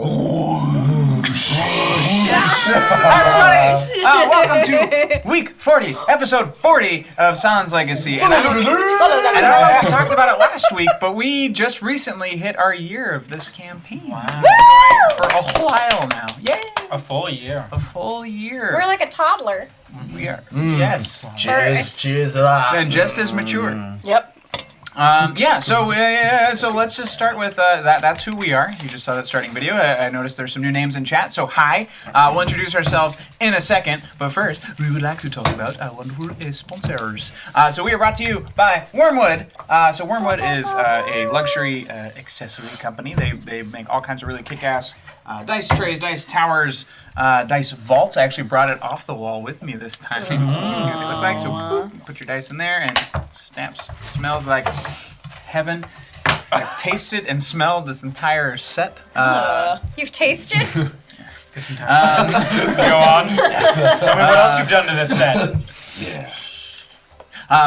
Everybody, welcome to week 40, episode 40 of Sahlen's Legacy. And I don't know if we talked about it last week, but we just recently hit our year of this campaign. Wow. For a while now. Yay! A full year. A full year. We're like a toddler. We are. Yes. Cheers to that. And just as mature. Yep. So let's just start with that. That's who we are. You just saw that starting video. I noticed there's some new names in chat. So hi. We'll introduce ourselves in a second. But first, we would like to talk about our wonderful sponsors. So we are brought to you by Wormwood. So Wormwood is a luxury accessory company. They make all kinds of really kick-ass dice trays, dice towers, dice vaults. I actually brought it off the wall with me this time. So you can see what they look like. So boop, you put your dice in there and it snaps. It smells like heaven. I've tasted and smelled this entire set. You've tasted? This entire Go on. Tell me what else you've done to this set. Yeah.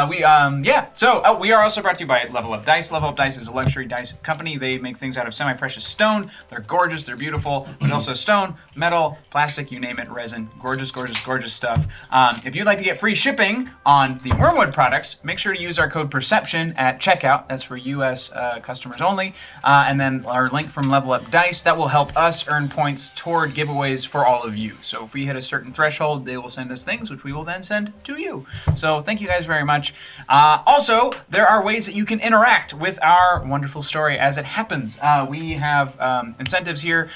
We are also brought to you by Level Up Dice. Level Up Dice is a luxury dice company. They make things out of semi-precious stone. They're gorgeous, they're beautiful, but also stone, metal, plastic, you name it, resin. Gorgeous, gorgeous, gorgeous stuff. If you'd like to get free shipping on the Wormwood products, make sure to use our code PERCEPTION at checkout. That's for U.S. Customers only. And then our link from Level Up Dice, that will help us earn points toward giveaways for all of you. So if we hit a certain threshold, they will send us things, which we will then send to you. So thank you guys very much. Also, there are ways that you can interact with our wonderful story as it happens. We have incentives here,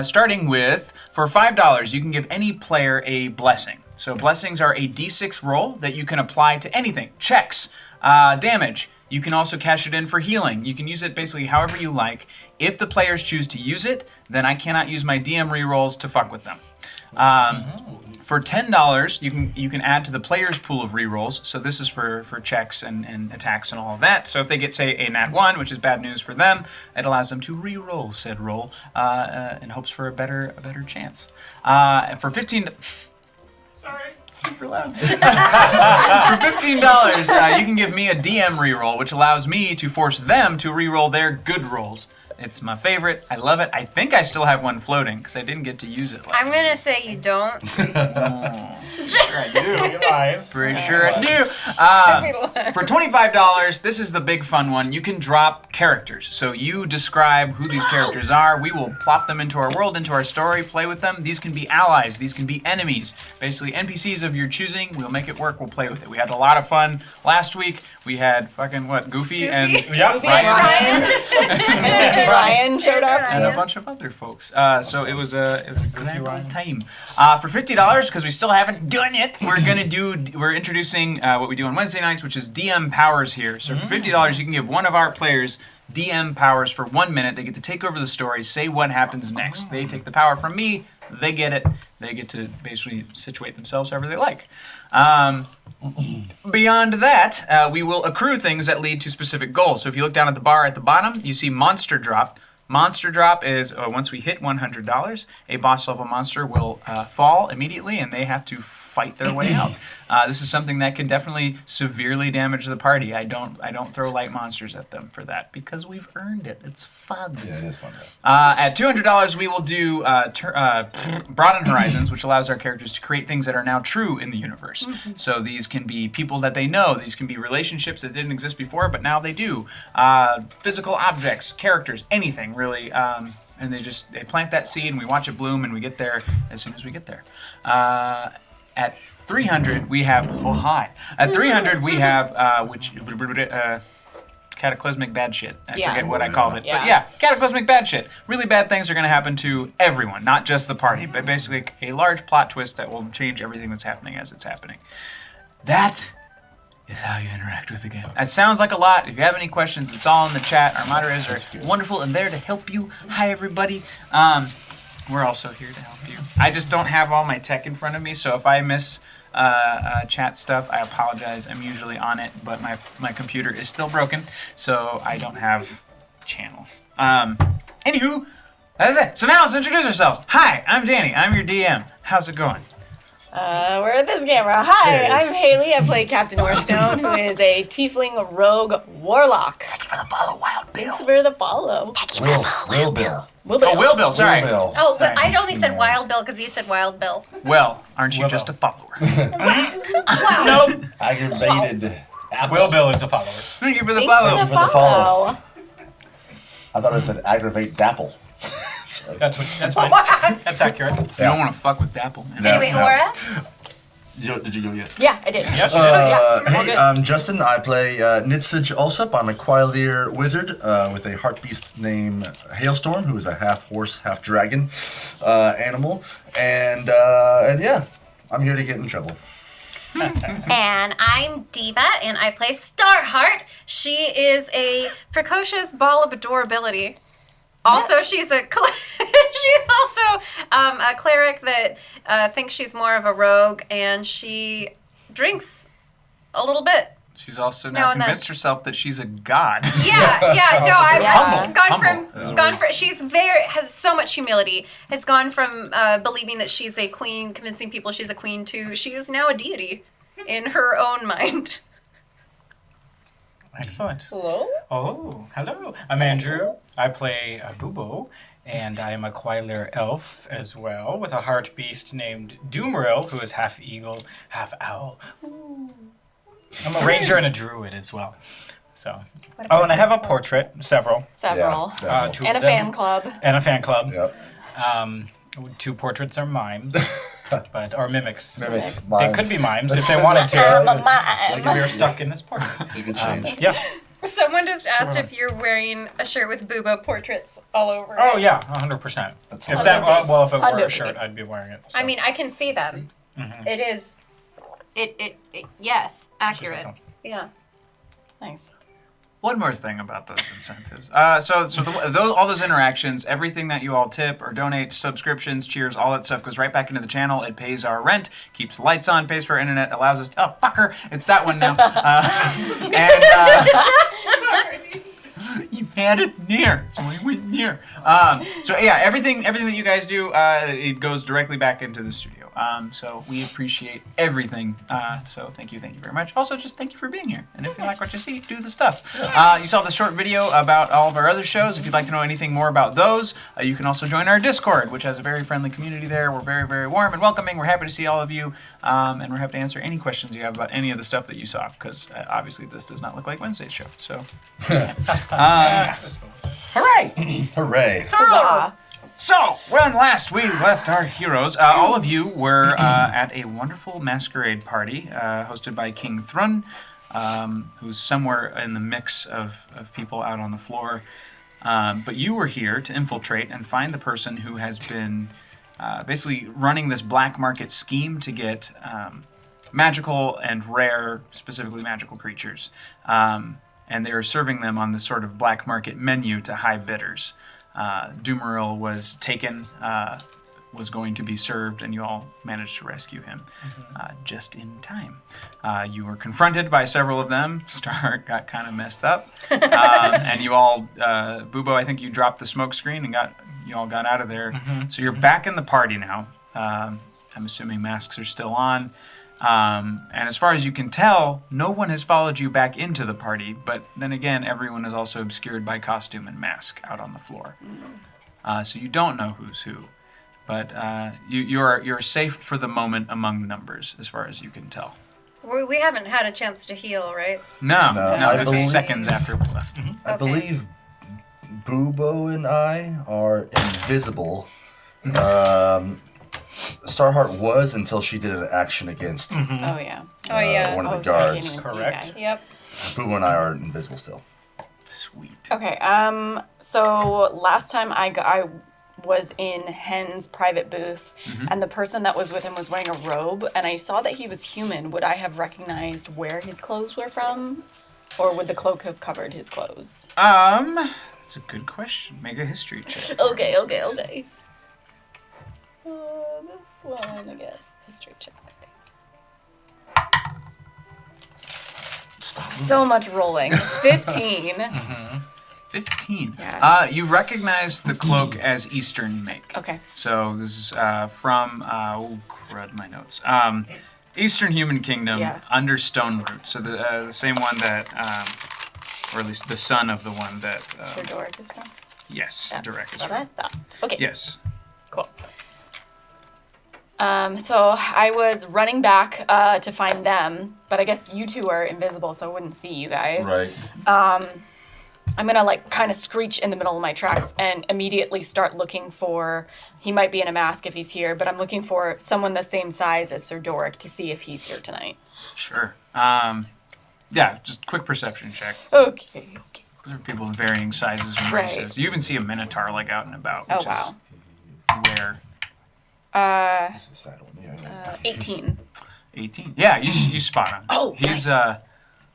starting with, for $5, you can give any player a blessing. So blessings are a d6 roll that you can apply to anything. Checks, damage. You can also cash it in for healing. You can use it basically however you like. If the players choose to use it, then I cannot use my DM rerolls to fuck with them. For $10, you can add to the player's pool of rerolls. So this is for checks and attacks and all of that. So if they get, say, a nat 1, which is bad news for them, it allows them to reroll said roll in hopes for a better chance. For $15... Sorry, super loud. For $15, you can give me a DM reroll, which allows me to force them to reroll their good rolls. It's my favorite. I love it. I think I still have one floating because I didn't get to use it. I'm going to say you don't. Sure I do. Lies. Pretty sure I do. For $25, this is the big fun one. You can drop characters. So you describe who these characters are. We will plop them into our world, into our story, play with them. These can be allies. These can be enemies. Basically, NPCs of your choosing. We'll make it work. We'll play with it. We had a lot of fun last week. We had Goofy and Ryan. Ryan showed up. And a bunch of other folks. So it was a good time. For $50, because we still haven't done it, we're introducing what we do on Wednesday nights, which is DM powers here. So for $50, you can give one of our players DM powers for 1 minute. They get to take over the story, say what happens next. They take the power from me, they get it. They get to basically situate themselves however they like. Beyond that, we will accrue things that lead to specific goals. So if you look down at the bar at the bottom, you see Monster Drop. Monster Drop is once we hit $100, a boss level monster will fall immediately and they have to fight their way out. This is something that can definitely severely damage the party. I don't throw light monsters at them for that because we've earned it. It's fun. Yeah, it is fun. At $200, we will do Broaden Horizons, which allows our characters to create things that are now true in the universe. So these can be people that they know. These can be relationships that didn't exist before, but now they do. Physical objects, characters, anything really. And they plant that seed, and we watch it bloom, and we get there as soon as we get there. At 300, we have At 300, we have cataclysmic bad shit. I forget what I called it. But yeah, cataclysmic bad shit. Really bad things are going to happen to everyone, not just the party, but basically a large plot twist that will change everything that's happening as it's happening. That is how you interact with the game. That sounds like a lot. If you have any questions, it's all in the chat. Our moderators are wonderful and there to help you. Hi, everybody. We're also here to help you. I just don't have all my tech in front of me, so if I miss chat stuff, I apologize. I'm usually on it, but my computer is still broken, so I don't have channel. Anywho, that's it. So now let's introduce ourselves. Hi, I'm Danny. I'm your DM. How's it going? We're at this camera. Hi, I'm Haley. I play Captain Orstone, who is a tiefling rogue warlock. Thank you for the follow, Wild Bill. Thanks for the follow. Thank you for the follow, Bill. Will Bill. Oh, Will Bill, sorry. Bill. Oh, but I only said Wild Bill because you said Wild Bill. Well, aren't you Will just Bill. a follower? Nope. Aggravated. Apple. Will Bill is a follower. Thank you for the Thanks follow. for the for the follow. follow. I thought it said aggravate dapple. That's fine. That's accurate. You don't want to fuck with Dapple. Man. Anyway, No. Aura. Did you go yet? Yeah, I did. Yes. Hey, I'm Justin. I play Nitzig Alsup. I'm a Quailier wizard with a heartbeast named Hailstorm, who is a half horse, half dragon animal. And yeah, I'm here to get in trouble. And I'm Diva, and I play Starheart. She is a precocious ball of adorability. Also, she's a she's also a cleric that thinks she's more of a rogue, and she drinks a little bit. She's also Now now and then. convinced herself that she's a god. Yeah. No, I've Humble. gone from. She's has so much humility. Has gone from believing that she's a queen, convincing people she's a queen, to she is now a deity in her own mind. Excellent. Hello? Oh, hello. I'm Andrew. I play Bubo, and I am a Quailier elf as well, with a heart beast named Doomeril, who is half eagle, half owl. I'm a ranger and a druid as well. So. Oh, and I have a portrait, several. Several. Yeah, Two And a of them. fan club. And a fan club. Yep. 2 portraits are mimes, or mimics. Mimics. They could be mimes if they wanted to. Like we are stuck in this portrait. You could change. Yeah. Someone just asked if you're wearing a shirt with Booba portraits all over Oh it. yeah, 100%. If awesome. that if it were Under a shirt, it. I'd be wearing it. I mean, I can see them. It is. It yes, accurate. Just Yeah. Nice. One more thing about those incentives. All those interactions, everything that you all tip or donate, subscriptions, cheers, all that stuff goes right back into the channel. It pays our rent, keeps the lights on, pays for our internet, allows us. Oh fucker, it's that one now. You had it near, so we went near. So yeah, everything that you guys do, it goes directly back into the studio. So we appreciate everything. So thank you very much. Also, just thank you for being here. And if you like what you see, do the stuff. You saw the short video about all of our other shows. If you'd like to know anything more about those, you can also join our Discord, which has a very friendly community there. We're very, very warm and welcoming. We're happy to see all of you, and we're happy to answer any questions you have about any of the stuff that you saw, because obviously this does not look like Wednesday's show. So, hooray! Hooray. Huzzah. So, when last we left our heroes, all of you were at a wonderful masquerade party hosted by King Thrun, who's somewhere in the mix of people out on the floor. But you were here to infiltrate and find the person who has been basically running this black market scheme to get magical and rare, specifically magical creatures. And they are serving them on this sort of black market menu to high bidders. Doomeril was taken, was going to be served, and you all managed to rescue him just in time. You were confronted by several of them. Starheart got kind of messed up. And you all, Bubo, I think you dropped the smoke screen and you all got out of there. So you're back in the party now. I'm assuming masks are still on. And as far as you can tell, no one has followed you back into the party, but then again, everyone is also obscured by costume and mask out on the floor. So you don't know who's who, but you're safe for the moment among numbers, as far as you can tell. We haven't had a chance to heal, right? No, I this believe- is seconds after we left. I Okay. believe Bubo and I are invisible. Starheart was until she did an action against Oh, yeah. Oh yeah. one of Oh, the sorry, I guards. didn't even see you Correct. guys. Yep. Bubo and I are invisible still. Sweet. Okay, so last time I was in Hen's private booth, and the person that was with him was wearing a robe, and I saw that he was human. Would I have recognized where his clothes were from? Or would the cloak have covered his clothes? That's a good question. Make a history check. Okay. This one, I guess. History check. Stop. So much rolling. 15. 15. Yeah. You recognize the cloak as Eastern make. Okay. So this is from, crud, my notes. Eastern Human Kingdom, Yeah. under Stone Root. So the same one that, or at least the son of the one that, Sir Doric is from? Yes, That's direct is what I right. thought. Okay. Yes. Cool. So I was running back to find them, but I guess you two are invisible, so I wouldn't see you guys. Right. I'm gonna like kind of screech in the middle of my tracks and immediately start looking for. He might be in a mask if he's here, but I'm looking for someone the same size as Sir Doric to see if he's here tonight. Sure. Yeah, just quick perception check. Okay. There are people of varying sizes and Right. races. You even see a minotaur like out and about, which Oh, is rare. That's a sad one. Yeah. 18. 18. Yeah, you spot him. Oh,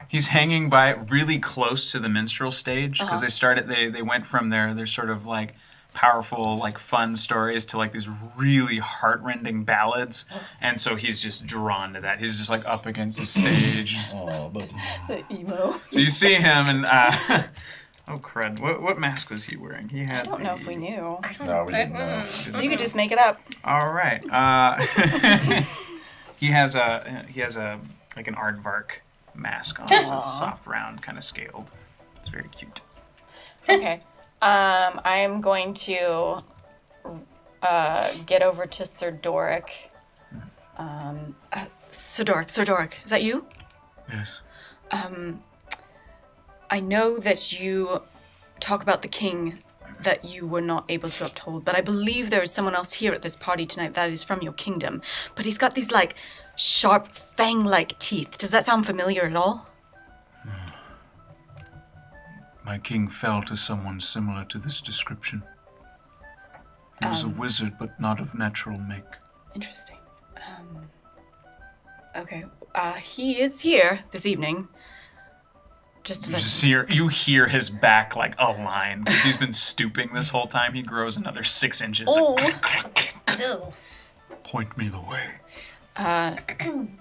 he's hanging by really close to the minstrel stage because they went from their sort of like powerful like fun stories to like these really heartrending ballads, and so he's just drawn to that. He's just like up against the stage. Oh, but The emo. So you see him and oh crud! What mask was he wearing? He had. I don't know if we knew. no, we didn't know. So you could just make it up. All right. he has a like an aardvark mask on. It's soft, round, kind of scaled. It's very cute. Okay. I am going to get over to Sir Doric. Sir Doric, is that you? Yes. I know that you talk about the king that you were not able to uphold, but I believe there is someone else here at this party tonight that is from your kingdom. But he's got these, like, sharp, fang-like teeth. Does that sound familiar at all? My king fell to someone similar to this description. He was a wizard, but not of natural make. Interesting. Okay. He is here this evening. Just to You hear his back like align because he's been stooping this whole time. He grows another 6 inches. Oh. Ew. Point me the way.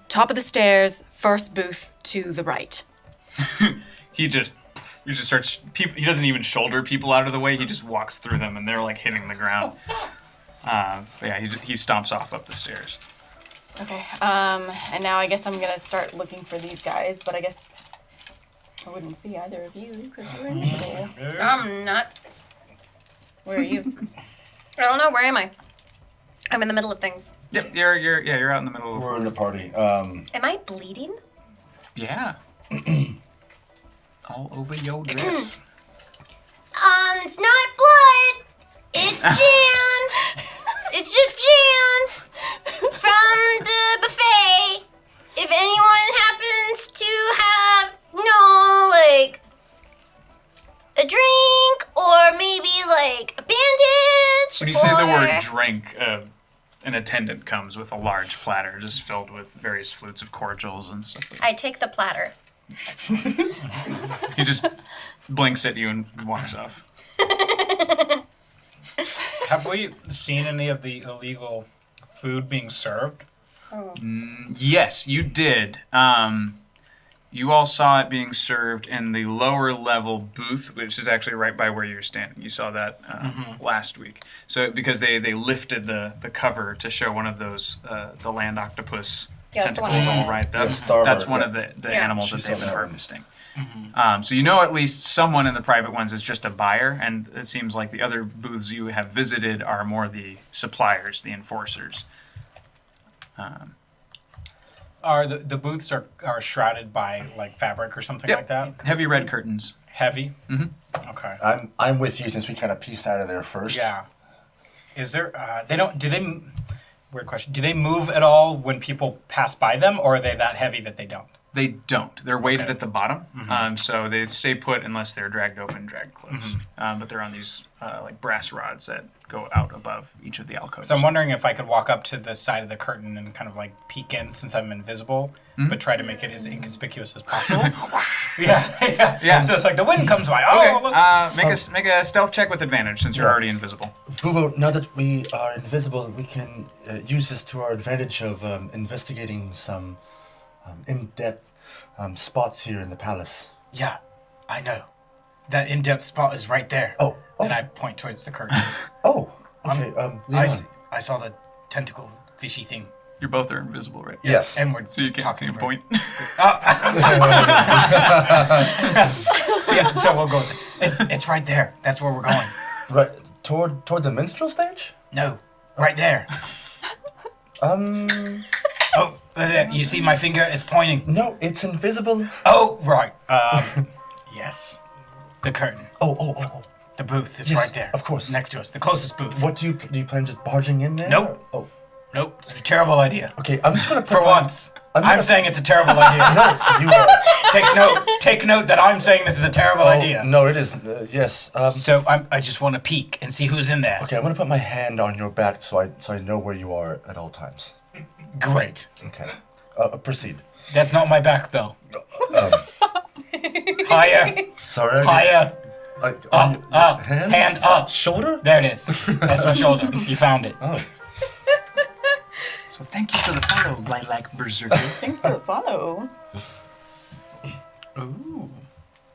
Top of the stairs, first booth to the right. He just starts. He doesn't even shoulder people out of the way. He just walks through them, and they're like hitting the ground. But yeah, he stomps off up the stairs. Okay. And now I guess I'm gonna start looking for these guys, but I guess I wouldn't see either of you because you're invisible. I'm not. Where are you? I don't know. Where am I? I'm in the middle of things. Yep, you're out in the middle of the We're in the party. Am I bleeding? Yeah. All over your dress. It's not blood. It's Jan. It's just Jan from the buffet. If anyone happens to have, like, a drink or maybe like a bandage. When you say the word drink, an attendant comes with a large platter just filled with various flutes of cordials and stuff. I take the platter. He just blinks at you and walks off. Have we seen any of the illegal food being served? Yes, you did. You all saw it being served in the lower level booth, which is actually right by where you're standing. You saw that last week. So because they lifted the cover to show one of those the land octopus Yeah, that's the one I tentacles. saw. All right, that's Starheart, one yeah. of the Yeah. animals She that they've saw been that one. harvesting. So you know at least someone in the private ones is just a buyer, and it seems like the other booths you have visited are more the suppliers, the enforcers. Are the booths are shrouded by like fabric or something Yep. like that? Heavy red curtains. Heavy? Mm-hmm. Okay. I'm with you since we kind of pieced out of there first. Yeah. Is there? Weird question. Do they move at all when people pass by them, or are they that heavy that they don't? They don't. They're weighted Okay. at the bottom, so they stay put unless they're dragged open, dragged close. But they're on these like brass rods that go out above each of the alcoves. So I'm wondering if I could walk up to the side of the curtain and kind of like peek in since I'm invisible, but try to make it as inconspicuous as possible. yeah. So it's like the wind comes by. Okay, Oh, look. make a stealth check with advantage since you're already invisible. Bubo, now that we are invisible, we can use this to our advantage of investigating some in-depth spots here in the palace. Yeah, I know. That in-depth spot is right there. Oh. And I point towards the curtain. Oh, okay. Leon. I saw the tentacle fishy thing. You both are invisible, right? Yes. And we're So you just can't see talking a about- point. Yeah, so we'll go with it. It's right there. That's where we're going. Right toward the minstrel stage? No, right there. Oh, you see my finger? It's pointing. No, it's invisible. Oh, right. Yes. The curtain. Oh. The booth is Yes, right there. of course. Next to us. The closest booth. What do you plan just barging in there? Nope. Oh, Nope. It's a terrible idea. okay. I'm just gonna put For my- once. I'm I'm gonna- saying it's a terrible idea. No, you are. Take note that I'm saying this is a terrible idea. No, it isn't. Yes. So I just want to peek and see who's in there. Okay, I'm gonna put my hand on your back so I know where you are at all times. Great. Okay. Proceed. That's not my back though. Higher. Sorry. Higher. Up. Hand? Hand up. Shoulder? There it is. That's my shoulder. You found it. Oh. So thank you for the follow, Lilac Berserker. Thanks for the follow. Ooh.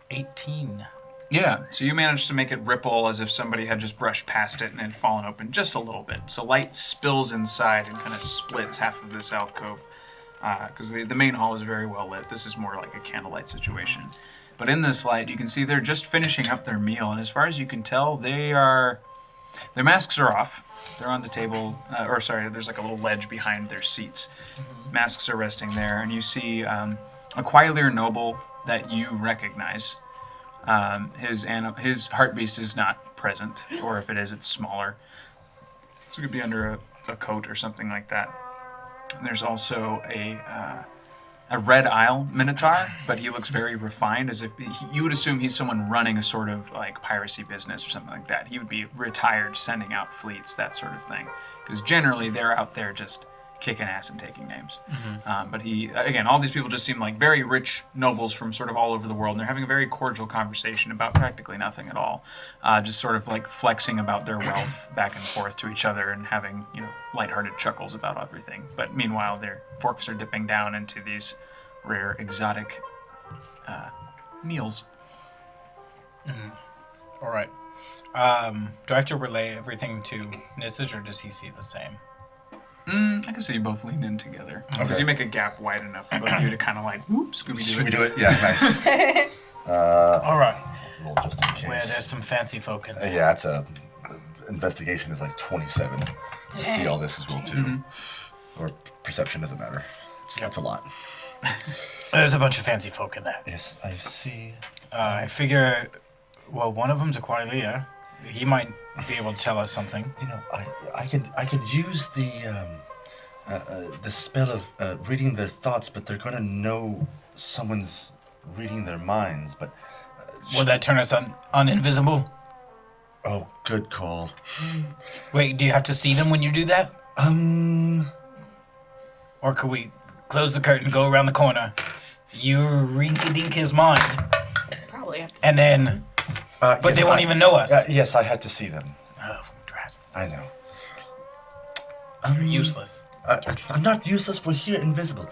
18. Yeah, so you managed to make it ripple as if somebody had just brushed past it and had fallen open just a little bit. So light spills inside and kind of splits half of this alcove. Because the main hall is very well lit. This is more like a candlelight situation. But in this light, you can see they're just finishing up their meal. And as far as you can tell, their masks are off. They're on the table, there's like a little ledge behind their seats. Masks are resting there. And you see a Quailir noble that you recognize. His heart beast is not present, or if it is, it's smaller. So it could be under a coat or something like that. There's also a red isle minotaur, but he looks very refined, as if you would assume he's someone running a sort of like piracy business or something like that. He would be retired, sending out fleets, that sort of thing. Because generally they're out there just kicking ass and taking names. But all these people just seem like very rich nobles from sort of all over the world, and they're having a very cordial conversation about practically nothing at all. Just sort of like flexing about their wealth back and forth to each other and having, lighthearted chuckles about everything. But meanwhile, their forks are dipping down into these rare, exotic meals. All right. Do I have to relay everything to Nisage, or does he see the same? I can see you both lean in together. Because you make a gap wide enough for both of you to kind of like, whoop, Scooby-Doo Scooby do it? Yeah, nice. All right. Roll just in case. Where there's some fancy folk in there. Yeah, it's investigation is like 27. To see all this as well too. Or perception doesn't matter. That's a lot. There's a bunch of fancy folk in there. Yes, I see. I figure, one of them's a Quailia. He might be able to tell us something. I could use the spell of reading their thoughts, but they're gonna know someone's reading their minds. But Will that turn us uninvisible? oh, good call. Wait, do you have to see them when you do that? Or could we close the curtain, go around the corner, you rink-a-dink his mind, Probably have to. and then... But they won't even know us. Yes, I had to see them. Oh, drat. I know. Useless. I'm not useless. We're here, invisible.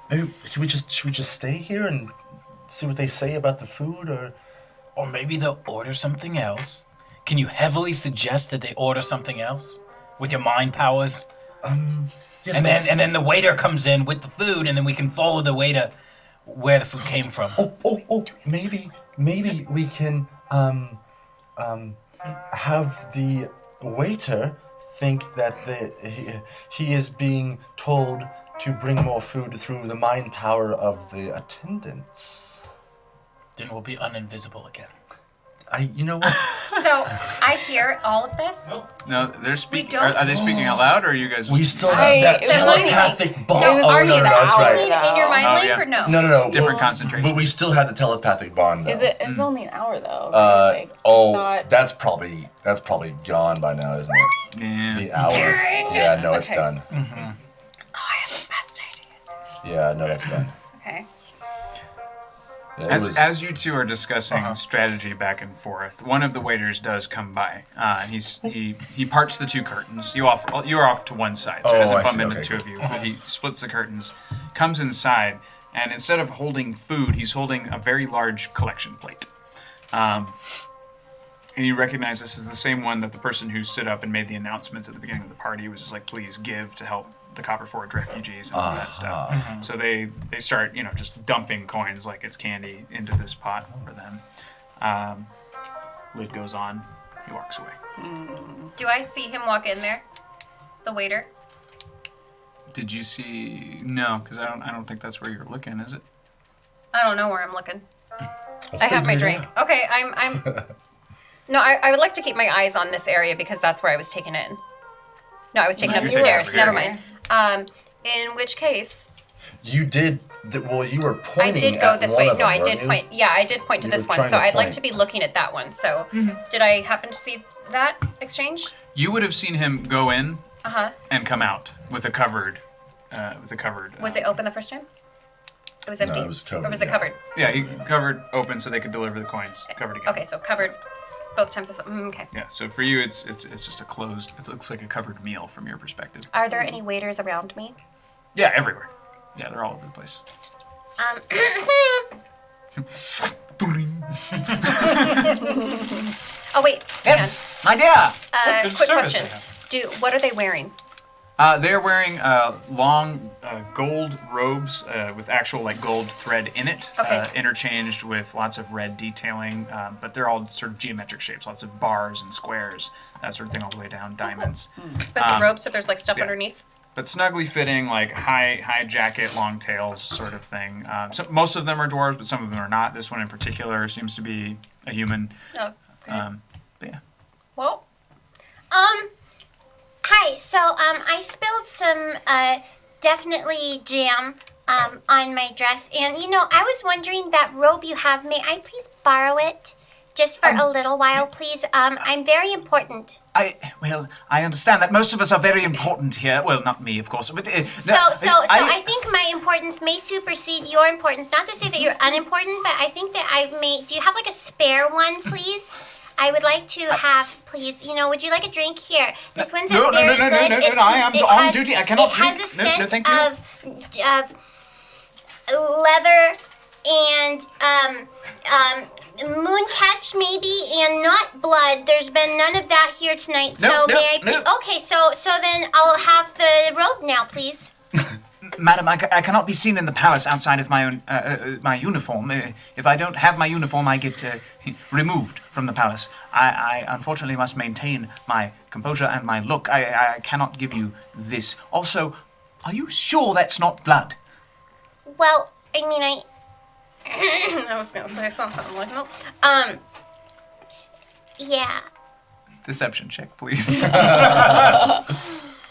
Maybe should we just stay here and see what they say about the food, or? Or maybe they'll order something else. Can you heavily suggest that they order something else with your mind powers? Yes, And then the waiter comes in with the food, and then we can follow the waiter where the food came from. Oh, maybe we can have the waiter think that he is being told to bring more food through the mind power of the attendants. Then we'll be uninvisible again. You know what? So I hear all of this. No, they're speaking. don't- Are they speaking out loud, or are you guys? We still I- have that it was telepathic bond. No, are you that's right. speaking in your mind Oh, link yeah. or no? No. Different Well, concentration. But we still have the telepathic bond. Though. It's only an hour though. right? Like, not- That's probably gone by now, isn't it? Yeah. The hour. Yeah, no, it's Okay. done. Oh, I have the best idea. Yeah, no, that's done. Okay. Yeah, it was- As you two are discussing strategy back and forth, one of the waiters does come by. He parts the two curtains. You're off to one side, so he doesn't I bump see. into Okay, the two good. of you. But he splits the curtains, comes inside, and instead of holding food, he's holding a very large collection plate. And you recognize this is the same one that the person who stood up and made the announcements at the beginning of the party was just like, please give to help the Copper Forge refugees and all that stuff. So they start, just dumping coins like it's candy into this pot for them. Lid goes on. He walks away. Do I see him walk in there? The waiter? Did you see? No, because I don't think that's where you're looking, is it? I don't know where I'm looking. I have my drink. Okay, I'm. No, I would like to keep my eyes on this area because that's where I was taken in. No, I was taken up the you're taken stairs. over Never here. mind. In which case, You did. Well, you were I pointing. did go at this one way. of No, them, I did weren't you? point. Yeah, I did point to You this were one. trying So to I'd like point. to be looking at that one. So, did I happen to see that exchange? You would have seen him go in Uh-huh. and come out with a covered. Was it open the first time? It was empty. it was covered, Or was it yeah. covered? Yeah, he covered open so they could deliver the coins. Covered again. Okay, so covered both times. Okay. Yeah, so for you, it's just a closed. It looks like a covered meal from your perspective. Are there any waiters around me? Yeah, everywhere. Yeah, they're all over the place. Oh wait. Yes, my dear. Good Quick service question. they What are they wearing? They're wearing long gold robes with actual gold thread in it, Okay. interchanged with lots of red detailing. But they're all sort of geometric shapes, lots of bars and squares, that sort of thing, all the way down, diamonds. But some robes, so there's stuff yeah. underneath. But snugly fitting, high jacket, long tails, sort of thing. So most of them are dwarves, but some of them are not. This one in particular seems to be a human. Oh. Okay. But yeah. Well. Hi, so I spilled some definitely jam on my dress, and I was wondering that robe you have. May I please borrow it, just for a little while, please? I'm very important. I understand that most of us are very important here. Well, not me, of course, but So I think my importance may supersede your importance. Not to say that you're unimportant, but I think that I may. Do you have a spare one, please? I would like to have, please. Would you like a drink here? This one's no, a very no, good. no, I am on duty. I cannot It has drink. a No, scent thank you. of leather and mooncatch maybe, and not blood. There's been none of that here tonight. No, so no, may I? no. Okay, so then I'll have the robe now, please. Madam, I cannot be seen in the palace outside of my own my uniform. If I don't have my uniform, I get removed from the palace. I unfortunately must maintain my composure and my look. I cannot give you this. Also, are you sure that's not blood? Well, I mean, I was gonna say something like no. Yeah. Deception check, please. Oh,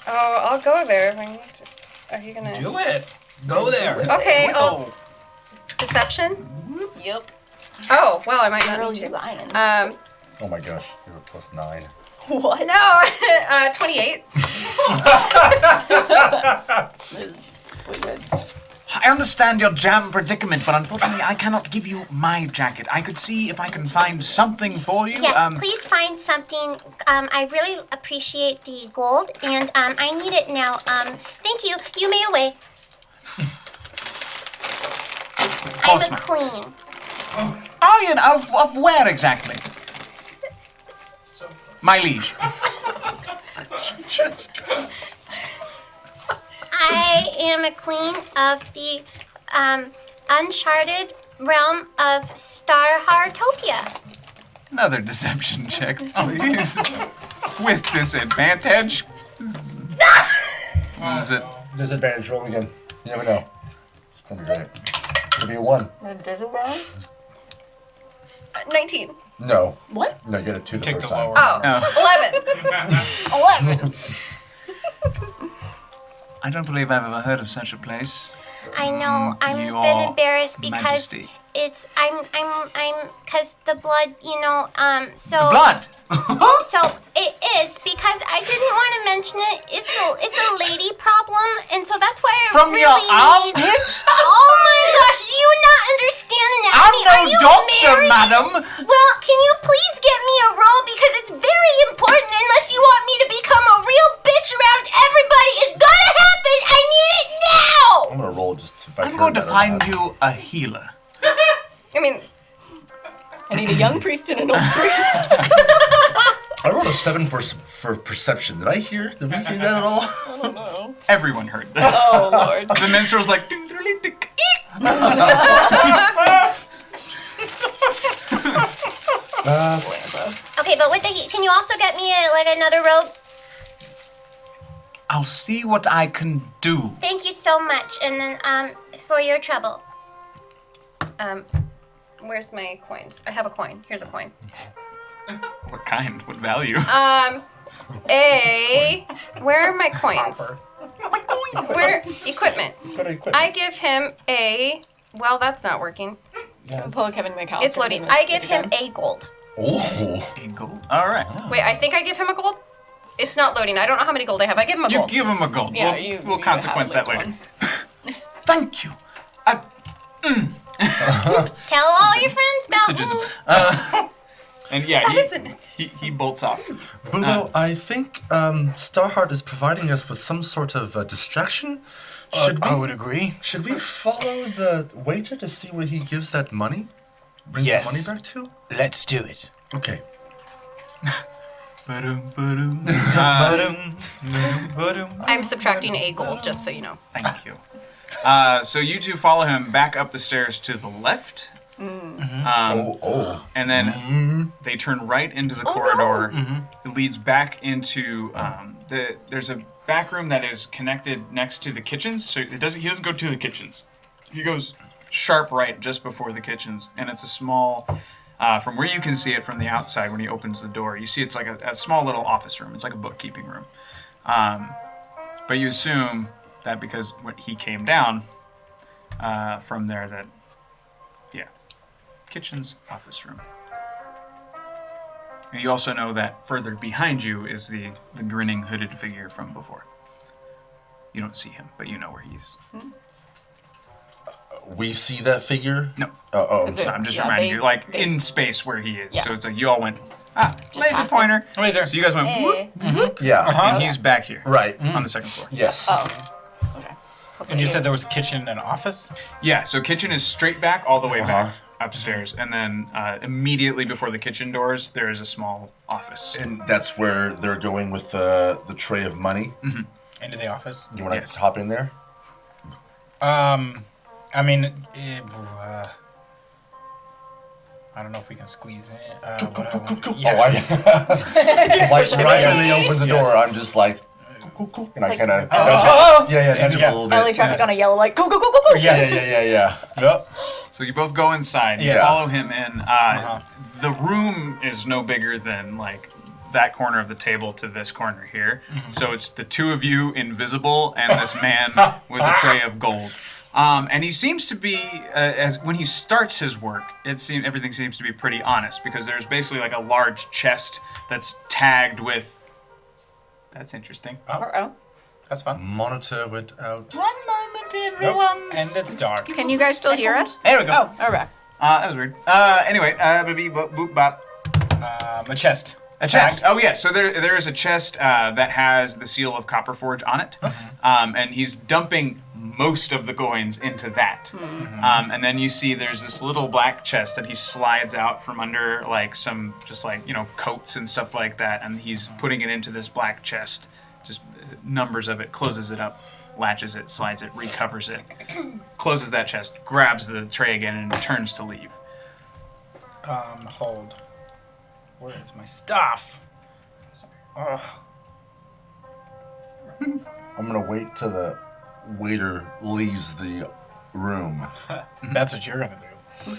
I'll go there if I need to. Are you gonna? Do it. Go there. Okay. Deception. Yep. Oh, well, I might not Girl, need you to. lying. Oh my gosh, you were +9. What? No, 28. Pretty good. I understand your jam predicament, but unfortunately I cannot give you my jacket. I could see if I can find something for you. Yes, please find something. I really appreciate the gold, and I need it now. Thank you. You may away. I'm a Horseman. queen. Are you? Of where exactly? My liege. I am a queen of the uncharted realm of Starhartopia. Another deception check, please. With disadvantage. What is it? Disadvantage, roll again. You never know. It's gonna be great. It'll be a 1. 19. No. What? No, you got a 2 the Take first the time. lower. Oh, 11. 11. I don't believe I've ever heard of such a place. I know. I'm a Your bit embarrassed because Majesty. it's because the blood, so Blood! so it is because I didn't want to mention it. It's a lady problem, and so that's why I From really your need. armpit? Oh my gosh! Do you not understand I'm anatomy? no Are you doctor, married? madam! Well, can you please get me a robe because it's very important. Unless you want me to become a real bitch around everybody, it's gonna happen. I need it now. I'm gonna roll just if I I'm going to find you a healer. I mean, I need a young priest and an old priest. a 7 for perception. Did we hear that at all? I don't know. Everyone heard this. Oh Lord. The minstrel's like, ding, ding, ding, ding, eek. Okay, but with the heat, can you also get me another robe? I'll see what I can do. Thank you so much, and then for your trouble. Where's my coins? I have a coin. Here's a coin. What kind? What value? Where are my coins? Where equipment? I give him a. Well, that's not working. Pull a Kevin McAllister. It's loading. I give him a gold. Oh. A gold. All right. Wait, I think I give him a gold. It's not loading. I don't know how many gold I have. I give him a You gold. give him a gold. Yeah, we'll you consequence have that at later. least Thank you. Tell all your friends about me. Syllogism. And yeah, he bolts off. Bubo, I think Starheart is providing us with some sort of distraction. I would agree. Should we follow the waiter to see where he gives that money? Brings Yes. the money back to? Let's do it. Okay. I'm subtracting a gold, just so you know. Thank you. So you two follow him back up the stairs to the left. And then they turn right into the corridor. It leads back into there's a back room that is connected next to the kitchens. So he doesn't go to the kitchens. He goes sharp right just before the kitchens, and it's a small. From where you can see it from the outside, when he opens the door, you see it's like a small little office room. It's like a bookkeeping room. But you assume that because when he came down from there, that kitchen's office room. And you also know that further behind you is the grinning hooded figure from before. You don't see him, but you know where he is. We see that figure? No. Is it- I'm just yeah, reminding they- you, like, they- in space where he is. Yeah. So it's like you all went, laser past him. pointer. Laser. So you guys went, whoop, Hey. Yeah. and he's back here Right. on the second floor. Yes. Oh. Okay. And you said there was a kitchen and office? Yeah, so kitchen is straight back all the way back upstairs. And then immediately before the kitchen doors, there is a small office. And that's where they're going with the tray of money. Into the office? You want to Yes. hop in there? I mean, I don't know if we can squeeze in. What I want- Oh, yeah. like right when they open the door, I'm just like, cool, and I like- kind of, Oh! nudge him Yeah. a little LA bit. traffic on a yellow light. Go go go go go. Yeah. Yep. So you both go inside. You Yes. follow him in. The room is no bigger than like that corner of the table to this corner here. So it's the two of you invisible and this man with a tray of gold. And he seems to be, as when he starts his work, everything seems to be pretty honest because there's basically like a large chest that's tagged with. That's interesting. Oh. That's fun. Monitor without. One moment, Nope. And it's dark. Can you guys still hear us? There we go. Oh, all right. That was weird. Anyway, boop, boop, bop. A chest. A chest. Oh yeah. So there is a chest that has the seal of Copperforge on it, and he's dumping most of the coins into that. And then you see there's this little black chest that he slides out from under like some just like coats and stuff like that, and he's putting it into this black chest. Just numbers of it, closes it up, latches it, slides it, recovers it, closes that chest, grabs the tray again, and turns to leave. Hold. Where is my stuff? Ugh. I'm gonna wait till the waiter leaves the room. That's what you're gonna do.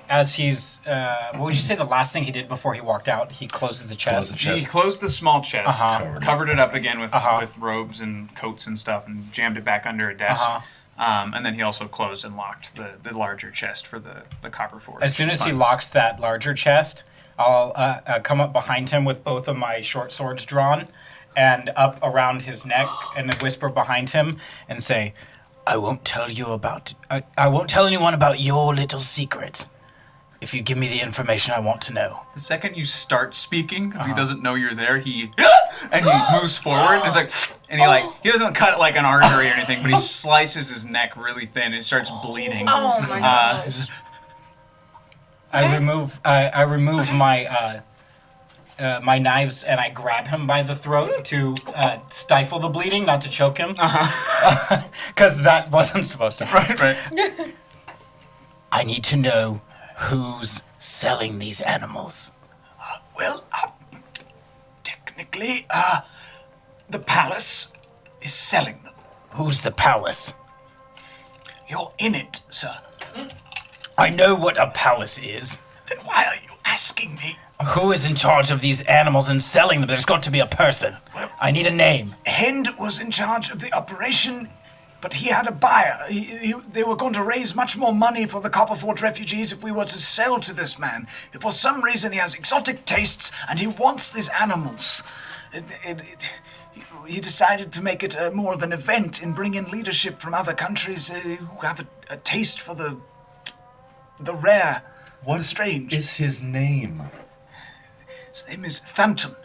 As he's, what would you say the last thing he did before he walked out? He closes the chest. Close the chest. He closed the small chest, covered it up again with Uh-huh. with robes and coats and stuff, and jammed it back under a desk. And then he also closed and locked the larger chest for the copper forge. As soon as he funds. locks that larger chest, I'll come up behind him with both of my short swords drawn, and up around his neck, and then whisper behind him and say, "I won't tell anyone about your little secret." if you give me the information I want to know. The second you start speaking, because he doesn't know you're there, he and he moves forward. And it's like, and he doesn't cut like an artery or anything, but he slices his neck really thin. And it starts bleeding. Oh my gosh. I remove my my knives and I grab him by the throat to stifle the bleeding, not to choke him. Because that wasn't supposed to happen. Right. I need to know who's selling these animals. Well, technically, the palace is selling them. Who's the palace? You're in it, sir. I know what a palace is. Then why are you asking me? Who is in charge of these animals and selling them? There's got to be a person. I need a name. Hend was in charge of the operation, but he had a buyer. They were going to raise much more money for the Copperford refugees if we were to sell to this man. For some reason, he has exotic tastes, and he wants these animals. He decided to make it more of an event and bring in leadership from other countries who have a taste for the rare, the strange. Is his name? His name is Thanton.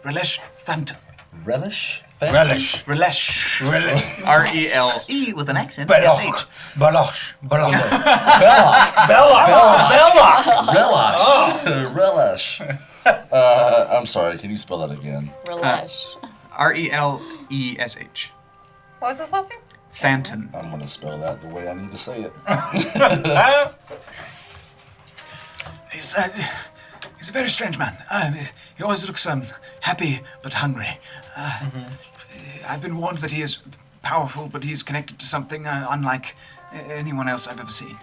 Relish Thanton. Relish? Relish. Relish. Relish. R-E-L-E with an accent. Belloc. S-H. Belloc. Belloc. Relish. I'm sorry, can you spell that again? Relish. R-E-L-E-S-H. What was this last name? Thanton. I'm gonna spell that the way I need to say it. He's a very strange man. He always looks happy but hungry. I've been warned that he is powerful, but he's connected to something unlike anyone else I've ever seen.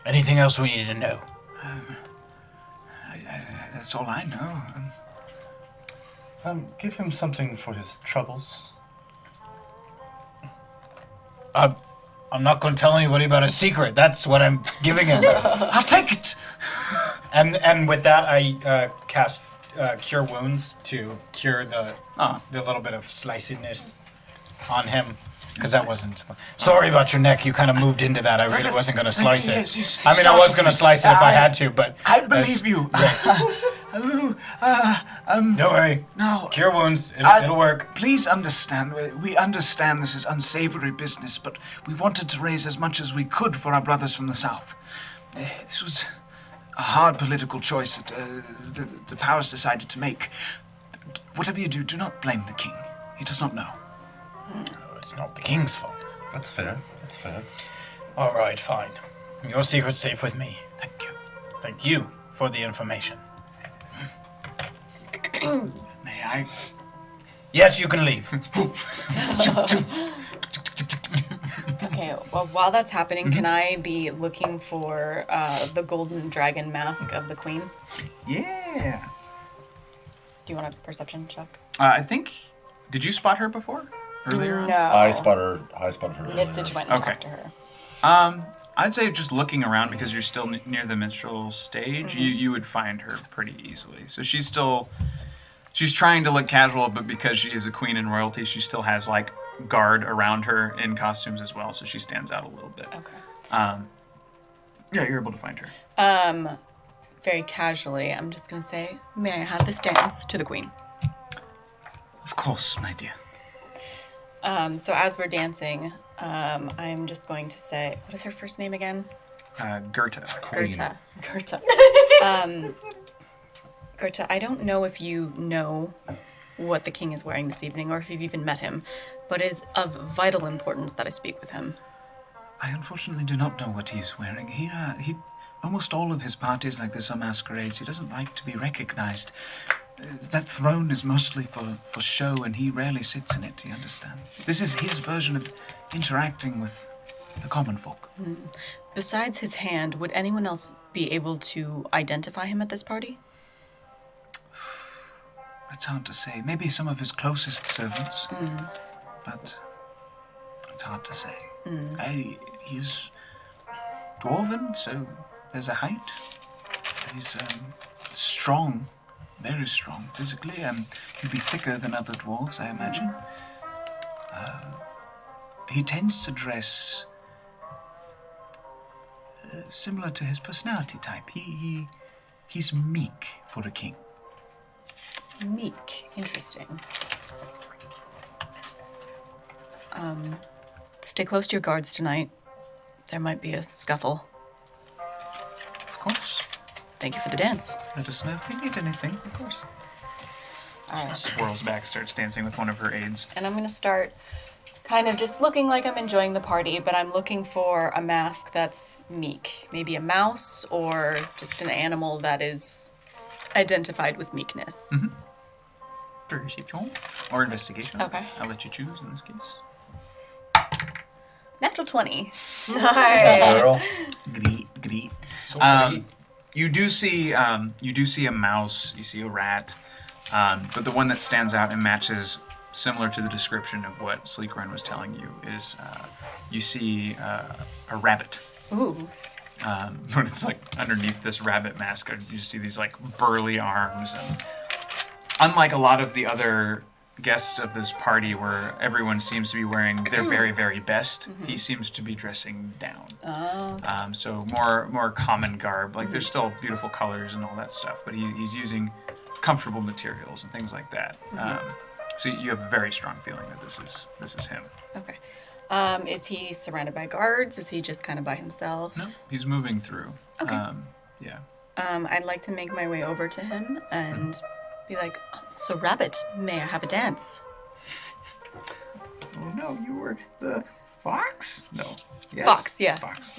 Anything else we need to know? That's all I know. Give him something for his troubles. I'm not going to tell anybody about a secret. That's what I'm giving him. I'll take it. And with that, I cast Cure Wounds to cure the little bit of sliciness on him. Because that wasn't... Sorry about your neck. You kind of moved into that. I really wasn't going to slice Yes, it. you I mean, I was going to slice it if I had to, but... I believe you. Don't worry. No. Cure wounds. It'll work. Please understand. We understand this is unsavory business, but we wanted to raise as much as we could for our brothers from the south. This was a hard political choice that the powers decided to make. Whatever you do, do not blame the king. He does not know. It's not the king's fault. That's fair. That's fair. All right, fine. Your secret's safe with me. Thank you. Thank you for the information. May I? Yes, you can leave. Okay, well, while that's happening, can I be looking for the golden dragon mask of the queen? Yeah. Do you want a perception check? I think. Did you spot her before? Earlier on? No. I spotted her. Nitsage went and Okay. talked to her. I'd say just looking around because you're still near the minstrel stage, you would find her pretty easily. So she's trying to look casual, but because she is a queen in royalty, she still has like guard around her in costumes as well, so she stands out a little bit. Okay. Yeah, you're able to find her. Very casually, I'm just gonna say, may I have this dance to the queen? Of course, my dear. So as we're dancing, I'm just going to say, what is her first name again? Goethe. Gerta. Gerta, I don't know if you know what the king is wearing this evening or if you've even met him, but it is of vital importance that I speak with him. I unfortunately do not know what he's wearing. He almost all of his parties like this are masquerades. He doesn't like to be recognized. That throne is mostly for show, and he rarely sits in it, you understand? This is his version of interacting with the common folk. Besides his hand, would anyone else be able to identify him at this party? It's hard to say. Maybe some of his closest servants, but it's hard to say. He's dwarven, so there's a height. He's strong. Very strong physically. He'd be thicker than other dwarves, I imagine. He tends to dress similar to his personality type. He's meek for a king. Meek. Interesting. Stay close to your guards tonight. There might be a scuffle. Of course. Thank you for the dance. Let us know if you need anything. Of course. Swirls back, starts dancing with one of her aides. And I'm gonna start kind of just looking like I'm enjoying the party, but I'm looking for a mask that's meek. Maybe a mouse or just an animal that is identified with meekness. Perception or investigation. Okay. I'll let you choose in this case. Natural 20. Girl. Great. So pretty. You do see a mouse, you see a rat, but the one that stands out and matches, similar to the description of what Sleekrun was telling you, is you see a rabbit. Ooh. But it's like underneath this rabbit mask, you see these like burly arms, and unlike a lot of the other guests of this party where everyone seems to be wearing their very, very best, he seems to be dressing down. Oh. So more common garb. Like there's still beautiful colors and all that stuff, but he's using comfortable materials and things like that. So you have a very strong feeling that this is him. Okay. Is he surrounded by guards? Is he just kind of by himself? No, he's moving through. Okay. Yeah. I'd like to make my way over to him and be like, "So, Rabbit, may I have a dance?" Oh no, you were the fox? No. Yes. Fox, yeah. Fox.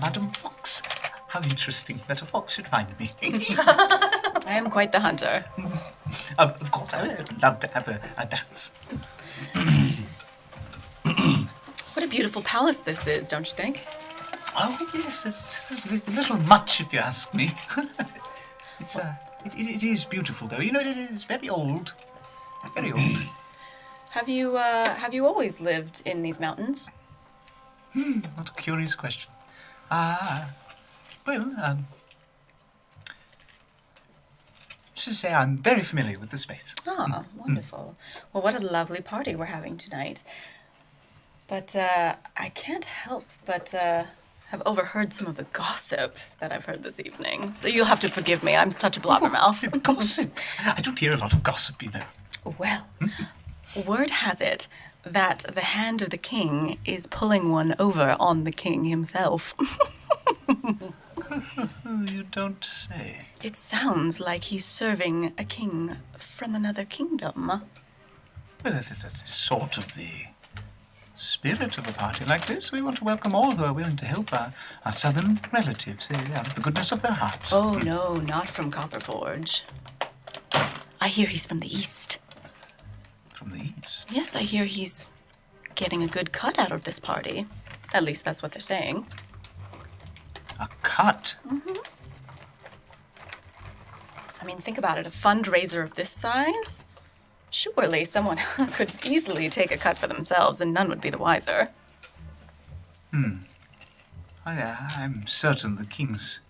Madam Fox. How interesting that a fox should find me. I am quite the hunter. Of course, I would love to have a dance. What a beautiful palace this is, don't you think? Oh yes, it's a little much if you ask me. It is beautiful though. You know, it is very old. Very old. Have you always lived in these mountains? What a curious question. Should say I'm very familiar with the space. Ah, wonderful. Well, what a lovely party we're having tonight. But I can't help but have overheard some of the gossip that I've heard this evening. So you'll have to forgive me. I'm such a blabbermouth. Gossip. I don't hear a lot of gossip, you know. Well, word has it that the hand of the king is pulling one over on the king himself. You don't say. It sounds like he's serving a king from another kingdom. Well, that is sort of the spirit of a party like this. We want to welcome all who are willing to help our southern relatives out of the goodness of their hearts. Oh, no, not from Copperforge. I hear he's from the east. From the east. Yes, I hear he's getting a good cut out of this party. At least that's what they're saying. A cut? I mean, think about it. A fundraiser of this size? Surely someone could easily take a cut for themselves and none would be the wiser. I'm certain the king's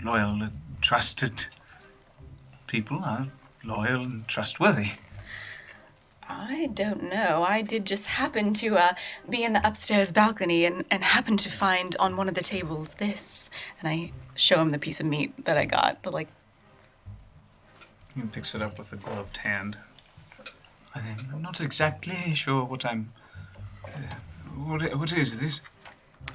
loyal and trusted people are loyal and trustworthy. I don't know. I did just happen to be in the upstairs balcony and happen to find on one of the tables this. And I show him the piece of meat that I got. He picks it up with a gloved hand. I'm not exactly sure what I'm... what is this?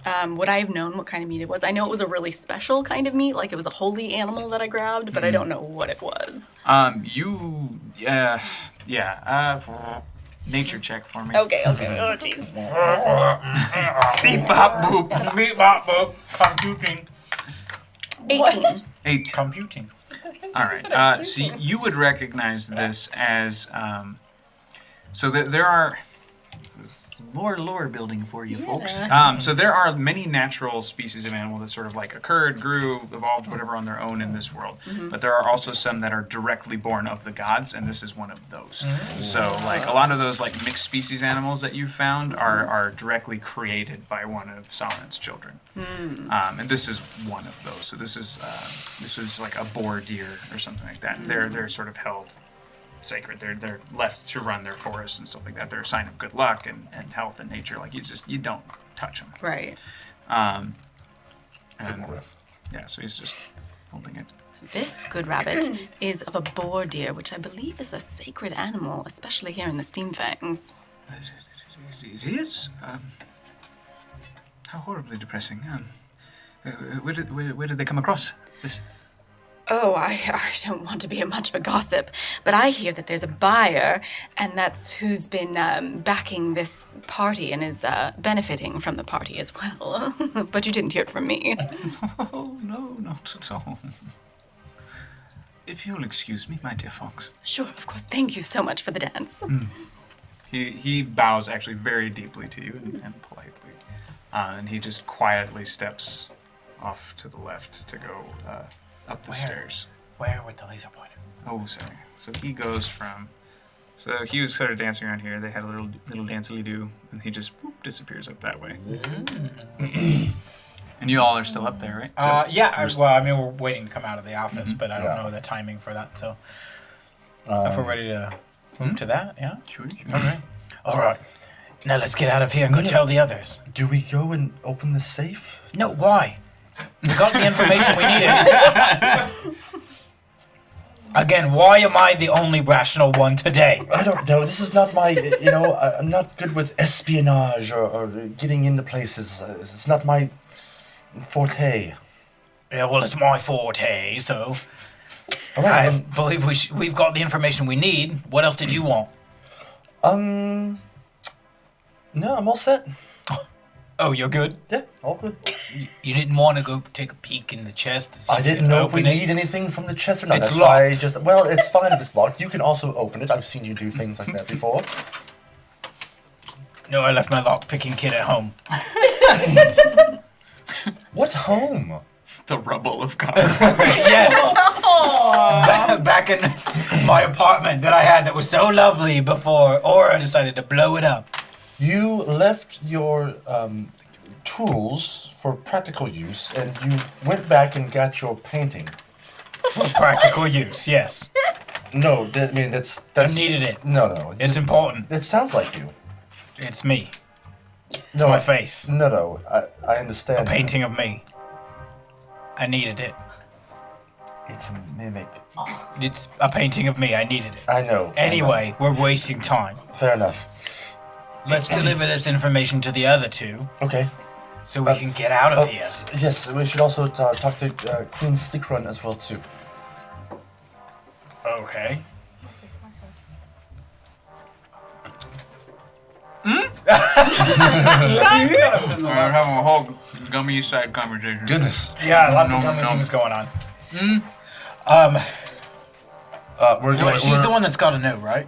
Would I have known what kind of meat it was? I know it was a really special kind of meat, like it was a holy animal that I grabbed, but I don't know what it was. Nature check for me. Okay. Oh, jeez. Beep bop boop. Beep bop boop. Computing. 18. 8. Computing. All right. So you would recognize this as... so there are... This is more lore building for you folks. So there are many natural species of animal that sort of like occurred, grew, evolved, whatever on their own in this world. But there are also some that are directly born of the gods, and this is one of those. So like a lot of those like mixed species animals that you've found are directly created by one of Sahlen's children. And this is one of those. So this is like a boar deer or something like that. They're sort of held sacred. They're left to run their forests and stuff like that. They're a sign of good luck and health and nature. Like you don't touch him. Right. And yeah, so he's just holding it. This good rabbit is of a boar deer, which I believe is a sacred animal, especially here in the Steam Fangs. It is. How horribly depressing. Where did they come across this? Oh, I don't want to be much of a gossip, but I hear that there's a buyer, and that's who's been backing this party and is benefiting from the party as well. But you didn't hear it from me. Oh, no, not at all. If you'll excuse me, my dear fox. Sure, of course. Thank you so much for the dance. He bows actually very deeply to you and politely. And he just quietly steps off to the left to go up the stairs. Where with the laser pointer? Oh, sorry. So he goes from... So he was sort of dancing around here. They had a little dancily-do, and he just disappears up that way. And you all are still up there, right? We're waiting to come out of the office, but I don't know the timing for that. So, if we're ready to move to that, yeah. Sure. All right. Now let's get out of here and go tell the others. Do we go and open the safe? No, why? We got the information we needed. Again, why am I the only rational one today? I don't know. This is not my, I'm not good with espionage or getting into places. It's not my forte. Yeah, well, it's my forte, so All right. I believe we've got the information we need. What else did you want? No, I'm all set. Oh, you're good? Yeah, all good. You didn't want to go take a peek in the chest to see I if you didn't could know if we open it? need anything from the chest or not. It's That's why I locked. just, well, it's fine if it's locked. You can also open it. I've seen you do things like that before. No, I left my lock-picking kit at home. What home? The rubble of God. Yes! Back in my apartment that I had that was so lovely before Aura decided to blow it up. You left your tools for practical use, and you went back and got your painting. For practical use, yes. No, that's needed it. No. It's important. It sounds like you. It's me. It's No, my face. No. I understand. A painting of me. I needed it. It's a mimic. It's a painting of me. I needed it. I know. Anyway, we're wasting time. Fair enough. Let's deliver this information to the other two Okay. so we can get out of here. Yes, we should also talk to Queen Sleekrun as well too. Okay. We're having a whole gummy side conversation. Goodness. Yeah, lots of No, dumb no. things going on. We're going. She's the one that's got to know, right?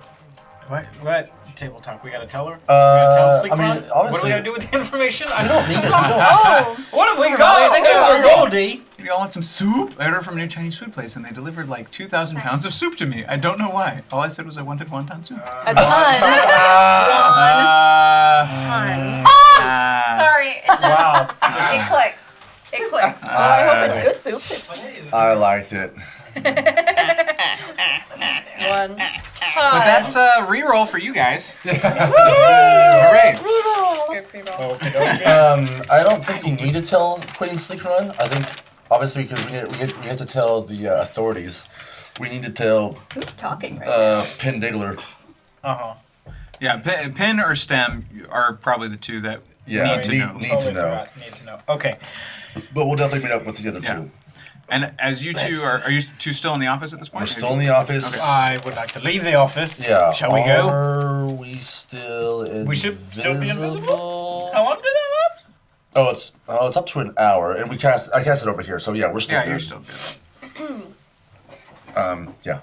What? Table talk. We gotta tell her. We Uh, gotta tell I Sleekrun? mean, What do obviously- we gotta do with the information? I don't think. Oh, What have we got? They We're Goldie. You all want some soup? I ordered from a new Chinese food place, and they delivered like 2,000 pounds of soup to me. I don't know why. All I said was I wanted wonton soup. a ton. Ton. Sorry, it just Wow. it clicks. It clicks. Oh, I hope it's good soup. I liked it. One. But that's a reroll for you guys. Hooray! I don't think we need to tell Queen Sleekrun. I think, obviously, because we had to tell the authorities. We need to tell Who's talking right now? Pin Diggler. Uh-huh. Yeah, pin or stem are probably the two that Yeah, need to know. Need to know. Forgot. Need to know. Okay. But we'll definitely meet up with the other Yeah. two. And as you two are you two still in the office at this point? We're still in the office. Okay. I would like to leave the office. Yeah. Shall we go? Are we still invisible? We should still be invisible? How long did that last? Oh, it's up to an hour, and I cast it over here. So yeah, we're still Yeah, good. you're still good. Yeah.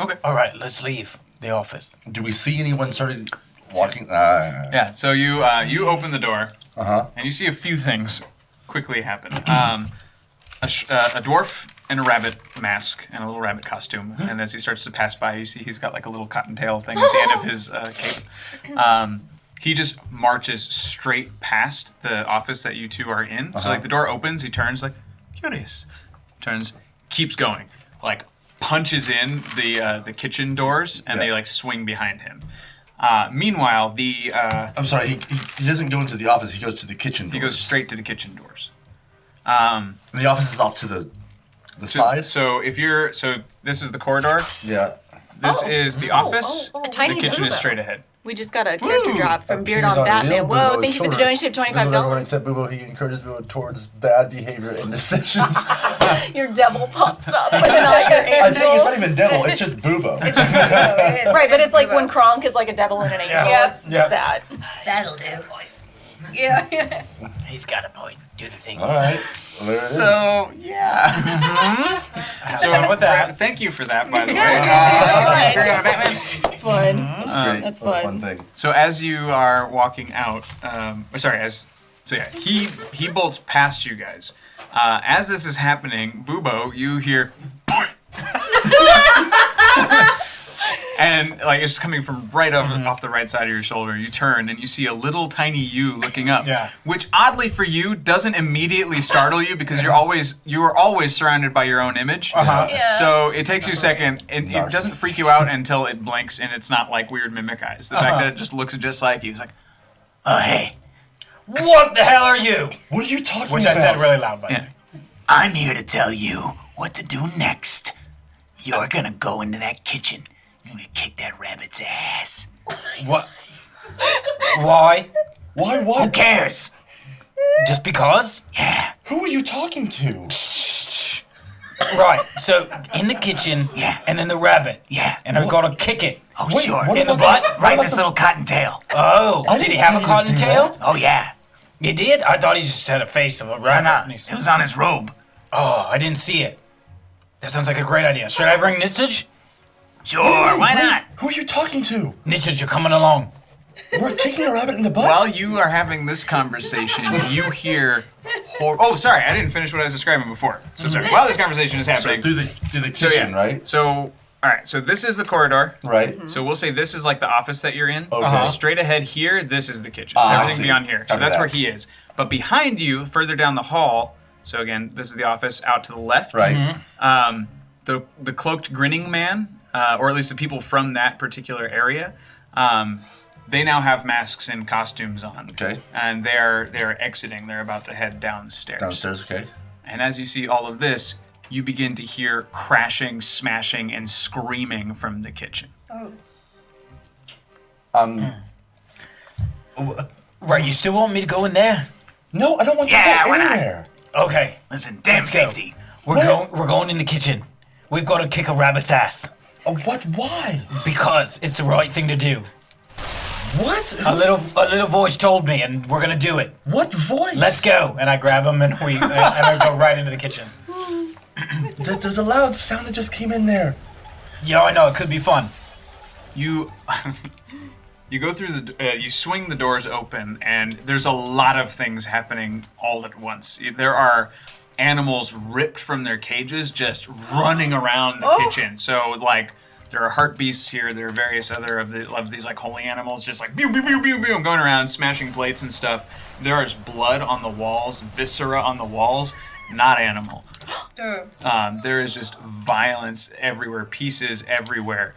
Okay. All right, let's leave the office. Do we see anyone started walking? Yeah. So you open the door. Uh-huh. And you see a few things quickly happen. A dwarf in a rabbit mask and a little rabbit costume. And as he starts to pass by, you see he's got like a little cottontail thing at the end of his cape. He just marches straight past the office that you two are in. So like the door opens, he turns like, curious. Turns, keeps going. Like punches in the kitchen doors and they like swing behind him. Meanwhile, the I'm sorry, he doesn't go into the office, he goes to the kitchen doors. he goes straight to the kitchen doors. And the office is off to the side? So this is the corridor. Yeah. This is the office. A tiny the kitchen is Bubo. straight ahead. We just got a character drop from Beard Appears on Batman. real Whoa, Bubo's thank you for the shoulder. donation of This is what everyone $25. said Bubo, he encourages Bubo towards bad behavior and decisions. Your devil pops up, but not your I think it's angel. not even devil, it's just Bubo. Right, but it's like when Kronk is like a devil and an angel. Yep. It's Yep. sad. That'll do. Yeah. He's got a point. Do the thing. Alright. Well, there it is. So yeah. So with that, Thank you for that, by the way. Batman. Fun. Great. That's What a fun. fun thing. So as you are walking out, he bolts past you guys. As this is happening, Bubo, you hear, and like it's coming from right off the right side of your shoulder. You turn and you see a little tiny you looking up, Yeah. which oddly for you doesn't immediately startle you because you are always surrounded by your own image. Yeah. So it takes you a second, and it doesn't freak you out until it blinks, and it's not like weird mimic eyes. The fact that it just looks just like you is like, Oh, hey. What the hell are you? What are you talking which about? I said really loud, by the yeah. way. I'm here to tell you what to do next. You're gonna go into that kitchen. You're gonna kick that rabbit's ass. What? Why? Why? Who cares? Just because? Yeah. Who are you talking to? Right. So in the kitchen, Yeah. and then the rabbit, Yeah. and I'm gonna kick it. Oh, Wait, sure. what In the about butt? Right, this little cottontail. Oh, I did he didn't have tell a you to do cottontail? that. Oh, yeah. You did? I thought he just had a face of a rabbit. It was on his robe. Oh, I didn't see it. That sounds like a great idea. Should I bring Nitsage? Sure, why not? Who are you talking to? Nitsage, you're coming along. We're kicking a rabbit in the butt? While you are having this conversation, you hear. Oh, sorry, I didn't finish what I was describing before. So sorry. While this conversation is So happening, through the kitchen, so yeah, right? So all right, so this is the corridor. Right. So we'll say this is like the office that you're in. Okay. Straight ahead here, this is the kitchen. So Ah, I everything see. beyond here. So Copy that's that. where he is. But behind you, further down the hall. So again, this is the office out to the left. Right. The cloaked grinning man, or at least the people from that particular area, they now have masks and costumes on. Okay. And they're exiting. They're about to head downstairs. Downstairs, okay. And as you see all of this, you begin to hear crashing, smashing, and screaming from the kitchen. Right, you still want me to go in there? No, I don't want Yeah, to why go not? anywhere. Okay. Listen, damn Let's go. safety. We're going in the kitchen. We've got to kick a rabbit's ass Oh, what? Why? because it's the right thing to do. What? A little voice told me, and we're gonna do it. What voice? Let's go. And I grab him, and I go right into the kitchen. There's a loud sound that just came in there. Yeah, I know it could be fun. You you go through you swing the doors open, and there's a lot of things happening all at once. There are animals ripped from their cages just running around the kitchen. So like there are heart beasts here. There are various other of these like holy animals just like pew, pew, pew, pew, pew, going around smashing plates and stuff. There is blood on the walls, viscera on the walls, not animal. There is just violence everywhere, pieces everywhere.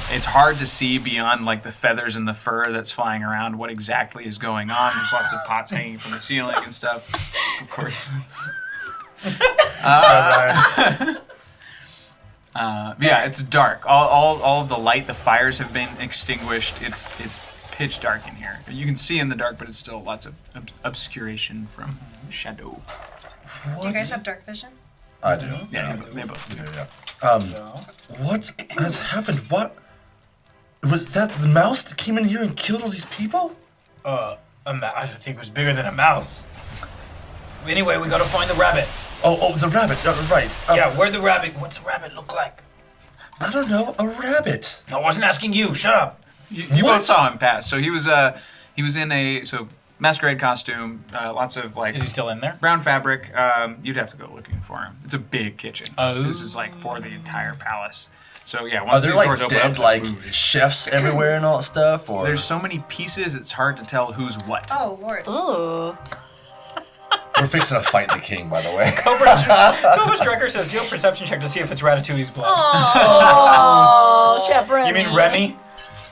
It's hard to see beyond like the feathers and the fur that's flying around what exactly is going on. There's lots of pots hanging from the ceiling and stuff, of course. Yeah, it's dark. All of the light, the fires have been extinguished. It's pitch dark in here. You can see in the dark, but it's still lots of obscuration from shadow. Do you guys have dark vision? I do. Yeah, they both do. What has happened? What? Was that the mouse that came in here and killed all these people? I think it was bigger than a mouse. Anyway, we gotta find the rabbit. Oh, the rabbit. Right. Yeah, where'd the rabbit? What's the rabbit look like? I don't know. A rabbit. I wasn't asking you. Shut up. You What? both saw him pass. So he was in a masquerade costume. Lots of like Is he still in there? brown fabric. You'd have to go looking for him. It's a big kitchen. Oh. This is like for the entire palace. So yeah, Are once there these like doors open dead up, like chefs everywhere and all that stuff? Or there's so many pieces, it's hard to tell who's what. Oh, Lord. Ooh. we're fixing to fight the king, by the way. Cobra Striker says, do a perception check to see if it's Ratatouille's blood. Oh, Chef Remy. You mean Remy?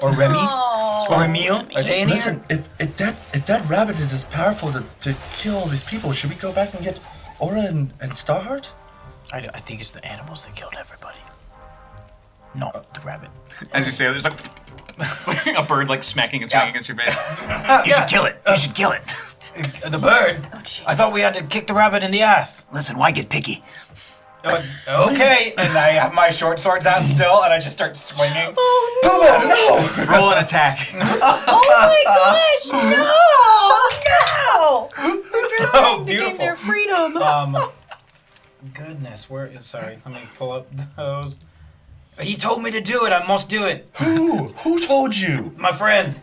Or Remy? Oh. Or Emil? Are they in here? Listen, if that rabbit is as powerful to kill all these people, should we go back and get Aura and Starheart? I think it's the animals that killed everybody. Not the rabbit. As you say, there's like a bird like smacking its wing against your face. You should kill it. You should kill it. The bird? I thought we had to kick the rabbit in the ass. Listen, why get picky? Okay. And I have my short swords out still, and I just start swinging. Boobo, no! Roll an attack. Oh, beautiful. Their freedom. Goodness, where is... Sorry, let me pull up those. He told me to do it. I must do it. Who? Who told you? My friend.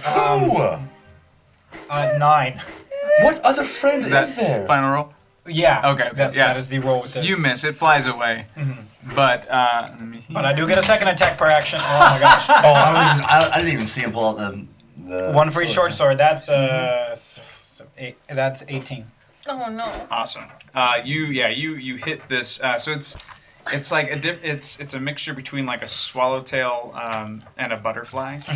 Who? 9. What other friend is there? Final roll. Yeah. Okay, That's, yeah. That is the roll with the... You miss. It flies away. But But I do get a second attack per action. Oh my gosh. Oh, I didn't even see him pull out the One for each short sword. sword. That's that's 18. Oh no. awesome. You hit this. So it's like it's a mixture between like a swallowtail and a butterfly. So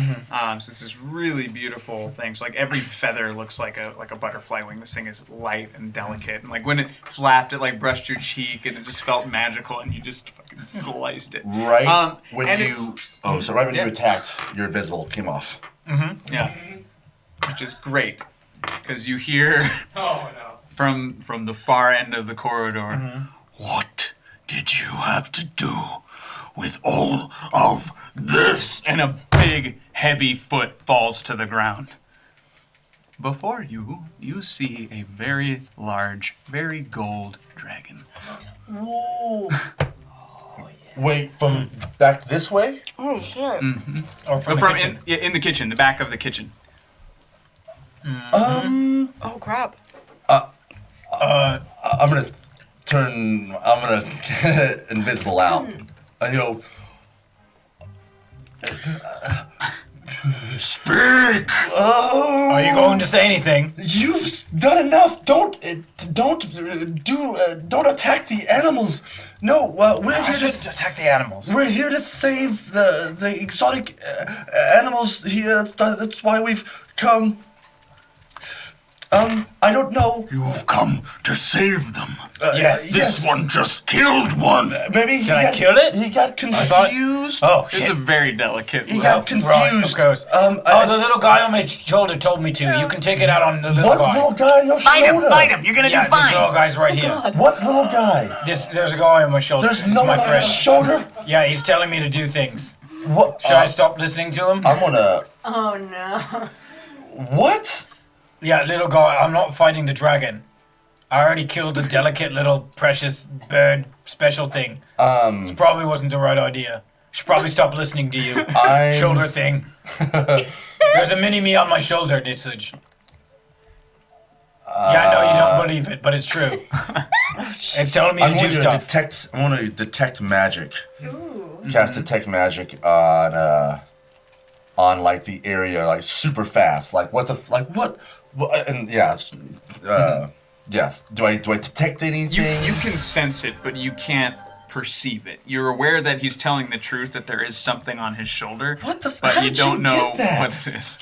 it's this really beautiful thing. So like every feather looks like a butterfly wing. This thing is light and delicate, and like when it flapped, it like brushed your cheek, and it just felt magical, and you just fucking sliced it. Right when and you it's- so right when yeah. you attacked, your invisible came off. Yeah, which is great because you hear Oh no. from the far end of the corridor. What did you have to do with all of this? And a big, heavy foot falls to the ground. Before you, you see a very large, very gold dragon. Wait, from back this way? Oh shit. Or from the From kitchen. in the kitchen, the back of the kitchen. Oh crap. I'm gonna invisible out. I go. Speak! Oh, Are you going to say anything? you've done enough. Don't attack the animals. No, we're I here should to attack the animals. we're here to save the exotic animals here. That's why we've come. I don't know. You have come to save them. Yes. This one just killed one. Maybe he I got, kill it? He got thought- confused. Oh, It's shit. a very delicate. He look. got confused. Right, of course. I- The little guy on my shoulder told me to. You can take it out on the little what guy. little guy on your Fight him, shoulder? fight him. You're gonna Yeah, do this fine. little guy's right here. What little guy? There's a guy on my shoulder. There's He's no my one on friend. your shoulder. Yeah, he's telling me to do things. What? Should I stop listening to him? I'm gonna. Oh no. What? Yeah, little guy, I'm not fighting the dragon. I already killed the delicate little precious bird special thing. This probably wasn't the right idea. Should probably stop listening to you. I'm. Shoulder thing. There's a mini me on my shoulder, Nitsage. Yeah, I know you don't believe it, but it's true. It's telling me I'm to going do to stuff. detect. I want to detect magic. Cast detect magic on like the area like super fast. Like what the like what? And yeah, yes. Do I detect anything? You can sense it, but you can't perceive it. You're aware that he's telling the truth, that there is something on his shoulder. What the f- But how you did don't you know get that? what it is.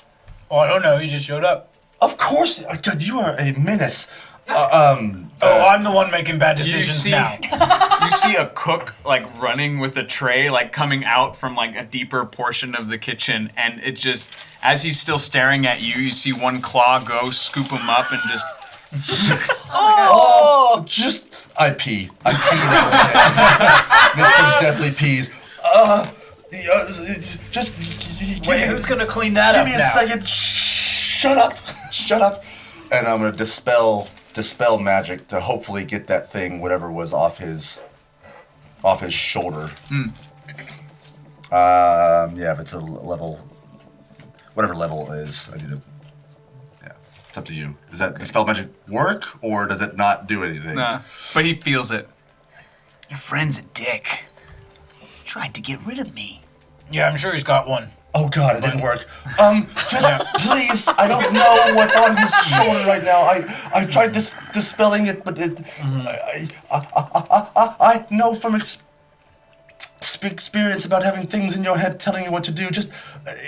Oh, I don't know. He just showed up. Of course, God, you are a menace. Oh, I'm the one making bad You decisions see, now. you see a cook like running with a tray, like coming out from like a deeper portion of the kitchen, and it just, as he's still staring at you, you see one claw go, scoop him up, and just Just I pee. I pee. Message definitely pees. Just Wait, who's gonna clean that give up me a now? second. Shut up. Shut up. And I'm gonna dispel magic to hopefully get that thing, whatever was off his shoulder. Yeah, if it's a level, whatever level it is, I need to. Yeah, it's up to you. Does that dispel magic work, or does it not do anything? but he feels it. Your friend's a dick. Tried to get rid of me. Yeah, I'm sure he's got one. Oh God, it didn't work. Just please, I don't know what's on his shoulder right now. I tried dispelling it, but it. I know from experience experience about having things in your head telling you what to do. Just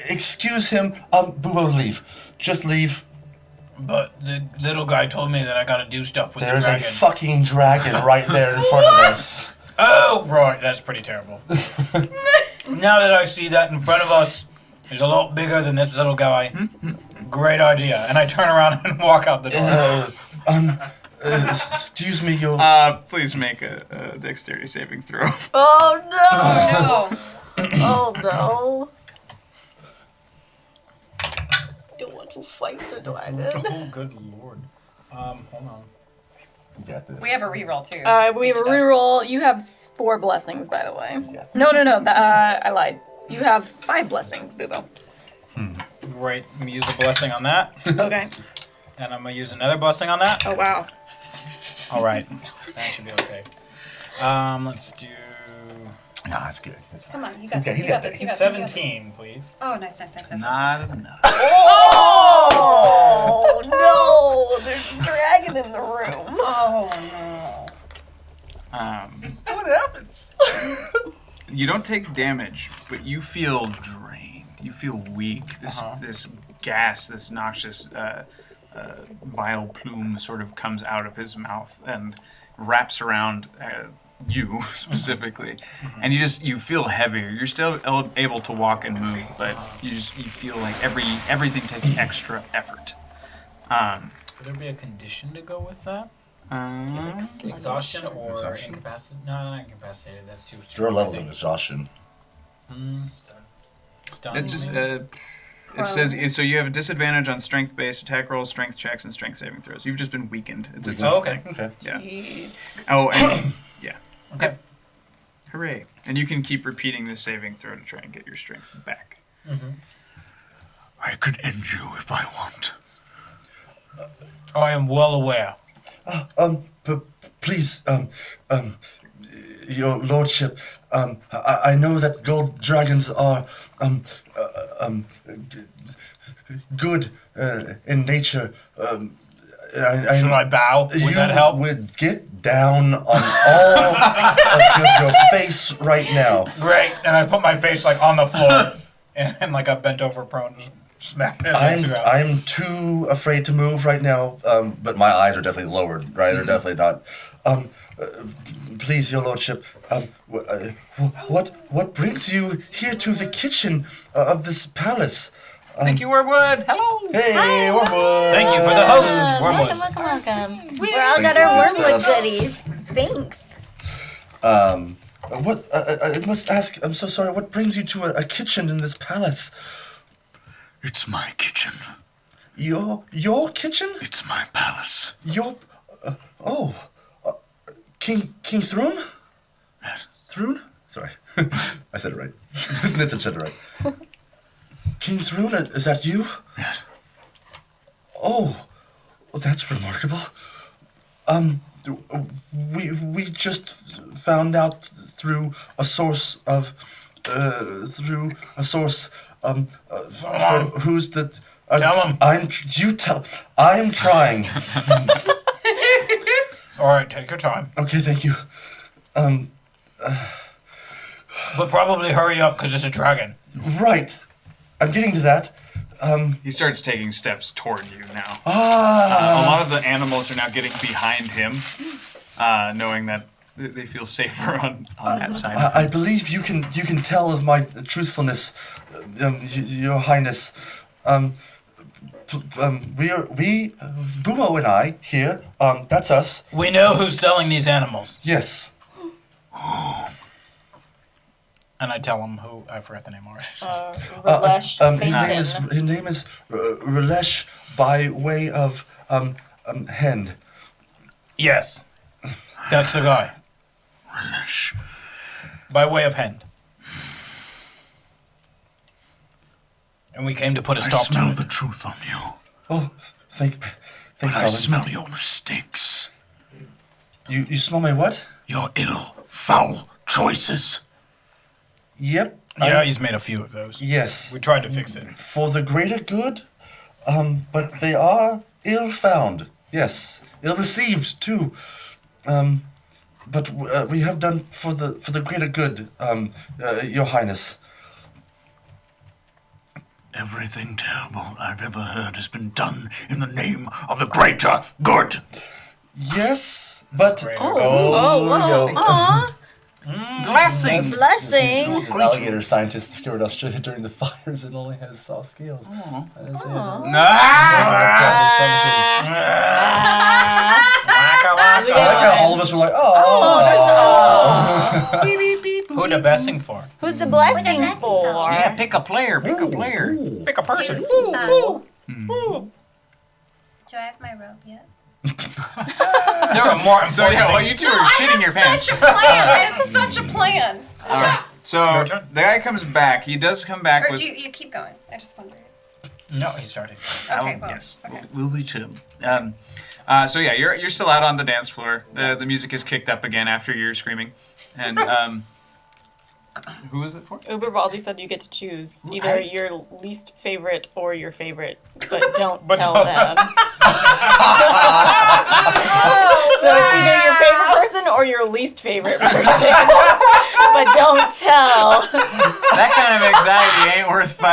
excuse him. Boo, leave. Just leave. But the little guy told me that I gotta do stuff with There's the a dragon. fucking dragon right there in front of us. Oh, right, that's pretty terrible. Now that I see that in front of us, he's a lot bigger than this little guy. Great idea. And I turn around and walk out the door. Excuse me, your... Please make a dexterity saving throw. Oh no! No. Oh no! Don't want to fight the dragon. Oh, good lord. Hold on. You got this. We have a reroll too. We have a reroll. You have 4 blessings, by the way. No. I lied. You have 5 blessings, Boo-Boo. Right, I'm gonna use a blessing on that. Okay. And I'm gonna use another blessing on that. Oh wow. Alright. That should be okay. Let's do... No, that's good. That's fine. Come on, you got Okay, this. he's You got got this. You got this. 17, please. Oh, nice. Not enough. Oh no! There's a dragon in the room. Oh What happens? You don't take damage, but you feel drained. You feel weak. This gas, this noxious, vile plume sort of comes out of his mouth and wraps around you specifically, and you feel heavier. You're still able to walk and move, but you feel like everything takes extra effort. Would there be a condition to go with that? Exhaustion or Exhaustion. incapacitated? No, not incapacitated. That's too. There are levels of exhaustion. Stun. It just maybe? it says so. You have a disadvantage on strength-based attack rolls, strength checks, and strength saving throws. You've just been weakened. It's its Oh, own okay. thing. Okay. Yeah. Jeez. Oh, and yeah. Okay. Hooray! And you can keep repeating this saving throw to try and get your strength back. I could end you if I want. I am well aware. Please, your lordship, I know that gold dragons are, good, in nature. Should I bow? Would You that help? would get down on all of your face right now. Great. And I put my face like on the floor and like I bent over prone, just smacked it against the ground. I'm too afraid to move right now, but my eyes are definitely lowered, right? They're definitely not. Please, your lordship, what brings you here to the kitchen of this palace? Thank you, Wormwood. Hello. Hey, Wormwood! Thank you for the host, Wormwood. Welcome. We're all got our wormwood goodies. Thanks. I must ask, I'm so sorry, what brings you to a kitchen in this palace? It's my kitchen. Your kitchen? It's my palace. Your, King Thrun? Yes. Thrun? Sorry, I said it right. Nitsa said it right. King Thrun, is that you? Yes. Oh, well, that's remarkable. We just found out through a source who's the. Tell him. I'm trying. All right, take your time. Okay, thank you. But probably hurry up because it's a dragon. Right. I'm getting to that. He starts taking steps toward you now. Ah. A lot of the animals are now getting behind him, knowing that they feel safer on that side. I believe you can tell of my truthfulness, Your Highness. Bubo and I here. That's us. We know who's selling these animals. Yes. And I tell him who, I forgot the name already. Rilesh His name is Rilesh by way of Hend. Yes, that's the guy. Relish. By way of Hend. And we came to put a I stop to smell it. the truth on you. Oh, thanks, But I Sahlen. smell your mistakes. You smell my what? Your ill, foul choices. Yep. Yeah, he's made a few of those. Yes. We tried to fix it. For the greater good, but they are ill-found. Yes, ill-received too. but we have done for the greater good, Your Highness. Everything terrible I've ever heard has been done in the name of the greater good. Yes, but Blessings. Blessing. Alligator scientist discovered Australia during the fires and only has soft scales. I like how all of us were like, oh. Beep, beep, beep. Who the blessing for? Who's the blessing for? Yeah, pick a player. Pick a player. Pick a person. Do I have my robe yet? There are more important So yeah, while you things. two are shitting your pants. Such a plan. I have such a plan. All right. So Your turn. the guy comes back. He does come back Or with. do you keep going? I just wondered. No, he started. Okay, well, Yes. okay. We'll be chill. So yeah, you're still out on the dance floor. The music is kicked up again after you're screaming, and who is it for? Uber Baldi said you get to choose either your least favorite or your favorite, but don't tell them. So it's either your favorite person or your least favorite person, but don't tell. That kind of anxiety ain't worth $5,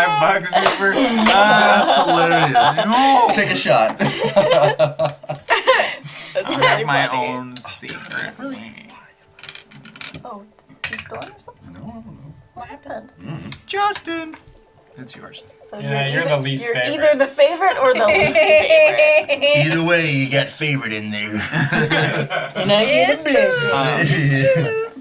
Uber. That's hilarious. Take a shot. That's I really have my funny. own secret. Oh, did you spill it or something? No. What happened? Justin, it's yours. So Yeah, you're the least you're favorite. either the favorite or the least favorite. Either way, you got favorite in there. And I get a blessing.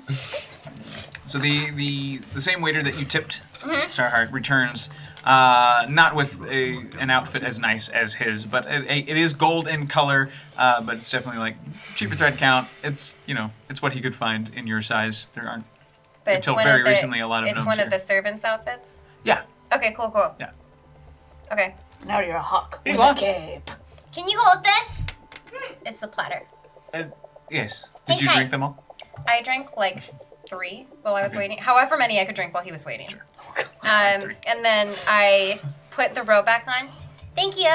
So the same waiter that you tipped, Starheart, returns, not with an outfit as nice as his, but it is gold in color, but it's definitely like cheaper thread count. It's it's what he could find in your size. There aren't But until it's one very of the, recently a lot of It's gnomes one here. of the servants' outfits. Yeah. Okay, cool. Yeah. Okay. Now you're a hawk with Hawk. a cape. Can you hold this? It's the platter. Yes. Did you Okay. drink them all? I drank like 3 while I was waiting. However many I could drink while he was waiting. Sure. And then I put the robe back on. Thank you.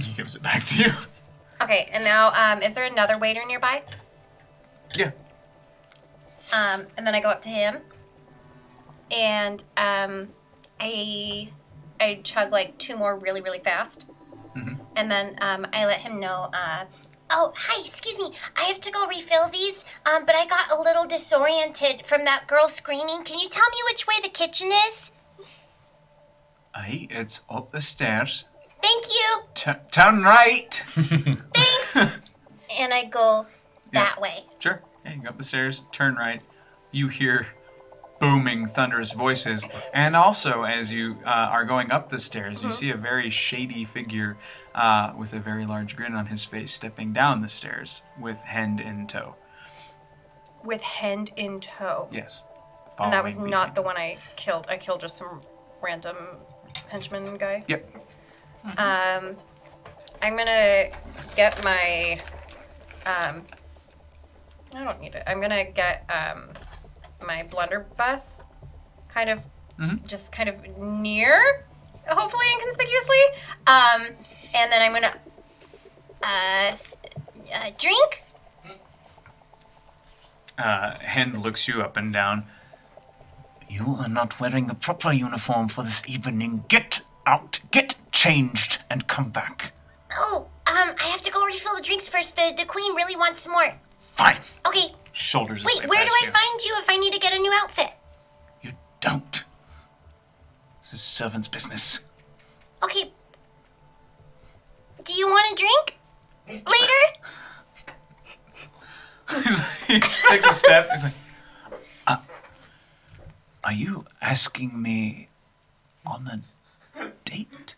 He gives it back to you. Okay, and now is there another waiter nearby? Yeah. And then I go up to him, and I chug like 2 more really, really fast, and then I let him know. Oh, hi, excuse me. I have to go refill these, but I got a little disoriented from that girl screaming. Can you tell me which way the kitchen is? Aye, it's up the stairs. Thank you. Turn right. Thanks. And I go that way. Sure. Yeah, you go up the stairs, turn right. You hear booming, thunderous voices. And also, as you are going up the stairs, you see a very shady figure with a very large grin on his face stepping down the stairs with hand in tow. with hand in tow. Yes. And that was Following not behind. the one I killed. I killed just some random henchman guy. Yep. I'm gonna get my. I don't need it. I'm gonna get my blunderbuss, kind of, just kind of near, hopefully inconspicuously. And then I'm gonna Drink? Hen looks you up and down. You are not wearing the proper uniform for this evening. Get out, get changed, and come back. Oh, I have to go refill the drinks first. The queen really wants some more. Fine. Okay, Shoulders. his wait, way where do past I you. find you if I need to get a new outfit? You don't. This is servant's business. Okay. Do you want a drink? Later? He takes a step. He's like, Are you asking me on a date?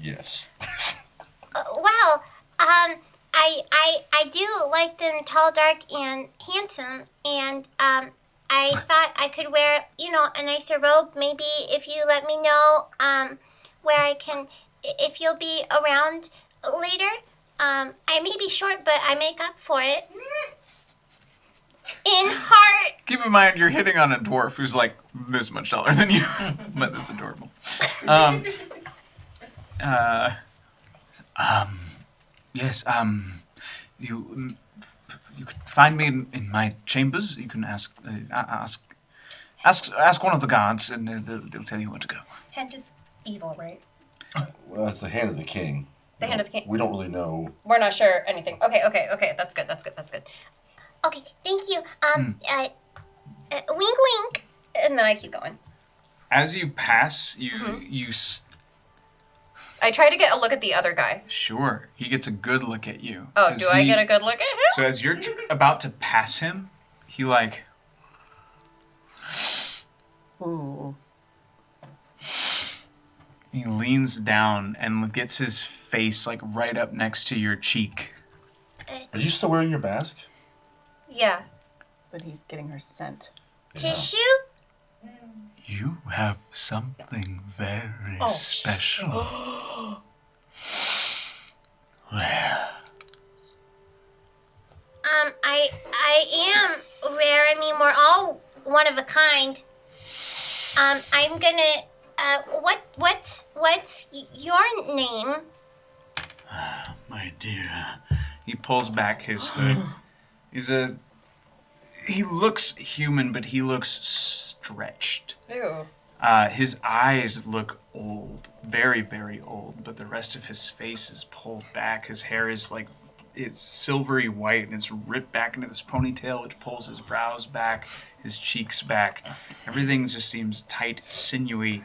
Yes. Well, I do like them tall, dark, and handsome, and I thought I could wear, a nicer robe. Maybe if you let me know, where I can, if you'll be around later. I may be short, but I make up for it. in heart. Keep in mind, you're hitting on a dwarf who's like this much taller than you, but that's adorable. Yes. You can find me in my chambers. You can ask one of the guards, and they'll tell you where to go. Hand is evil, right? Well, it's the hand of the king. The hand of the king. We don't really know. We're not sure anything. Okay. That's good. Okay, thank you. Wink, wink. And then I keep going. As you pass, you I try to get a look at the other guy. sure he gets a good look at you. Oh, 'Cause do I get a good look at him? So as you're about to pass him, he like Ooh. he leans down and gets his face like right up next to your cheek. Are you still wearing your mask? Yeah. But he's getting her scent. Tissue? You have something very special. I am rare. I mean, we're all one of a kind. I'm gonna. What's your name? My dear. He pulls back his hood. He looks human, but he looks stretched. Ew. His eyes look old, very, very old, but the rest of his face is pulled back. His hair is like, it's silvery white, and it's ripped back into this ponytail, which pulls his brows back, his cheeks back. Everything just seems tight, sinewy.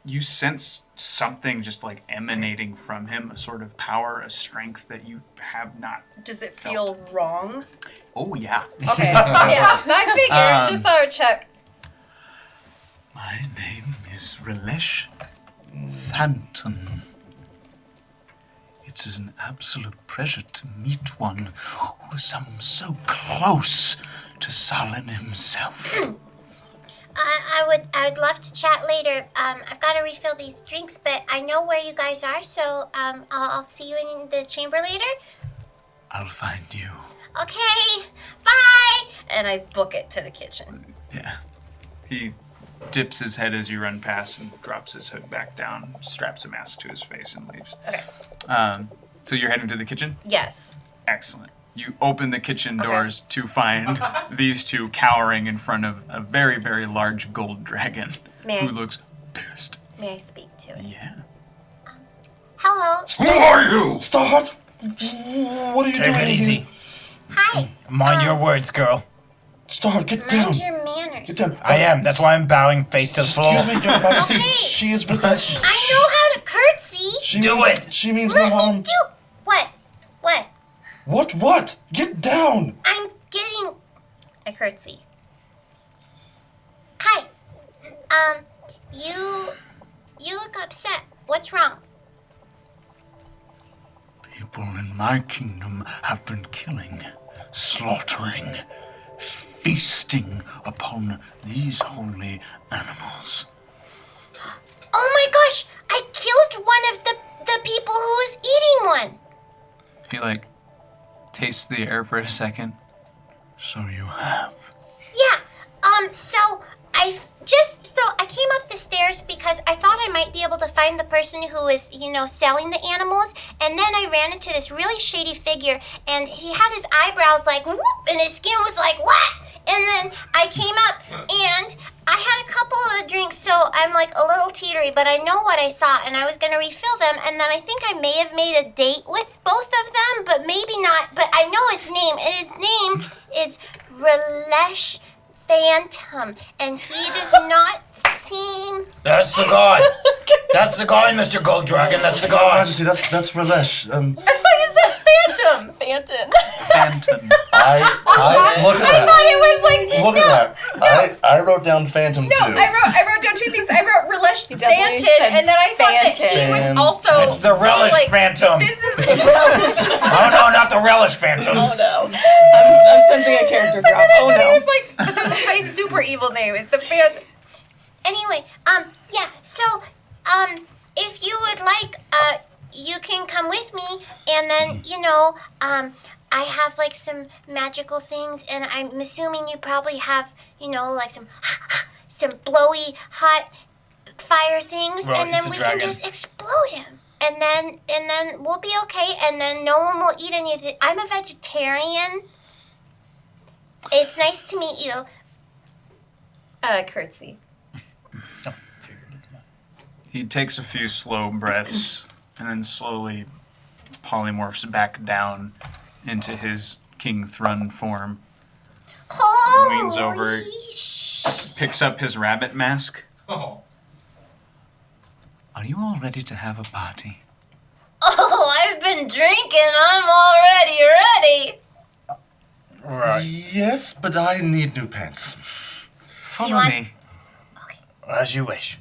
You sense something just like emanating from him, a sort of power, a strength that you have not. Does it feel wrong? Oh, yeah. Okay. Yeah. I figured. Just thought I would check. My name is Relish Phantom. It is an absolute pleasure to meet one who is so close to Sahlen himself. I would love to chat later. I've got to refill these drinks, but I know where you guys are, so I'll see you in the chamber later. I'll find you. Okay, bye. And I book it to the kitchen. Yeah. He dips his head as you run past and drops his hood back down, straps a mask to his face, and leaves. Okay. So you're heading to the kitchen? Yes. Excellent. You open the kitchen doors to find these two cowering in front of a very, very large gold dragon May I who looks pissed. May I speak to it? Yeah. Hello. Who are you? Start. What are you Take doing? it easy. Hi. Mind your words, girl. Start. Get down. Mind your manners. Get down. I am. That's why I'm bowing face to the floor. Excuse me, Your Majesty. Okay. She is with us. I know how to curtsy. She Do means, it. She means no Let me harm. do. What? What? Get down. I'm getting. I curtsy. Hi. You look upset. What's wrong? People in my kingdom have been killing, slaughtering, feasting upon these holy animals. Oh my gosh! I killed one of the people who was eating one. He like tastes the air for a second. So you have. Yeah. So I came up the stairs because I thought I might be able to find the person who was, selling the animals. And then I ran into this really shady figure, and he had his eyebrows like whoop, and his skin was like what? And then I came up, and I had a couple of drinks, so I'm like a little teetery, but I know what I saw, and I was gonna refill them. And then I think I may have made a date with both of them, but maybe not. But I know his name, and his name is Relish Phantom, and he does not seem. That's the guy. That's the guy, Mr. Gold Dragon. That's the Your guy. Majesty, that's Relish. I thought you said Phantom. Phantom. Phantom. I look at I that. thought it was like Look at that. I wrote down Phantom no. too. I wrote down two things. I wrote Relish definitely Phantom, said and then I thought that he Phantom. was also. It's the Relish like, Phantom. This is. Oh no, not the Relish Phantom. Oh no. I'm sensing a character drop. Oh It no. was like, but this is my super evil name. It's the Phantom. Anyway, yeah. So, if you would like, you can come with me, and then I have like some magical things, and I'm assuming you probably have, like some blowy hot fire things, Well, and he's then a we dragon. can just explode him, and then we'll be okay, and then no one will eat anything. I'm a vegetarian. It's nice to meet you. Curtsy. He takes a few slow breaths and then slowly polymorphs back down into his King Thrun form. Leans over, picks up his rabbit mask. Oh. Are you all ready to have a party? Oh, I've been drinking. I'm already ready. Right. Yes, but I need new pants. Follow want- me. As you wish.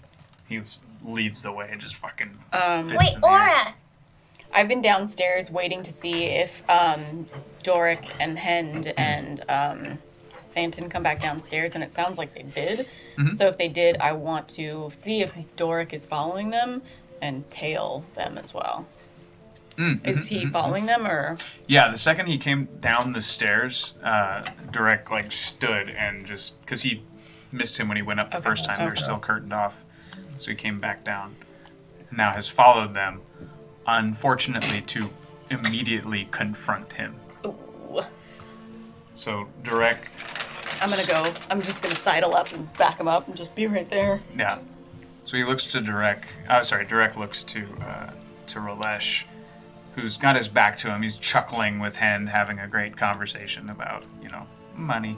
He leads the way, just fucking Wait, fists in the air. Aura. I've been downstairs waiting to see if Doric and Hend and Phantom come back downstairs, and it sounds like they did. So if they did, I want to see if Doric is following them and tail them as well. Is he following them, or? Yeah, the second he came down the stairs, Durek like stood and just because he missed him when he went up the Okay, first time. They're okay. still curtained off, so he came back down. Now has followed them, unfortunately, to immediately confront him. Ooh. So Durek, I'm just gonna sidle up and back him up and just be right there. yeah. So he looks to Durek. Durek looks to Rolesh, who's got his back to him. He's chuckling with Hen, having a great conversation about, money.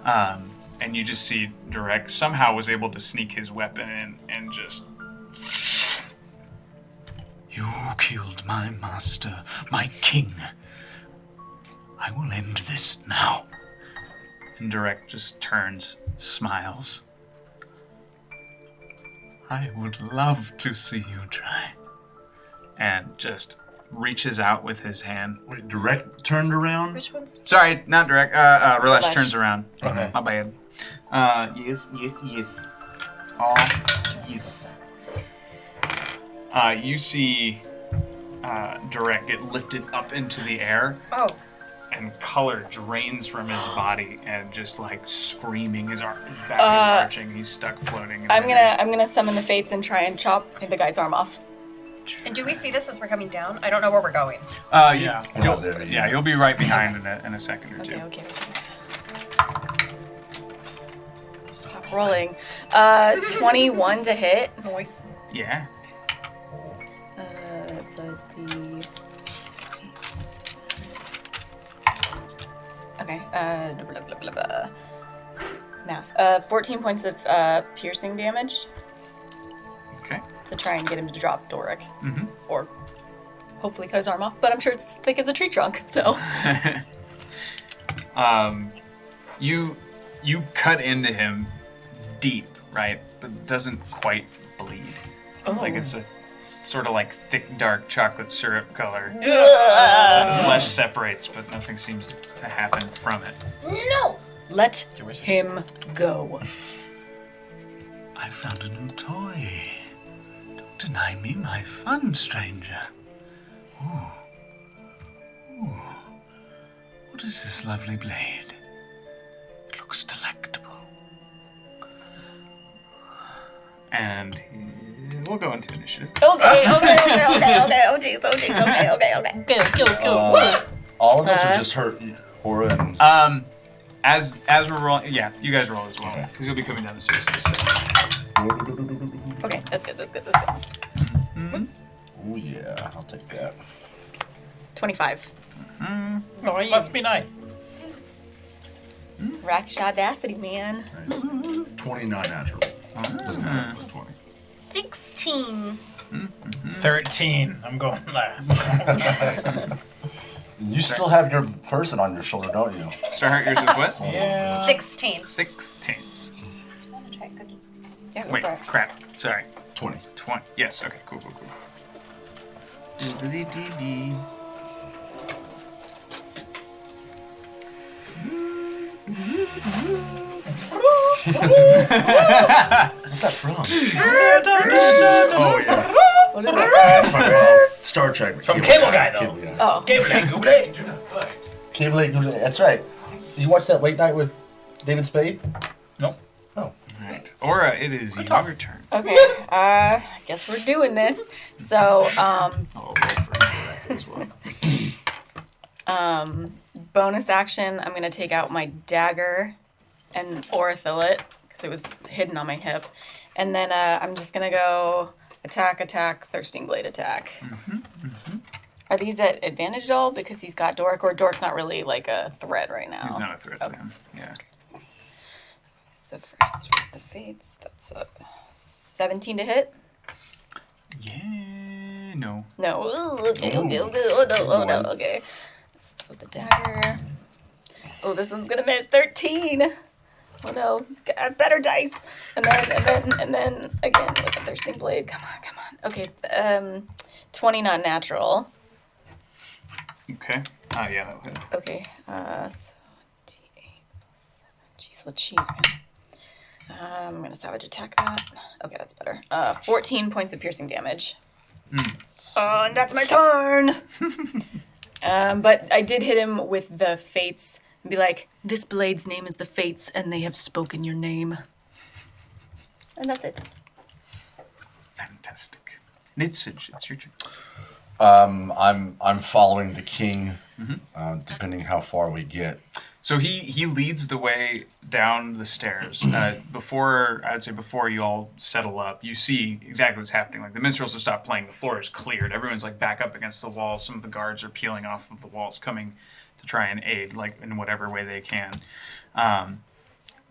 And you just see Durek somehow was able to sneak his weapon in and just... You killed my master, my king. I will end this now. And Durek just turns, smiles. I would love to see you try. And just reaches out with his hand. Wait, direct turned around? Which one's? Sorry, not Durek. Rolesh Rolesh. turns around. Okay. My bad. Yes. Oh, yes. You see Durek get lifted up into the air, Oh. and color drains from his body, and just like screaming, his back is arching. He's stuck floating. in I'm the air. gonna summon the fates and try and chop the guy's arm off. And do we see this as we're coming down? I don't know where we're going. Yeah. We're not there yet. You'll be right behind in a second or two. Okay. Stop rolling. 21 to hit. Voice. Yeah. So D. Okay. Blah, blah, blah, blah. Math. 14 points of piercing damage Okay. to try and get him to drop Doric. Mm-hmm. Or hopefully cut his arm off, but I'm sure it's thick as a tree trunk, so. You cut into him deep, right? But it doesn't quite bleed. Oh. Like it's sort of like thick, dark chocolate syrup color. So the flesh separates, but nothing seems to happen from it. No. Let Your wishes. him go. I found a new toy. Don't deny me my fun, stranger. Ooh. What is this lovely blade? It looks delectable. And we'll go into initiative. Okay. Oh jeez. Okay. Go. All of us are just hurt. Aura and As we're rolling, yeah, you guys roll as well, because you'll be coming down the stairs in just a second. Okay, that's good. oh yeah, I'll take that. 25. Must be nice. Rakshadacity, man. 29 natural. Doesn't matter. It's 20. 16. 13. I'm going last. You still have your person on your shoulder, don't you? Starheart, yours is what? Yeah. 16. 16. Want to try a cookie? Yeah, go Wait, for it. crap. Sorry. 20. 20. Yes, okay, cool. What's that from? Oh yeah. What is that? Star Trek. From Cable Guy, though. Cable Guy. Oh. Cable Guy, Google it. Cable Late. That's right. You watch that late night with David Spade? Nope. Oh. Right. Aura, it is your turn. Okay, I guess we're doing this. So, Oh, roll for that as well. bonus action, I'm gonna take out my dagger and fill it because it was hidden on my hip, and then I'm just gonna go attack, thirsting blade attack. Are these at advantage at all because he's got Dork, or Dork's not really like a threat right now? He's not a threat to him. Yeah. So first with the fates, that's a 17 to hit. Yeah. No. No. Ooh, okay. Oh no. Okay. So the dagger. Oh, this one's gonna miss 13. Oh no. Better dice. And then again with the thirsting blade. Come on. Okay. 20 not natural. Okay. Oh yeah, that would hit. Okay. So D8 Jeez, the cheese, man. I'm gonna savage attack that. Okay, that's better. 14 points of piercing damage. Oh, and that's my turn. But I did hit him with the fates and be like, "This blade's name is the Fates, and they have spoken your name." And that's it. Fantastic. Nitsage, it's your turn. I'm following the king, depending how far we get. So he leads the way down the stairs. Before you all settle up, you see exactly what's happening. Like the minstrels have stopped playing. The floor is cleared. Everyone's like back up against the wall. Some of the guards are peeling off of the walls, coming to try and aid, like in whatever way they can.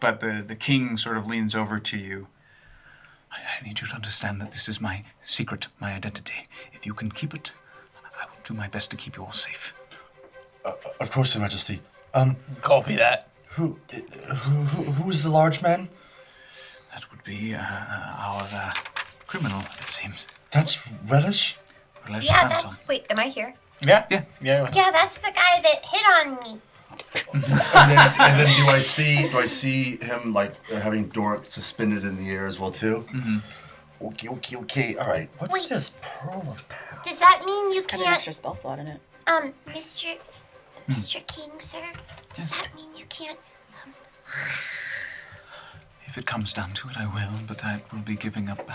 But the king sort of leans over to you. I need you to understand that this is my secret, my identity. If you can keep it, I will do my best to keep you all safe. Of course, Your Majesty. Copy that. Who's the large man? That would be our criminal, it seems. That's Relish? Relish Yeah, Phantom. Wait, am I here? Yeah. Yeah. Yeah. Yeah, that's the guy that hit on me. and then do I see him like having Dork suspended in the air as well too? Mm-hmm. Okay. All right. What's Wait. this pearl of power? Does that mean you Got an can't, extra spell slot in it. Mr. King, sir? Does that mean you can't? If it comes down to it, I will, but I will be giving up.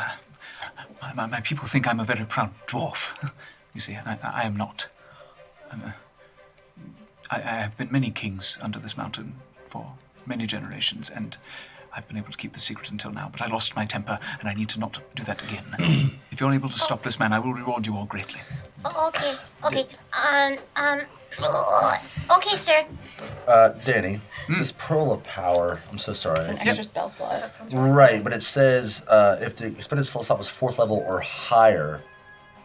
My people think I'm a very proud dwarf. You see, I am not. I have been many kings under this mountain for many generations, and I've been able to keep the secret until now, but I lost my temper, and I need to not do that again. If you're able to stop this man, I will reward you all greatly. Oh, okay. Okay, sir. Danny, this pearl of power. I'm so sorry. It's an extra spell slot. Right, but it says if the expended spell slot was 4th level or higher,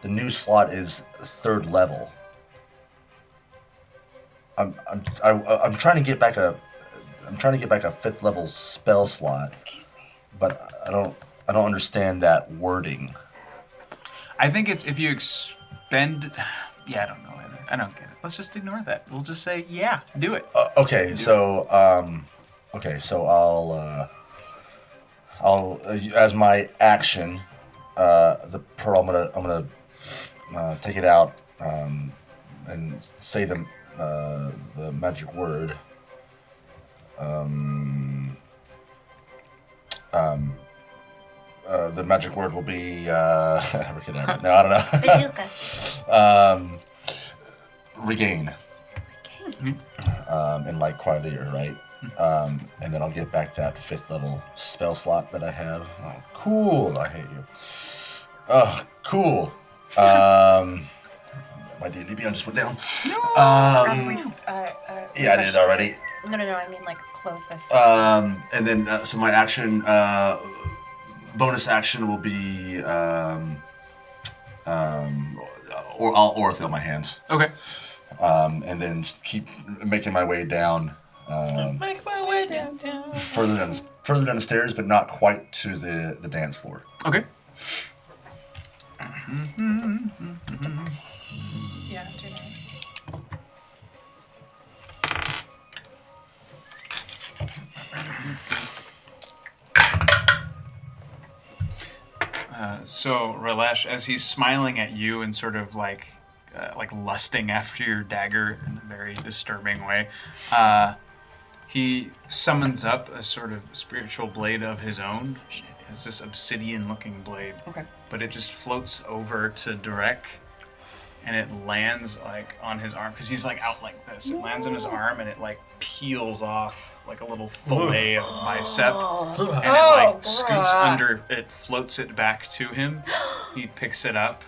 the new slot is 3rd level. I'm trying to get back a 5th level spell slot. Excuse me. But I don't understand that wording. I think it's if you expend. Yeah, I don't know either. I don't get it. Let's just ignore that. We'll just say, yeah, do it. So I'll as my action, the pearl. I'm gonna take it out and say the magic word. The magic word will be abracadabra. No, I don't know. Bazooka. Regain. In like Quailier, right? And then I'll get back that 5th level spell slot that I have. Oh, cool. I hate you. Oh, cool. My D&D beyond just went down. Yeah, I did already. No, I mean like close this. And then so my action, bonus action will be, or I'll Orithel my hands. Okay. And then keep making my way down. Make my way down. Further down the stairs, but not quite to the dance floor. Okay. Yeah, do that. So Ralesh, as he's smiling at you and sort of like lusting after your dagger in a very disturbing way. He summons up a sort of spiritual blade of his own. It's this obsidian-looking blade. Okay. But it just floats over to Durek, and it lands like on his arm because he's like out like this. It lands on his arm, and it like peels off like a little fillet of bicep, and it like scoops under. It floats it back to him. He picks it up.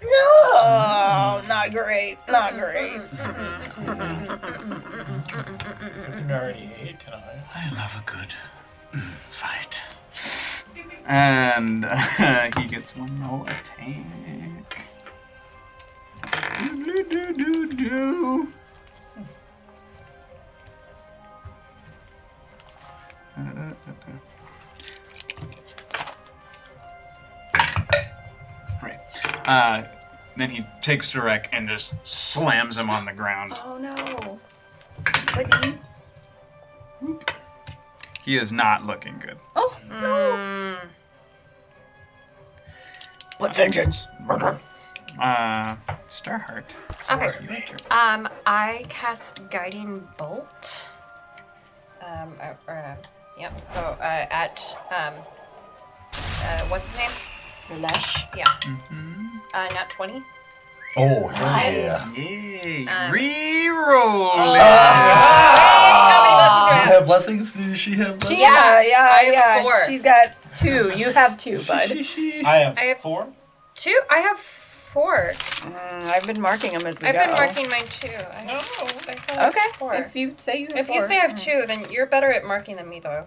Oh, not great. Not great. I think I already ate tonight. I love a good fight. And he gets one more attack. Do. Right. Then he takes Durek and just slams him on the ground. Oh no. Buddy. He is not looking good. Oh no. What vengeance? Starheart. Okay. Your turn. I cast Guiding Bolt. Yep. So at what's his name? Lesh. Yeah. Not 20. Oh, hell yeah. Yay! Um, Reroll it. How many blessings do I Do you have? have blessings? Does she have blessings? Yeah, I have 4. She's got 2. You have 2, bud. I have I have 4. 2? I have 4. I've been marking them as we I've go. been marking mine too. I have Okay. 4. If you say you have If 4. you say I have 2, then you're better at marking than me, though.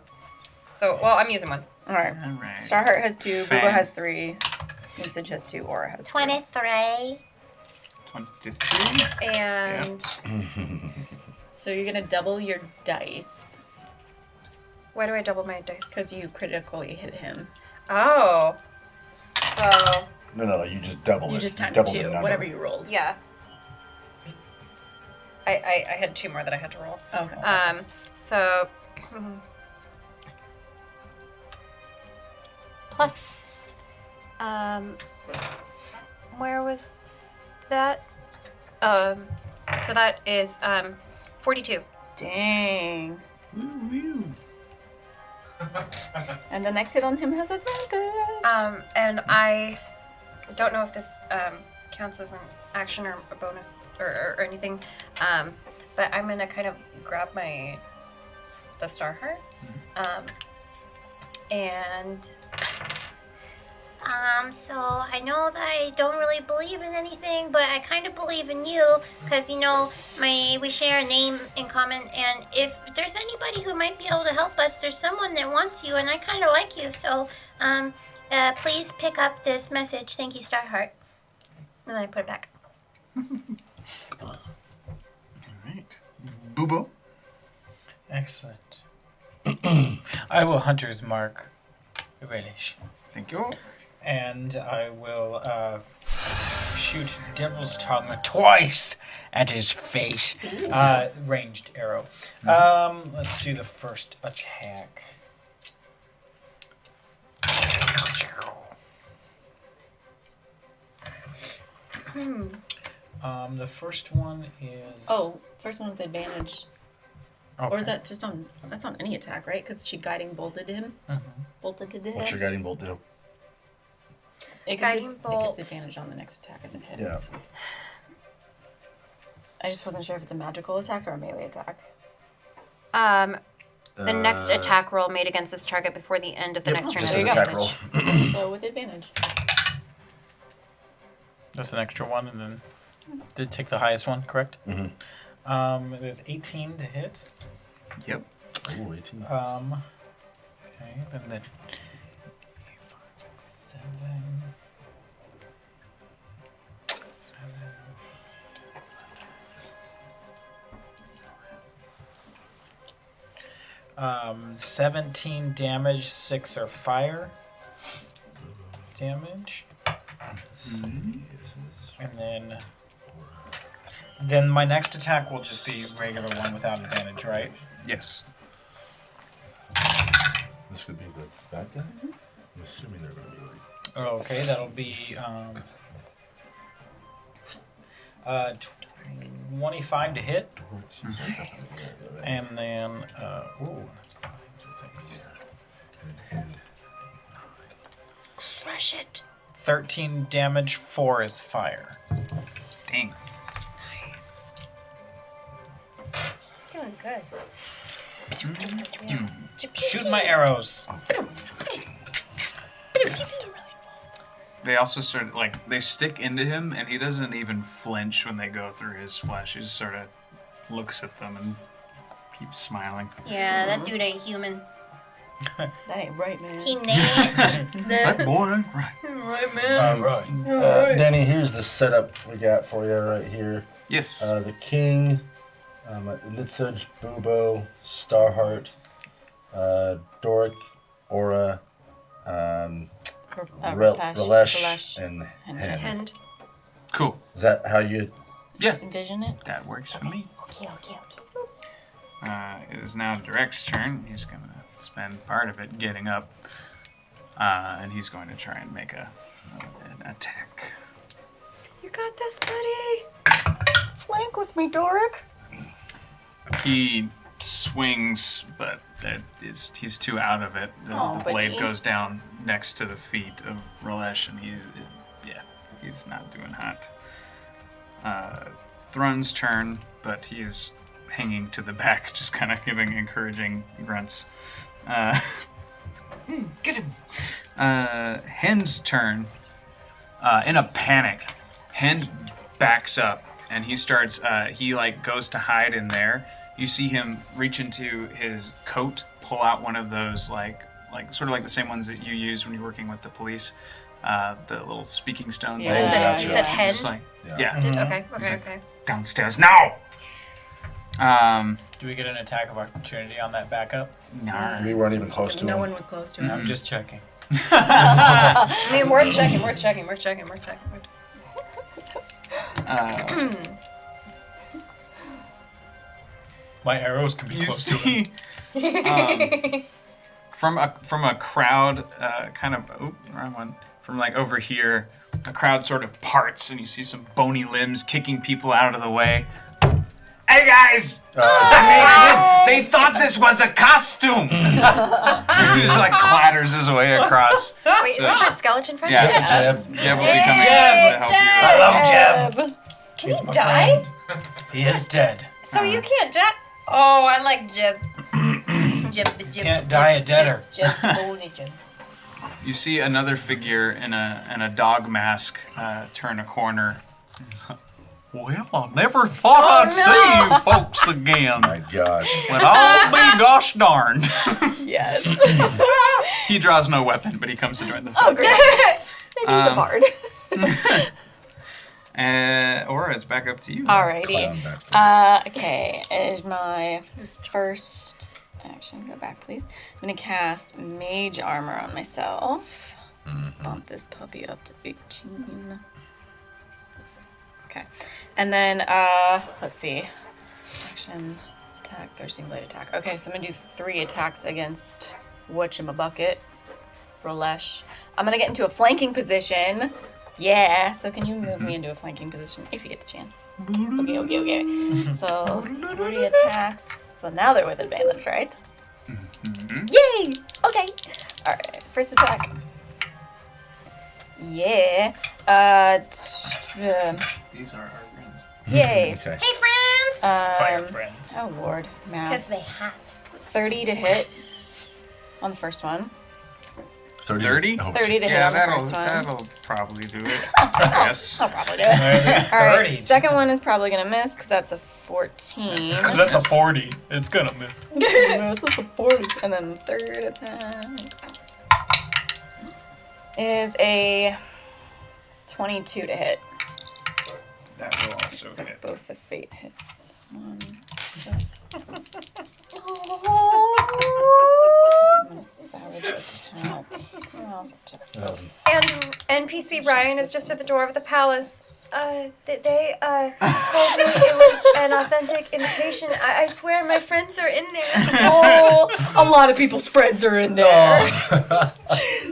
So, well, I'm using one. All right. All right. Starheart has 2. Fang. Bubo has 3. Ninsage has 2. Aura has 2. 23. 23. And So you're gonna double your dice why do I double my dice? because you critically hit him. Oh. So, No, you just double it. You just times double the 2, number. whatever you rolled. yeah. I had 2 more that I had to roll. Okay. So plus where was that? So that is 42. Dang. Woo. And the next hit on him has advantage. And I don't know if this counts as an action or a bonus or anything. But I'm gonna kind of grab the star heart. And So I know that I don't really believe in anything, but I kind of believe in you because we share a name in common. And if there's anybody who might be able to help us, there's someone that wants you, and I kind of like you. So, please pick up this message. Thank you, Starheart. And then I put it back. All right. Bubo. Excellent. I will Hunter's Mark relish. Thank you. And I will shoot Devil's Tongue twice at his face. Ranged arrow. Let's do the first attack. The first one is... Oh, first one with advantage. Okay. Or is that just on... That's on any attack, right? Because she guiding bolted him. Bolted to him. What's your guiding bolt do? Guiding It bolt. gives advantage on the next attack if it hits. Yeah. I just wasn't sure if it's a magical attack or a melee attack. The next attack roll made against this target before the end of the next turn. Just There an you go. attack roll. So with advantage. That's an extra one, and then did take the highest one, correct? Mm-hmm. There's 18 to hit. Yep. Ooh, 18. Okay, and then 17 damage, 6 are fire damage. And then my next attack will just be regular one without advantage, right? Yes. This could be the bad guy? I'm assuming they're going to be like... Okay, that'll be 25 to hit. And then, that's 5, 6. Crush it. 13 damage, 4 is fire. Dang. Nice. Doing good. Shoot my arrows. They also sort of like they stick into him, and he doesn't even flinch when they go through his flesh. He just sort of looks at them and keeps smiling. Yeah, that dude ain't human. That ain't right, man. He named That boy ain't right. Danny, here's the setup we got for you right here. Yes. The king, Nitsuj, Bubo, Starheart, Doric, Aura, Relesh, and Hand. And Cool. Is that how you... Yeah, Envision it. that works for me. Okay. It is now Direct's turn. He's gonna spend part of it getting up, and he's going to try and make an attack. you got this, buddy. Flank with me, Doric. He swings, but he's too out of it. The blade buddy. goes down next to the feet of Relesh, and he's not doing hot. Thrun's turn, but he is hanging to the back, just kind of giving encouraging grunts. Get him! Hen's turn. In a panic, Hen backs up, and he starts. He goes to hide in there. You see him reach into his coat, pull out one of those sort of like the same ones that you use when you're working with the police, the little speaking stone. Yeah. things. You said It's just hand? yeah. Okay. Downstairs now. Do we get an attack of opportunity on that backup? No. We weren't even close to No him. one was close to him. I'm just checking. I mean, we're checking. My arrows can be You close to him. see, from a crowd, wrong one. From over here, a crowd sort of parts, and you see some bony limbs kicking people out of the way. Hey guys! I made it in! They thought this was a costume! He just clatters his way across. Wait, is this our skeleton friend? Yeah, Yes. Jeb will be coming to help you. I love Jeb. Can you die? He is dead. So you can't die? Oh, I like Jeb. Can't die a deader. Jeb. You see another figure in a dog mask turn a corner. Well, I never thought I'd see you folks again. My gosh. But I'll be gosh darned. Yes. He draws no weapon, but he comes to join the Oh, fight. great. Maybe he's a bard. Aura, it's back up to you. Alrighty. Clown back. Okay, is my first action. Go back, please. I'm gonna cast Mage Armor on myself. So bump this puppy up to 18. Okay, and then let's see. Action, attack, piercing blade attack. Okay, so I'm gonna do 3 attacks against Whatchamabucket, Relesh. I'm gonna get into a flanking position. Yeah, so can you move me into a flanking position if you get the chance? Okay. So 3 attacks. So now they're with advantage, right? Yay! Okay. Alright, first attack. Yeah. These are our friends. Yay. Okay. Hey, friends! Fire friends. Oh lord, Because math. they hot. 30 to hit on the first one. 30? Oh, 30 to hit Yeah, on the first one. that'll probably do it. Yes. I'll probably do it. Alright, 30. second one is probably gonna miss because that's a 14. Because that's a 40. It's gonna miss. Miss with a 40. And then third attack is a 22 to hit. That will also So hit. both the fate hits. One, this. I'm gonna savage attack. What else attack? And NPC Ryan is just at the door of the palace. They told me it was an authentic invitation. I swear my friends are in there. Oh, a lot of people's friends are in there.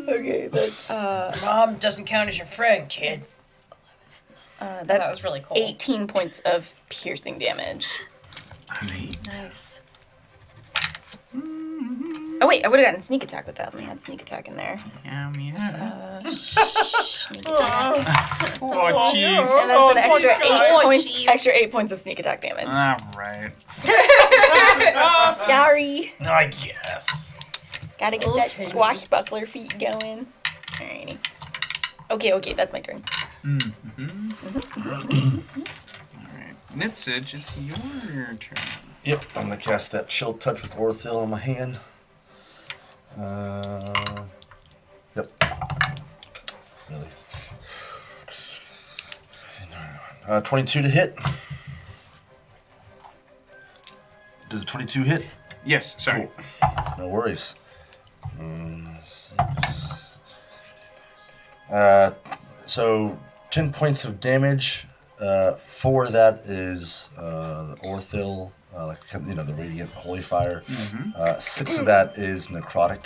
Okay, that's Mom doesn't count as your friend, kid. That's That was really cool. 18 points of piercing damage. Nice. Oh wait, I would have gotten sneak attack with that. Let me add sneak attack in there. Sneak attack. Oh, jeez. And that's an extra Oh, 8 points. jeez. Extra 8 points of sneak attack damage. All right. Sorry. I guess. Gotta get that swashbuckler feet going. Alrighty. Okay, that's my turn. All right. Nitsage, it's your turn. Yep, I'm gonna cast that chill touch with Orthil on my hand. Yep. Really. 22 to hit. Does a 22 hit? Yes, sorry. Cool. No worries. So 10 points of damage. 4 of that is Orthil, the radiant holy fire. 6 of that is necrotic.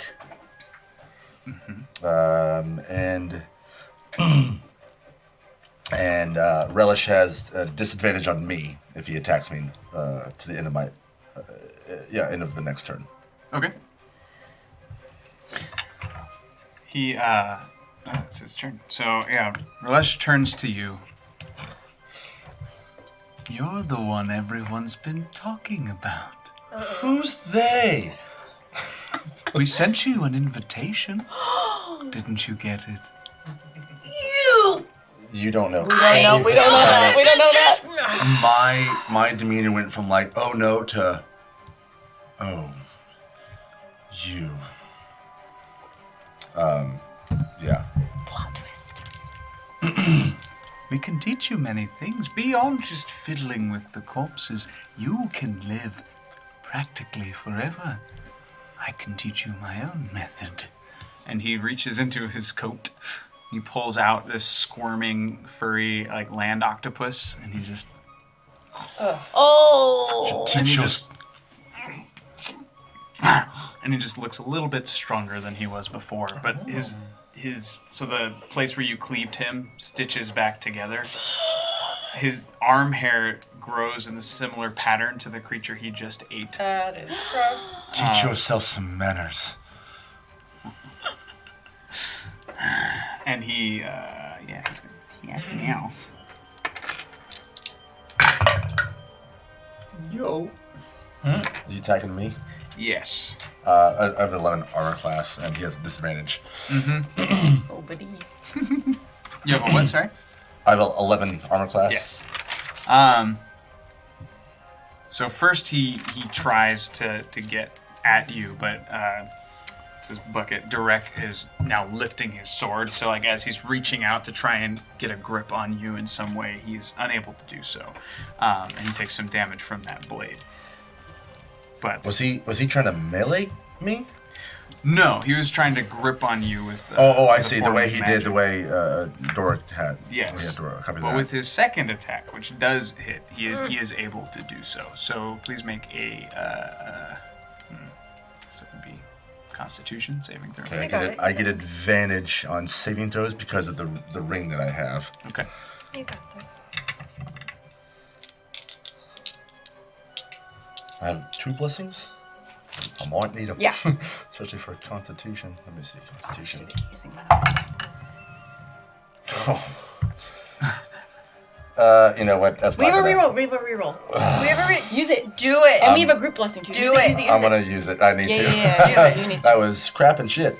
And Relish has a disadvantage on me if he attacks me to the end of my end of the next turn. Okay. It's his turn. So, yeah, Relish turns to you. You're the one everyone's been talking about. Who's they? We sent you an invitation. Didn't you get it? You don't know. We don't know that. We don't know that. My demeanor went from like, oh no, to, oh, you. Yeah. Plot twist. We can teach you many things. Beyond just fiddling with the corpses, you can live practically forever. I can teach you my own method. And he reaches into his coat. He pulls out this squirming, furry, land octopus, and he just... Oh. And he just looks a little bit stronger than he was before. But so the place where you cleaved him stitches back together. His arm hair grows in a similar pattern to the creature he just ate. That is gross. Teach yourself some manners. And he, he's gonna attack now. Yo. Is he attacking me? Yes. I have an 11 armor class, and he has a disadvantage. Oh, buddy. You have a what, sorry? I have an 11 armor class. Yes. So first he tries to get at you, but it's his bucket. Durek is now lifting his sword, so as he's reaching out to try and get a grip on you in some way, he's unable to do so. And he takes some damage from that blade. But Was he trying to melee me? no, he was trying to grip on you with. I with a see. The form way of he magic. did, the way Doric had. Yes. Yeah, Doric. Copy But that. with his second attack, which does hit, he is able to do so. So please make a. This would be Constitution saving throw. Okay, I get advantage on saving throws because of the ring that I have. Okay. You got this. I have 2 blessings. I might need them. Yeah. Especially for Constitution. Let me see. Constitution. Using my You know what? That's We not have a gonna- reroll. We have a reroll. We ever Use it. do it. And we have a group blessing too. do Use it. Use it. I'm gonna use it. I need to. Yeah. Do You need That to. was crap and shit.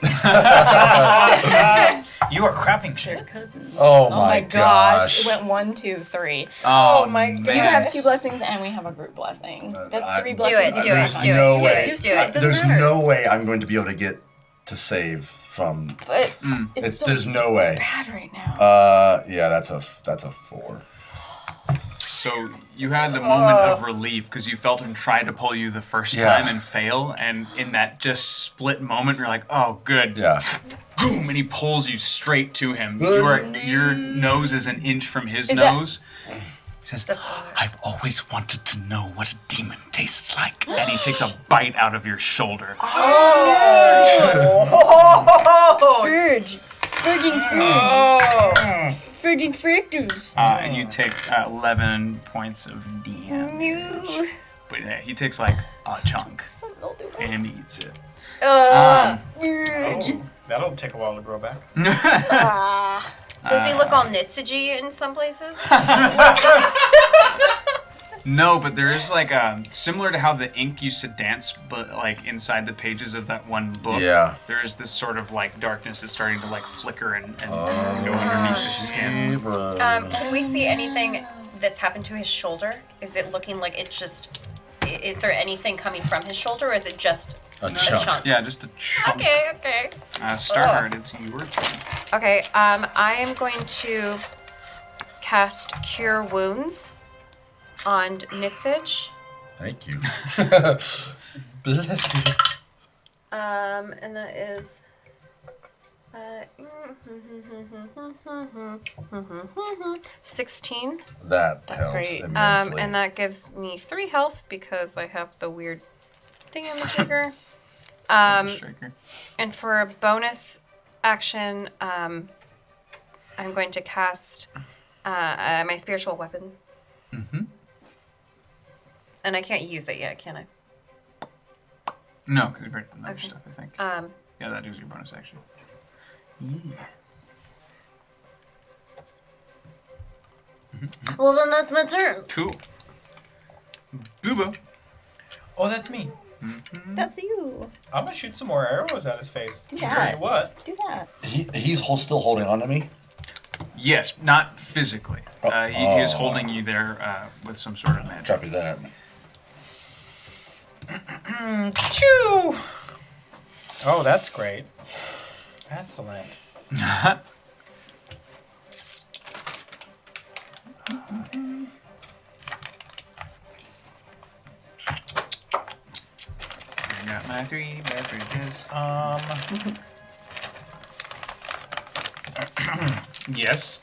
You are crapping shit. Cousins. Oh my my gosh. gosh. It went 1, 2, 3. Oh my man. God. You have 2 blessings and we have a group blessing. That's 3 Do blessings. it. Do There's it. Do no it. way. Do it. Just Do do it. it. Doesn't There's matter. no way I'm going to be able to get to save from. But it's so There's no way. bad right now. Yeah, that's a 4. So you had a moment of relief because you felt him try to pull you the first Yeah. time and fail, and in that just split moment, you're like, "Oh, good." Yeah. Boom, and he pulls you straight to him. Your nose is an inch from his Is that- nose. He says, "I've always wanted to know what a demon tastes like," and he takes a bite out of your shoulder. Furge. Furging Furge. Virgin fractors. And you take 11 points of damage. But yeah, he takes like a chunk and eats it. Oh, that'll take a while to grow back. Does he look all nitsgy in some places? No, but there is like similar to how the ink used to dance, but like inside the pages of that one book. Yeah. There is this sort of like darkness that's starting to like flicker and go underneath his skin. Can we see anything that's happened to his shoulder? Is it looking like it's just? Is there anything coming from his shoulder, or is it just A chunk. Yeah, just a chunk. Okay. Starheart, it's your turn. Okay. I am going to cast Cure Wounds on Nitsage. Thank you. Bless you. And that is 16. That That's helps great. immensely. And that gives me 3 health because I have the weird thing on the trigger. Striker. And for a bonus action, I'm going to cast my spiritual weapon. Mm-hmm. And I can't use it yet, can I? No, because you've already done other Okay. stuff, I think. Yeah, that is your bonus action. Well, then that's my turn. Cool. Boobo. Oh, that's me. That's you. I'm gonna shoot some more arrows at his face. Do Tell that. you what? Do that. He's still holding on to me. Yes, not physically. He is Oh. holding you there with some sort of magic. Copy that. Choo! Oh, that's great. Excellent. I got my 3 beverages. Yes.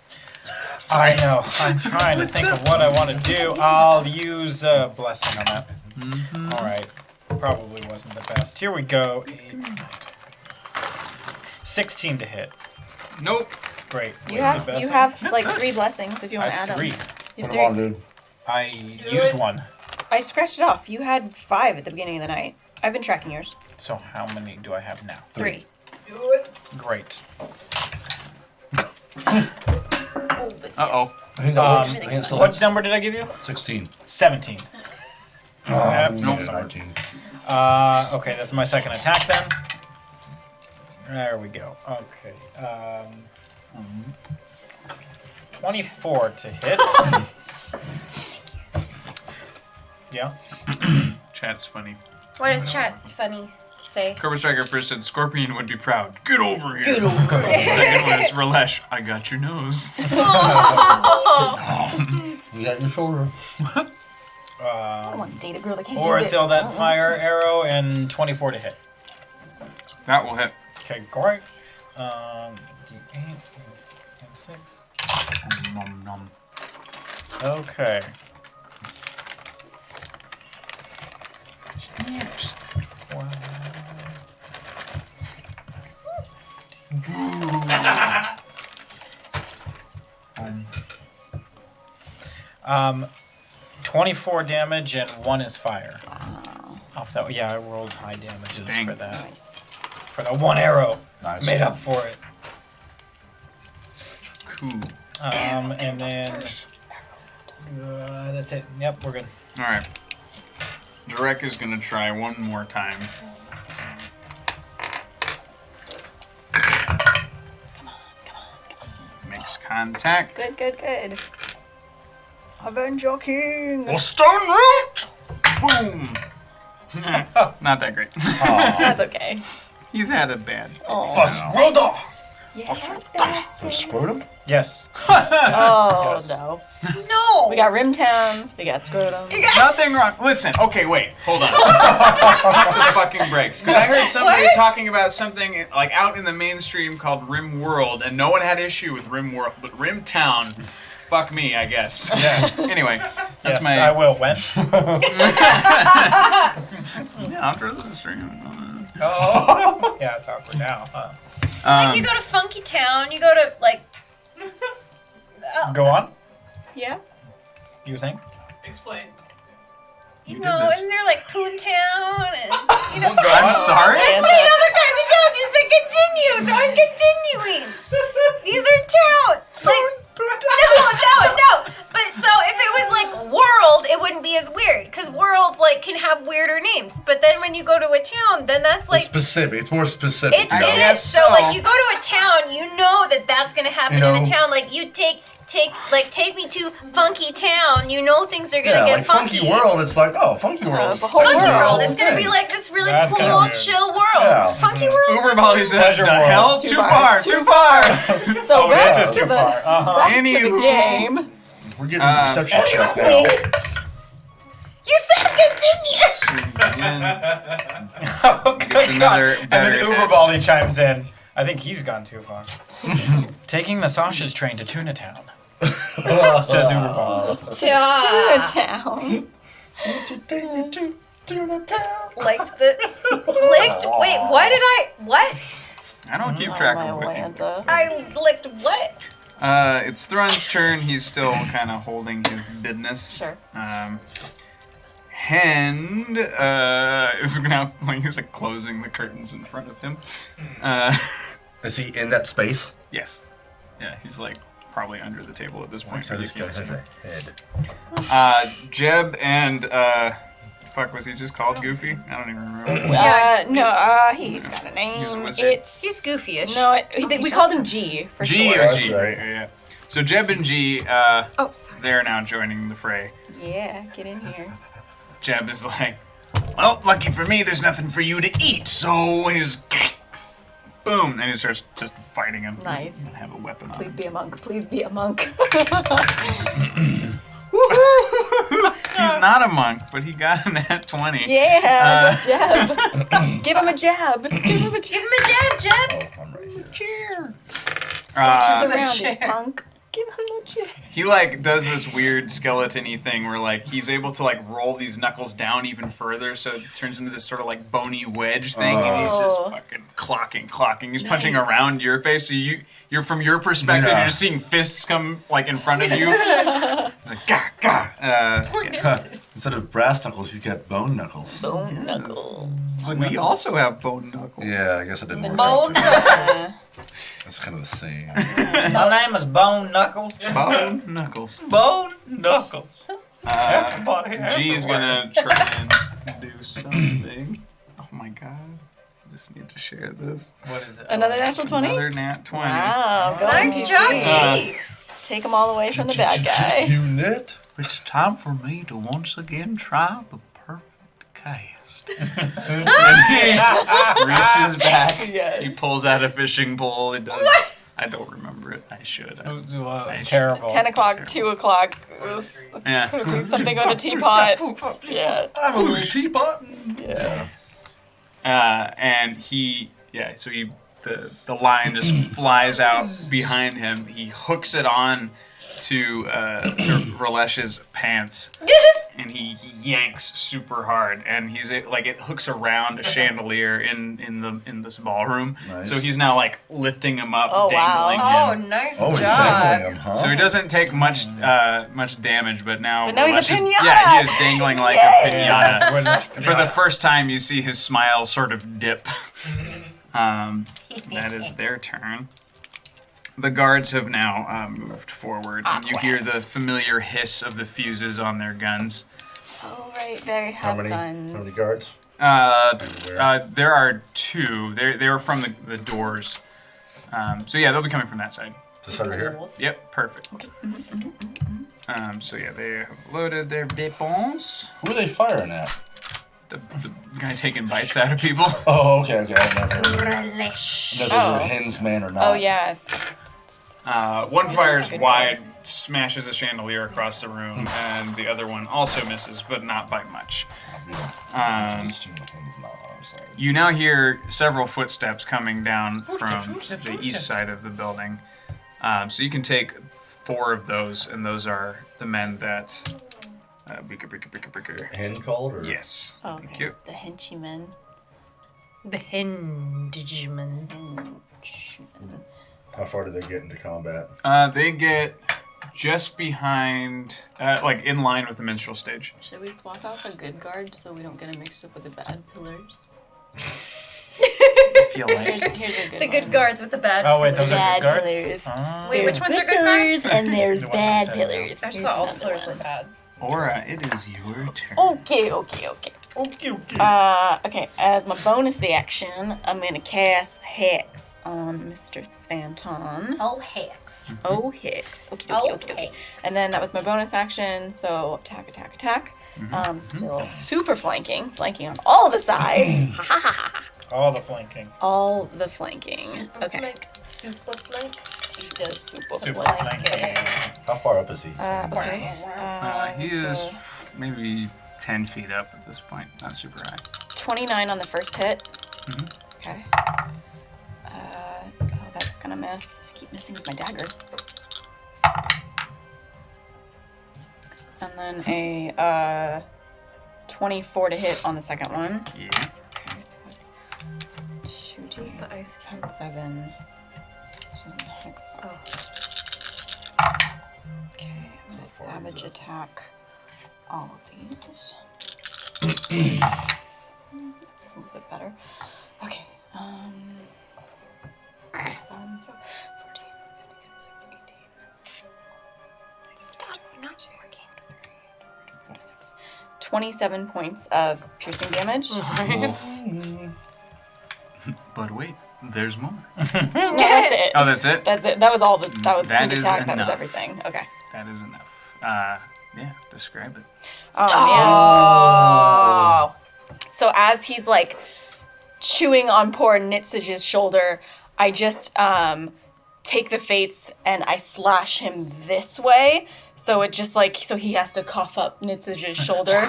I know. I'm trying to think of what I want to do. I'll use blessing on that. All right. Probably wasn't the best. Here we go. 16 to hit. Nope. Great. You Wasted have blessing. like 3 blessings if you I want to add have 3. them. You Put have him on, 3. dude. I used one. I scratched it off. You had 5 at the beginning of the night. I've been tracking yours. So how many do I have now? 3. Great. Uh-oh. I think that works. I think it still What hits. number did I give you? 16. 17. No, sorry. 19. Okay, that's my second attack then. There we go. Okay. 24 to hit. Yeah. Chat's funny. What does chat funny say? Cobra Striker first said Scorpion would be proud. Get over here. Second was Ralesh. I got your nose. You got your shoulder. I don't want to date a girl that can't Or do this. throw that fire arrow and 24 to hit. That will hit. Okay, great. D8 and 6. Nom nom. Okay. Um, 24 damage and 1 is fire. Wow. Off that, yeah, I rolled high damages Dang. for that. Nice. For the 1 arrow. Nice. Made up for it. Cool. And then that's it. Yep, we're good. All right. Drek is gonna try one more time. Makes contact. Good. Avenge your king. Well, stone root. Boom. Not that great. That's okay. He's had a bad. Frostroda! Yeah, The scrotum? Yes. Oh, Yes. no. No! We got Rimtown. We got Scrotum. Nothing wrong. Listen. Okay, wait. Hold on. Pump the fucking brakes. Because I heard somebody What? talking about something like out in the mainstream called Rim World, and no one had issue with Rim World, but Rim Town. Fuck me, I guess. Yes. Anyway, that's Yes, my. I will. When? After the stream. Oh. Yeah, it's awkward now, huh? Like, you go to Funky Town, you go to, like, Go on. Yeah. You were saying? Explain. You did know, this. and they're like Poontown and you know. I'm sorry. I played other kinds of towns. You said continue, so I'm continuing. These are towns. Like no. But so if it was like world, it wouldn't be as weird because worlds like can have weirder names. But then when you go to a town, then that's like It's specific. It's more specific. it guess is. So so. like you go to a town, you know that that's gonna happen You in the know- town. Like you take me to Funky Town. You know things are gonna Yeah, get like Funky World, it's like, oh, Funky World. the whole Funky world. World. It's gonna be thing. like this really That's kinda cool, weird. chill world. Yeah. Funky World. Uber Baldy says, Pleasure the world. hell? Too Too far. far. Too Too far. So Oh, back this is to too the far. Uh-huh. back to the Anywho. game. We're getting a reception check now. You said continue. It's another And better then Uber Baldy chimes in. I think he's gone too far. Taking the sausage train to Tuna Town. Says Uber Baldy. Tuna Town. Liked the licked. Wait, why did I? What? I don't keep Oh, track my of what you Atlanta. I licked what? It's Thrun's turn. He's still kind of holding his business. Sure. Hend is now like he's like closing the curtains in front of him. Is he in that space? Yes. Yeah, he's like probably under the table at this point. This guy has Ridiculous. a head. Jeb and fuck, was he just called Goofy? I don't even remember. He's got a name. He's a wizard. It's He's goofy-ish. no, we called him G for G short. is That's G. right. Yeah. So Jeb and G, Oh, sorry. they're now joining the fray. Yeah, get in here. Jeb is like, well, lucky for me, there's nothing for you to eat. So he's boom, and he starts just fighting him. He doesn't Nice. even have a weapon on Please him. be a monk. Please be a monk. He's not a monk, but he got an at 20. Yeah, jab. Give him a jab. Give him a Give jab. him a jab, Jeb. Oh, I'm right here. Just Uh, around it, chair. punk. Give him a jab. he like does this weird skeleton-y thing where like he's able to like roll these knuckles down even further, so it turns into this sort of like bony wedge thing, and he's just Oh. fucking clocking. He's punching Nice. around your face, so you're from your perspective, Yeah. you're just seeing fists come like in front of you. He's like gah gah. Yeah. Instead of brass knuckles, he's got bone knuckles. Bone knuckle. We also have bone knuckles. Yeah, I guess it didn't work Bone out. Uh, That's kind of the same. My name is Bone Knuckles. Bone knuckles. Bone Knuckles. Everybody, G's gonna try and do something. Oh my god. I just need to share this. What is it? Another natural 20? Another nat 20. Wow. Go Nice on, job, PC. G. Take them all away from the bad guy. Unit? It's time for me to once again try the perfect cast. And he reaches back. Yes. He pulls out a fishing pole. It does. I don't remember it. I should. Terrible. 10 o'clock, 2 o'clock. Yeah. Something on a teapot. Yeah. I'm a little teapot. Yeah. And he, so the line just flies out behind him. He hooks it on to Rolesh's pants, and he yanks super hard, and like it hooks around a chandelier in this ballroom. Nice. So he's now like lifting him up, Oh, wow. dangling Oh, him. nice Oh, he's job. dangling him, huh? So he doesn't take much damage, but now But now he's a Rolesh is- piñata! Yeah, he is dangling like a piñata. For the Yeah. first time, you see his smile sort of dip. That is their turn. The guards have now moved forward, and you hear the familiar hiss of the fuses on their guns. Oh, right. They How have many guns. guards? There are two. They're from the doors. So yeah, they'll be coming from that side. This over here? Yep, perfect. So yeah, they have loaded their weapons. Who are they firing at? The guy taking bites out of people. Oh, okay. I never heard. Relish. No, Oh. they're Hens man or not. Oh, yeah. One fires good wide, guess. smashes a chandelier across the room, and the other one also misses, but not by much. You now hear several footsteps coming down from the east side of the building. So you can take 4 of those, and those are the men that... Breaker. Hen called or? Yes. Oh, Thank okay. you. The henchman. The henchman. How far do they get into combat? They get just behind, like in line with the minstrel stage. Should we swap out the good guard so we don't get it mixed up with the bad pillars? I feel like. Here's a good The good one. guards with the bad. Oh wait, those are Bad good guards. pillars. Wait, which ones are good pillars guards? and there's The ones bad that said pillars. I just thought all the pillars were bad. Aura, it is your turn. Okay. Okay, okay. Okay, as my bonus action, I'm gonna cast Hex on Mr. Thanton. Oh, hex. Oh, Hex. Okay. Hex. And then that was my bonus action, so attack. Still super flanking on all the sides. All the flanking. All the flanking. Super Okay. flank. Super flank. He does super Super flank. flanking. How far up is he? Okay. He is so maybe 10 feet up at this point, not super high. 29 on the first hit. Okay. Oh, that's gonna miss. I keep missing with my dagger. And then a 24 to hit on the second one. Yeah. Okay, so that's 2d. the ice cube? 7. So hex. Oh. Okay, so savage attack. All of these. That's a little bit better. Okay. 7, so 14, 15, 16, 18. Stop, we're not working. 27 points of piercing damage. Nice. But wait, there's more. No, that's it. Oh, that's it? That's it. That was all the. That was That sneak is attack. That was enough. everything. Okay. That is enough. Yeah, describe it. Oh, man. So as he's like chewing on poor Nitsage's shoulder, I just take the fates and I slash him this way. So it just like, so he has to cough up Nitsage's shoulder.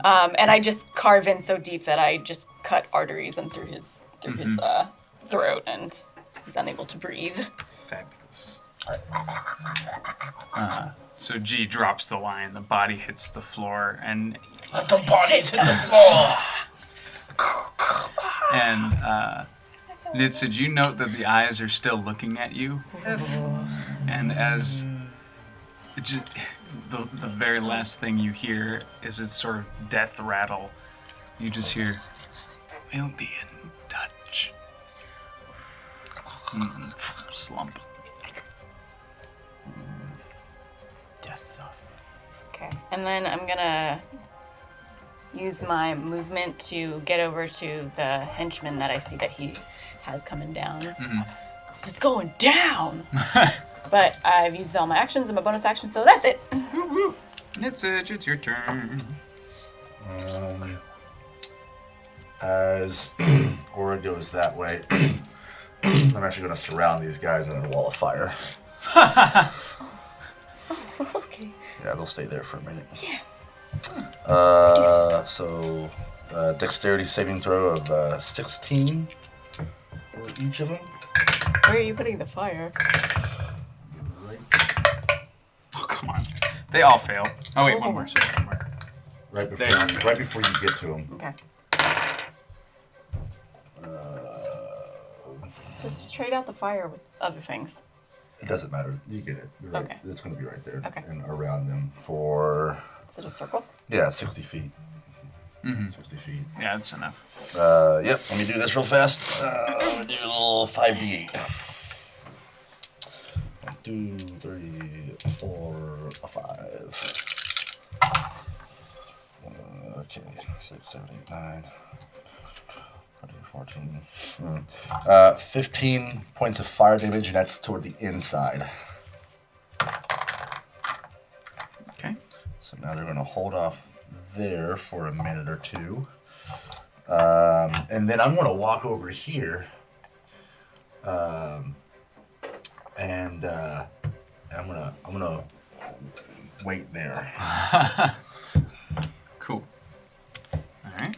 And I just carve in so deep that I just cut arteries and through his throat, and he's unable to breathe. Fabulous. So G drops the line, the body hits the floor, and Let the bodies hit the floor. Nitsage, you note that the eyes are still looking at you, and as it just, the very last thing you hear is its sort of death rattle. You just hear, "We'll be in touch." Slump. Death stuff. Okay. And then I'm gonna use my movement to get over to the henchman that I see that he has coming down. It's going down! But I've used all my actions and my bonus action, so that's it. Nitsage, it's your turn. As Aura goes that way, I'm actually going to surround these guys in a wall of fire. Okay. Yeah, they'll stay there for a minute. Yeah. So, dexterity saving throw of 16 for each of them. Where are you putting the fire? Oh, come on. They all fail. Oh, wait, one more. Sorry, one more. Right before, They are right before you get to them. Okay. Just trade out the fire with other things. It doesn't matter. You get it. You're right. Okay. It's going to be right there. Okay. And around them for, Is it a circle? yeah, 60 feet. 60 feet. Yeah, that's enough. Yep, let me do this real fast. I'm gonna do a little 5d8. 1, 2, 3, 4, 5. Okay, 6, 7, 8, 9, 14. 15 points of fire damage, and that's toward the inside. Okay. So now they're gonna hold off there for a minute or two. And then I'm gonna walk over here. And I'm gonna wait there. Cool. Alright.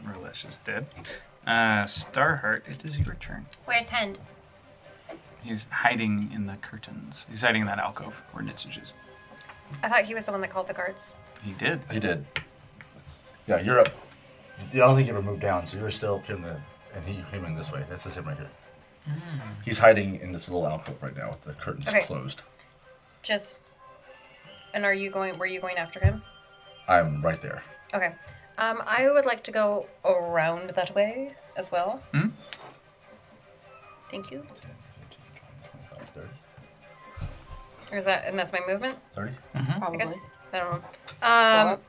Relish is dead. Starheart, it is your turn. Where's Hend? He's hiding in the curtains. He's hiding in that alcove where Nitsage is. I thought he was the one that called the guards. He did. He did. Yeah, you're up. I don't think you ever moved down, so you're still up here in the. And he came in this way. That's just him right here. He's hiding in this little alcove right now with the curtains Okay. closed. just. And were you going after him? I'm right there. Okay. I would like to go around that way as well. Hmm? Thank you. 30. Or is that, and that's my movement? 30? I Probably. guess. I don't know. Scroll up.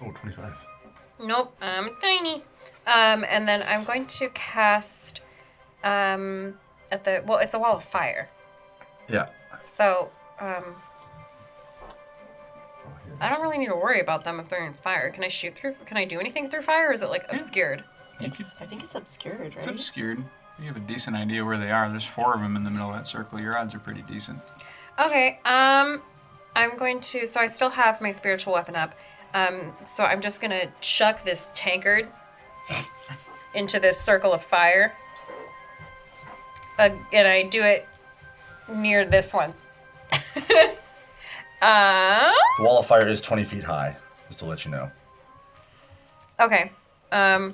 Oh, 25. Nope, I'm tiny. And then I'm going to cast, at the, well, it's a wall of fire. Yeah. So, I don't really need to worry about them if they're in fire. Can I do anything through fire, or is it, like, obscured? I think it's obscured, right? It's obscured. You have a decent idea where they are. There's 4 of them in the middle of that circle. Your odds are pretty decent. Okay, I'm going to, so I still have my spiritual weapon up. So I'm just gonna chuck this tankard into this circle of fire. And I do it near this one. The wall of fire is 20 feet high, just to let you know. Okay. Well,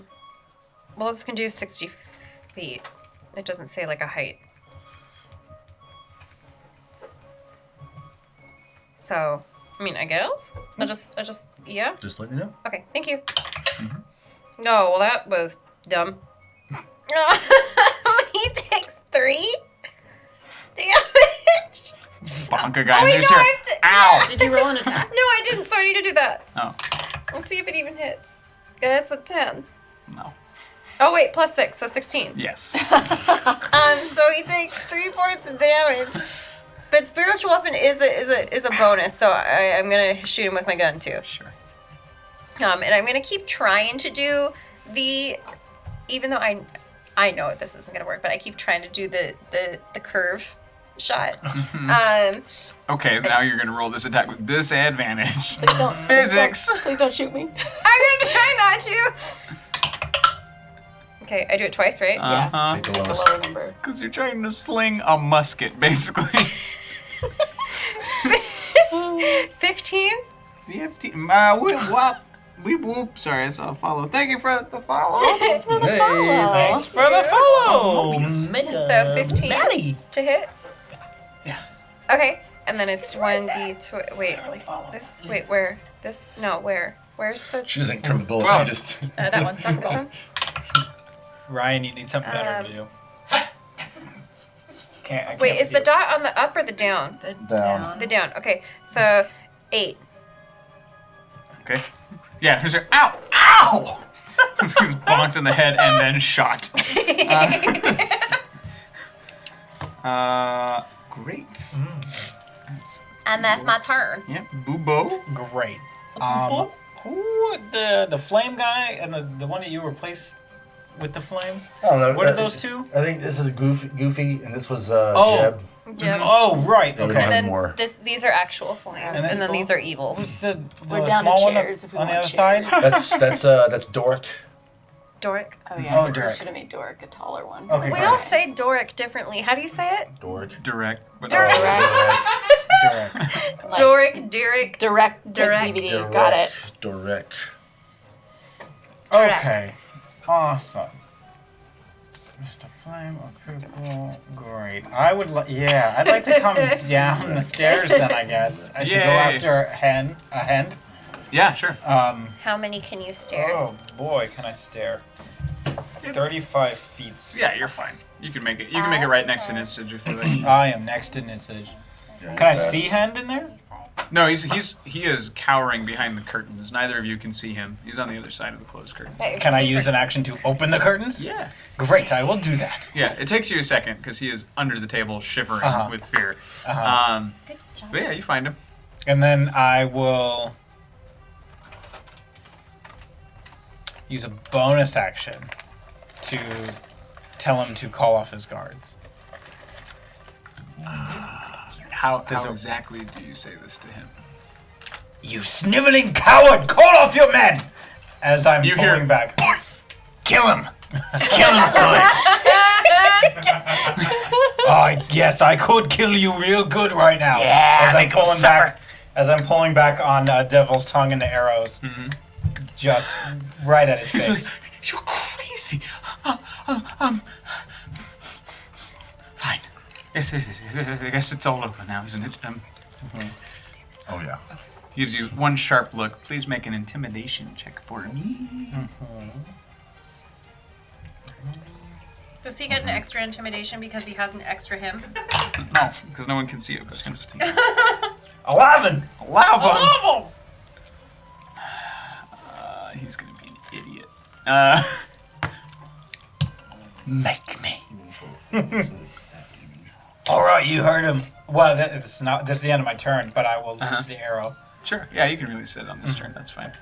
this can do 60 feet. It doesn't say like a height. So, I mean, I guess I'll just, yeah. Just let you know. Okay, thank you. No, well, that was dumb. He takes 3 damage. Bonk a guy. Oh, wait, There's no, your... I have to. Ow! Did you roll an attack? No, I didn't, so I need to do that. Oh, Let's see if it even hits. It's a 10. no. Oh, wait, plus 6, so 16. Yes. So he takes 3 points of damage. But spiritual weapon is a bonus, so I'm gonna shoot him with my gun too. Sure. And I'm gonna keep trying to do even though I know this isn't gonna work, but I keep trying to do the curve shot. Okay, now you're going to roll this attack with disadvantage. Please don't. Physics. Please don't shoot me. I'm gonna try not to. Okay, I do it twice, right? Uh-huh. Take the The lowest. lower number. Because you're trying to sling a musket, basically. 15. 15. Weep whoop. Sorry, I saw a follow. Thank you for the follow. Thanks for the Hey, follow. Thanks for the follow. Mobius. So 15 to hit. Yeah. Okay, and then it's 1d. Wait, this. Wait, where? This? No, where? Where's the? She doesn't curve the bullet. Well. She just. That one's This one? Ryan, you need something better to do. I can't Wait, is the do- dot on the up or the down? The Down. The down. Okay, so 8. Okay. Yeah, here's your. Ow! Ow! He's bonked in the head and then shot. Great. That's, And that's my turn. yeah, Boobo. Great. Who the flame guy and the one that you replaced with the flame? I don't know. What are those two? I think this is Goofy, and this was Oh. Jeb. Jim. Oh, right. Yeah, we Okay. have And then more. these are actual flames, And then- and then these are evils. What's the We're down to small one chairs if we on the want other side? chairs. That's Doric. Doric. Oh yeah. Oh, I guess we Doric. should have made Doric a taller one. Okay. We all say Doric differently. How do you say it? Doric. Direct. But Direct. Direct. Like, Doric, Derek. direct Direct. DVD. Doric. Got it. Doric. Okay. Awesome. Just a flame of purple. Great. I'd like to come down the stairs then, I guess. I should go Yay. after a hen. Yeah, sure. How many can you stare? Oh boy, can I stare. 35 feet. Yeah, you're fine. You can make it. You can make it right next to Nistage if you like. I am next to Nitsage. Can I see Hand in there? No, he is cowering behind the curtains. Neither of you can see him. He's on the other side of the closed curtains. Can I use an action to open the curtains? Yeah. Great, I will do that. Yeah, it takes you a second because he is under the table shivering Uh-huh. with fear. Good job. But yeah, you find him. And then I will use a bonus action to tell him to call off his guards. How Does it- exactly do you say this to him? You sniveling coward! Call off your men! As I'm You hear- pulling back. Kill him. Kill him good. Yes, I could kill you real good right now. Yeah, as I'm make him pulling suffer. back, as I'm pulling back on Devil's Tongue and the arrows, just right at his He's face. like, you're crazy. Fine. Yes, I guess it's all over now, isn't it? Oh yeah. Gives you one sharp look. Please make an intimidation check for me. Does he get an extra intimidation because he has an extra him? No, because no one can see it. But 11. 11. He's gonna be an idiot. Make me. All right, you heard him. Well, that's not. That's the end of my turn, but I will lose the arrow. Sure. Yeah, you can really sit on this turn. That's fine.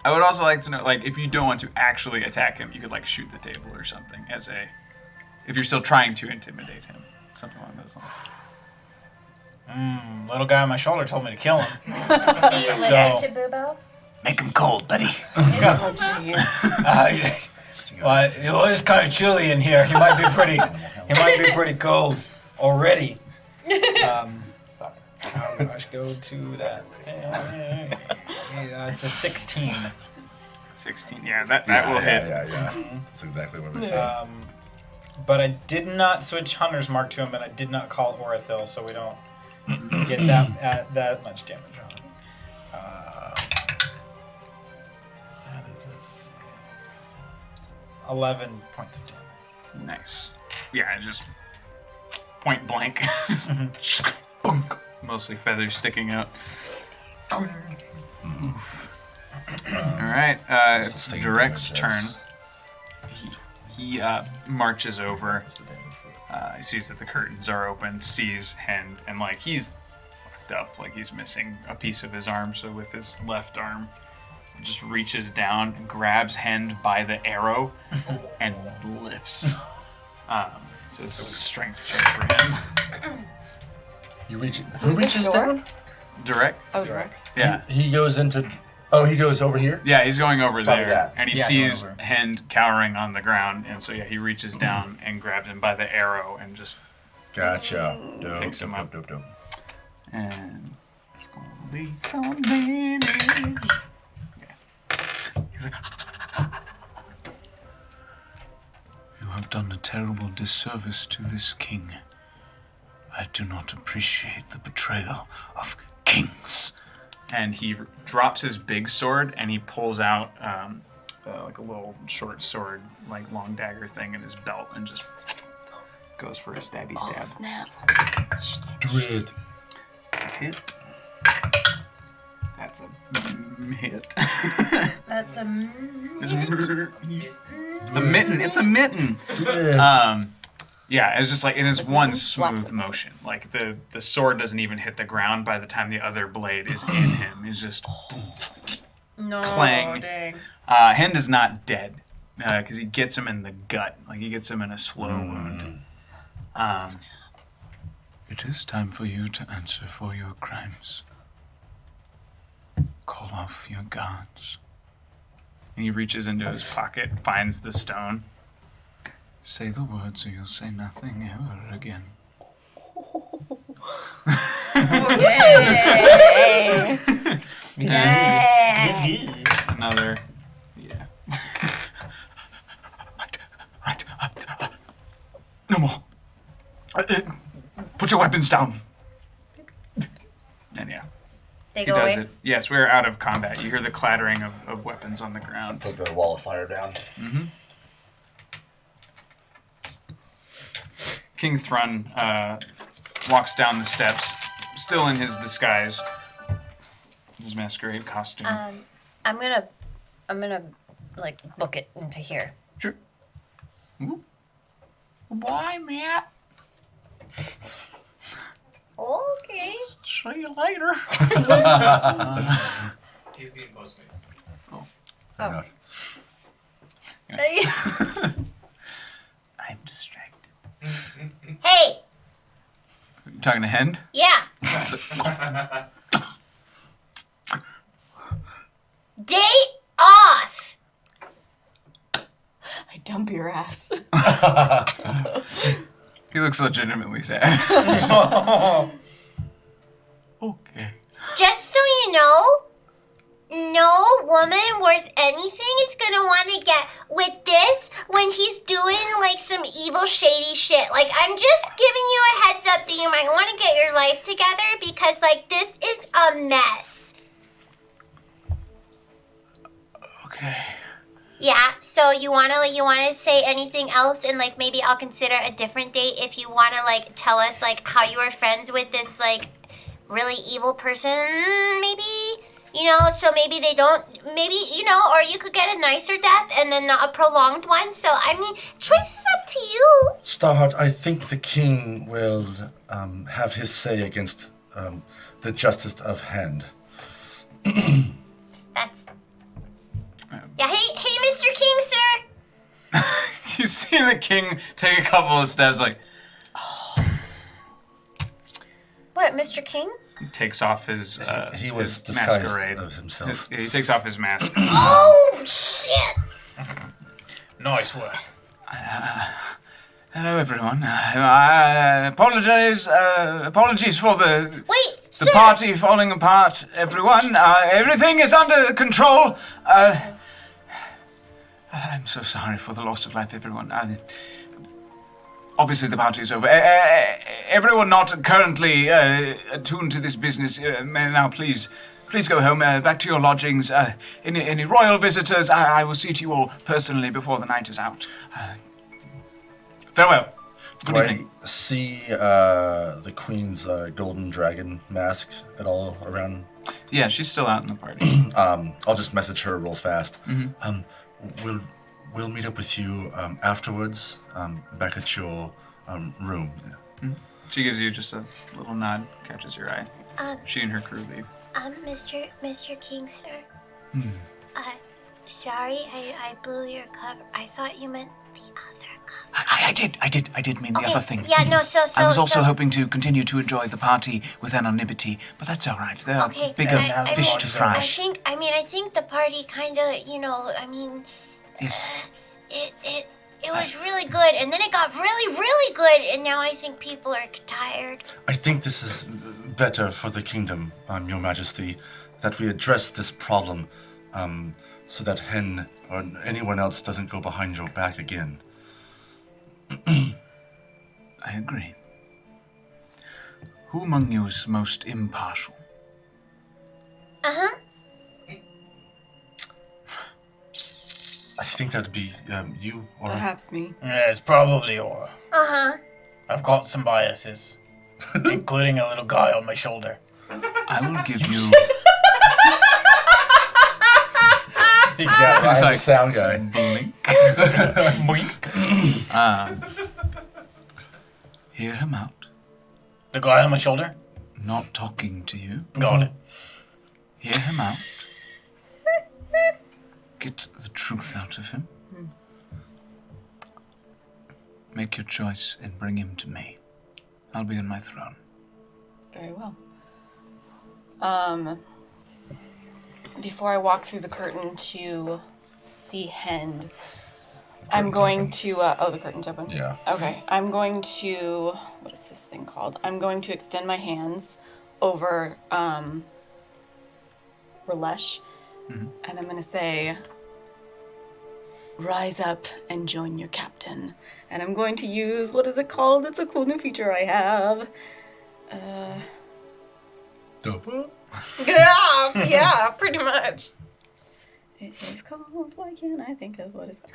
I would also like to know, like, if you don't want to actually attack him, you could like shoot the table or something as a. If you're still trying to intimidate him, something along those lines. Little guy on my shoulder told me to kill him. Do you listen to Boobo? Make him cold, buddy. Oh, jeez. Well, it was kind of chilly in here. He might be pretty. He might be pretty cold already. Let's go to that. It's a 16. 16. Yeah, that will hit. Yeah. That's exactly what we said. But I did not switch Hunter's Mark to him, and I did not call Orithil, so we don't get that much damage on him. That is a 6. 11 points of damage. Nice. Yeah, just point blank. Just bunk. Mostly feathers sticking out. Oof. All right, it's Same Direct's damage turn. as- He marches over. He sees that the curtains are open. Sees Hend, and like he's fucked up. Like he's missing a piece of his arm. So with his left arm, just reaches down, grabs Hend by the arrow, and lifts. So this is a strength check for him. You reach. Who Who's reaches this, down? Direct. Oh, direct. Yeah. He goes into. Oh, he goes over here. Yeah, he's going over Probably there, that. and he Yeah, sees going over. Hend cowering on the ground, and so yeah, he reaches down and grabs him by the arrow and just Gotcha. Dope. Picks him up. Dope. and it's gonna be some damage. Yeah. He's like, you have done a terrible disservice to this king. I do not appreciate the betrayal of kings. And he drops his big sword and he pulls out like a little short sword, like long dagger thing in his belt, and just goes for a stabby Oh, stab. snap. Dread. It's a hit. That's a hit. That's a. It's a mitten. It's a mitten. Yeah, it's just like, and it's one slaps smooth it. motion. Like the sword doesn't even hit the ground by the time the other blade is in him. It's just boom. No, Clang. dang. Hend is not dead because he gets him in the gut. Like he gets him in a slow wound. It is time for you to answer for your crimes. Call off your guards. And he reaches into his pocket, finds the stone. Say the words or you'll say nothing ever again. Another, yeah. Right. No more. Put your weapons down. And yeah, They he go does away. it. Yes, we're out of combat. You hear the clattering of weapons on the ground. Put the wall of fire down. King Thrun walks down the steps, still in his disguise, his masquerade costume. I'm gonna like book it into here. Sure. Ooh. Bye, Matt. Okay. See you later. He's getting Postmates. Fair enough. I'm distracted. Hey, You talking to Hend? yeah. Day off. I dump your ass. He looks legitimately sad. Okay. Just so you know, no woman worth anything is gonna want to get with this when he's doing like some evil shady shit. Like, I'm just giving you a heads up that you might want to get your life together because like this is a mess. Okay. Yeah, so you wanna say anything else, and like maybe I'll consider a different date if you wanna like tell us like how you were friends with this like really evil person, maybe, so maybe they don't, maybe, or you could get a nicer death and then not a prolonged one. So I mean, choice is up to you. Starheart, I think the king will have his say against the justice of hand. That's. Yeah, hey, Mr. King, sir. You see the king take a couple of steps, like, What, Mr. King? he takes off his He was his disguised masquerade. of himself. He takes off his mask. Oh, shit. Nice work. Hello, everyone. I apologies for the Wait, sir. party falling apart, everyone. Everything is under control. I'm so sorry for the loss of life, everyone. Obviously, the party is over. Everyone not currently attuned to this business, may now please go home, back to your lodgings. Any royal visitors, I will see to you all personally before the night is out. Farewell. Good Do evening. I see the queen's golden dragon mask at all around? Yeah, she's still out in the party. I'll just message her real fast. We'll meet up with you afterwards, back at your room. She gives you just a little nod, catches your eye. She and her crew leave. Mr. King, sir. Sorry, I blew your cover. I thought you meant the other cover. I did mean the other thing. Yeah, no, so I was also hoping to continue to enjoy the party with anonymity, but that's all right. There are Okay, bigger fish mean, to fry. I think the party kind of, Yes. it was really good, and then it got really, really good, and now I think people are tired. I think this is better for the kingdom, Your Majesty, that we address this problem, so that Hen or anyone else doesn't go behind your back again. I agree. Who among you is most impartial? Uh-huh. I think that'd be you, or Perhaps me. Yeah, it's probably Aura. Uh-huh. I've got some biases, including a little guy on my shoulder. I will give you. yeah, It's I'm like the sound guy. Blink. Hear him out. The guy on my shoulder? Not talking to you. Got it. Hear him out. Get the truth out of him. Make your choice and bring him to me. I'll be on my throne. Very well. Before I walk through the curtain to see Hend, I'm going to, the curtain's open? Yeah. Okay, I'm going to, what is this thing called? I'm going to extend my hands over, Ralesh, and I'm going to say, rise up and join your captain. And I'm going to use, what is it called? It's a cool new feature I have. Yeah, pretty much. It is called, why can't I think of what it's called?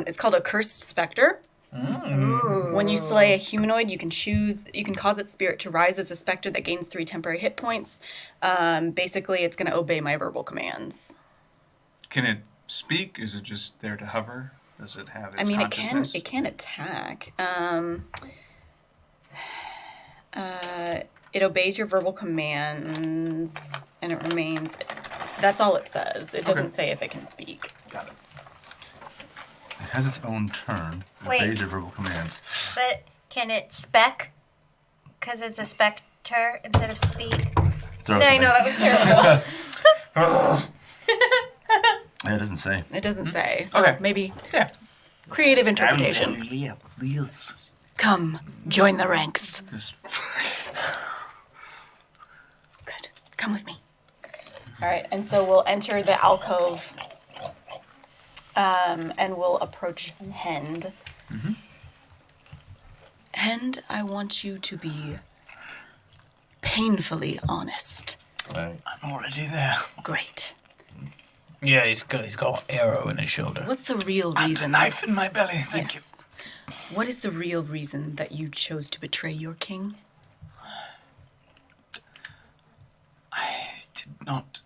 It's called a Cursed Spectre. When you slay a humanoid, you can cause its spirit to rise as a specter that gains 3 temporary hit points. Basically, it's going to obey my verbal commands. Can it speak? Is it just there to hover? Does it have its I mean, consciousness? it can attack. It obeys your verbal commands, and it remains. That's all it says. It doesn't say if it can speak. Got it. It has its own turn. It Wait. obeys your verbal commands. But can it spec? Because it's a specter instead of speak. Throw I know, that was terrible. Yeah, it doesn't say. It doesn't say. So Okay. maybe Yeah. creative interpretation. Yes. Come, join the ranks. Just- Good. Come with me. All right, and so we'll enter the alcove, and we'll approach Hend. Hend, I want you to be painfully honest. Right. I'm already there. Great. Yeah, he's got an arrow in his shoulder. What's the real And a reason? knife in my belly. Thank you. Yes. What is the real reason that you chose to betray your king? I did not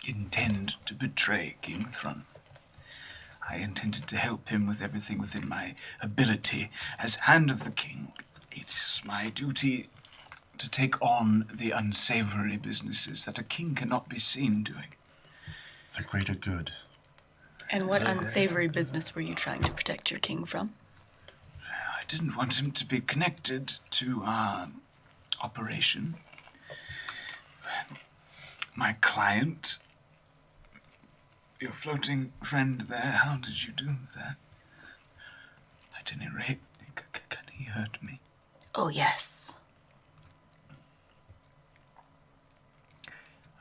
intend to betray King Thrun. I intended to help him with everything within my ability. As Hand of the King, it's my duty to take on the unsavory businesses that a king cannot be seen doing. The greater good. And what unsavory business were you trying to protect your king from? I didn't want him to be connected to our operation. My client, your floating friend there, how did you do that? At any rate, can he hurt me? Oh, yes.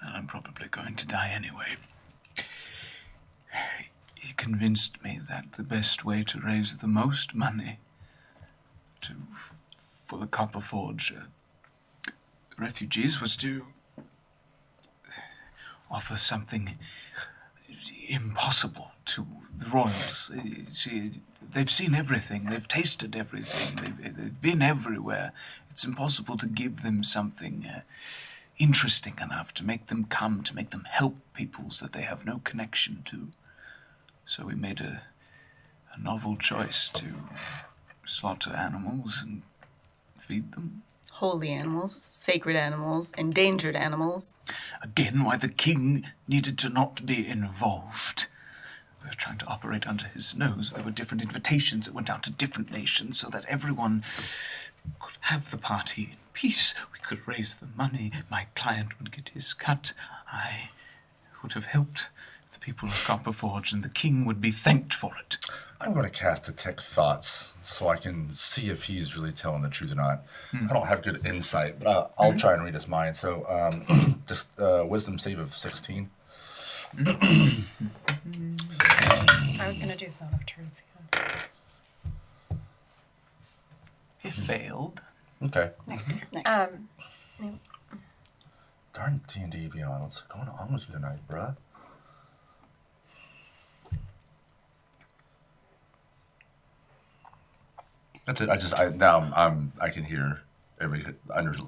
Well, I'm probably going to die anyway. He convinced me that the best way to raise the most money for the Copper Forge refugees was to offer something impossible to the royals. See, they've seen everything, they've tasted everything, they've been everywhere. It's impossible to give them something interesting enough to make them come, to make them help peoples that they have no connection to. So we made a novel choice to slaughter animals and feed them. Holy animals, sacred animals, endangered animals. Again, why the king needed to not be involved. We were trying to operate under his nose. There were different invitations that went out to different nations so that everyone could have the party in peace. We could raise the money. My client would get his cut. I would have helped the people of Copperforge, and the king would be thanked for it. I'm going to cast Detect Thoughts so I can see if he's really telling the truth or not. I don't have good insight, but I'll try and read his mind. So, just wisdom save of 16. I was gonna do Zone of Truth. Yeah. He failed. Okay. Nice. Darn D&D Beyond. What's going on with you tonight, bruh? That's it. I can hear every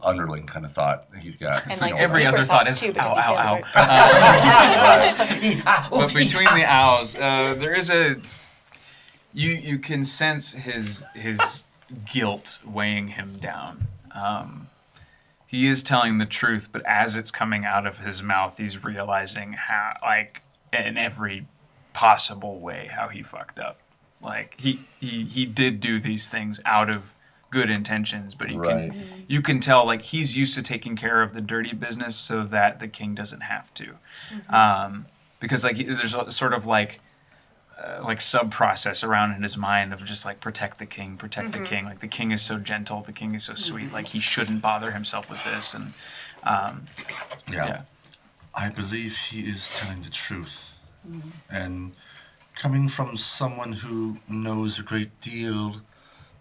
underling kind of thought that he's got. And like Every deeper other thought thoughts is, too, because ow, you ow, failed ow. But between the owls, there is a you can sense his guilt weighing him down. He is telling the truth, but as it's coming out of his mouth, he's realizing how, like, in every possible way, how he fucked up. Like he did do these things out of good intentions, but you can tell, like, he's used to taking care of the dirty business so that the king doesn't have to, because like there's a sort of like sub process around in his mind of just like protect the king, like the king is so gentle, the king is so sweet, like he shouldn't bother himself with this, and yeah. I believe he is telling the truth, and coming from someone who knows a great deal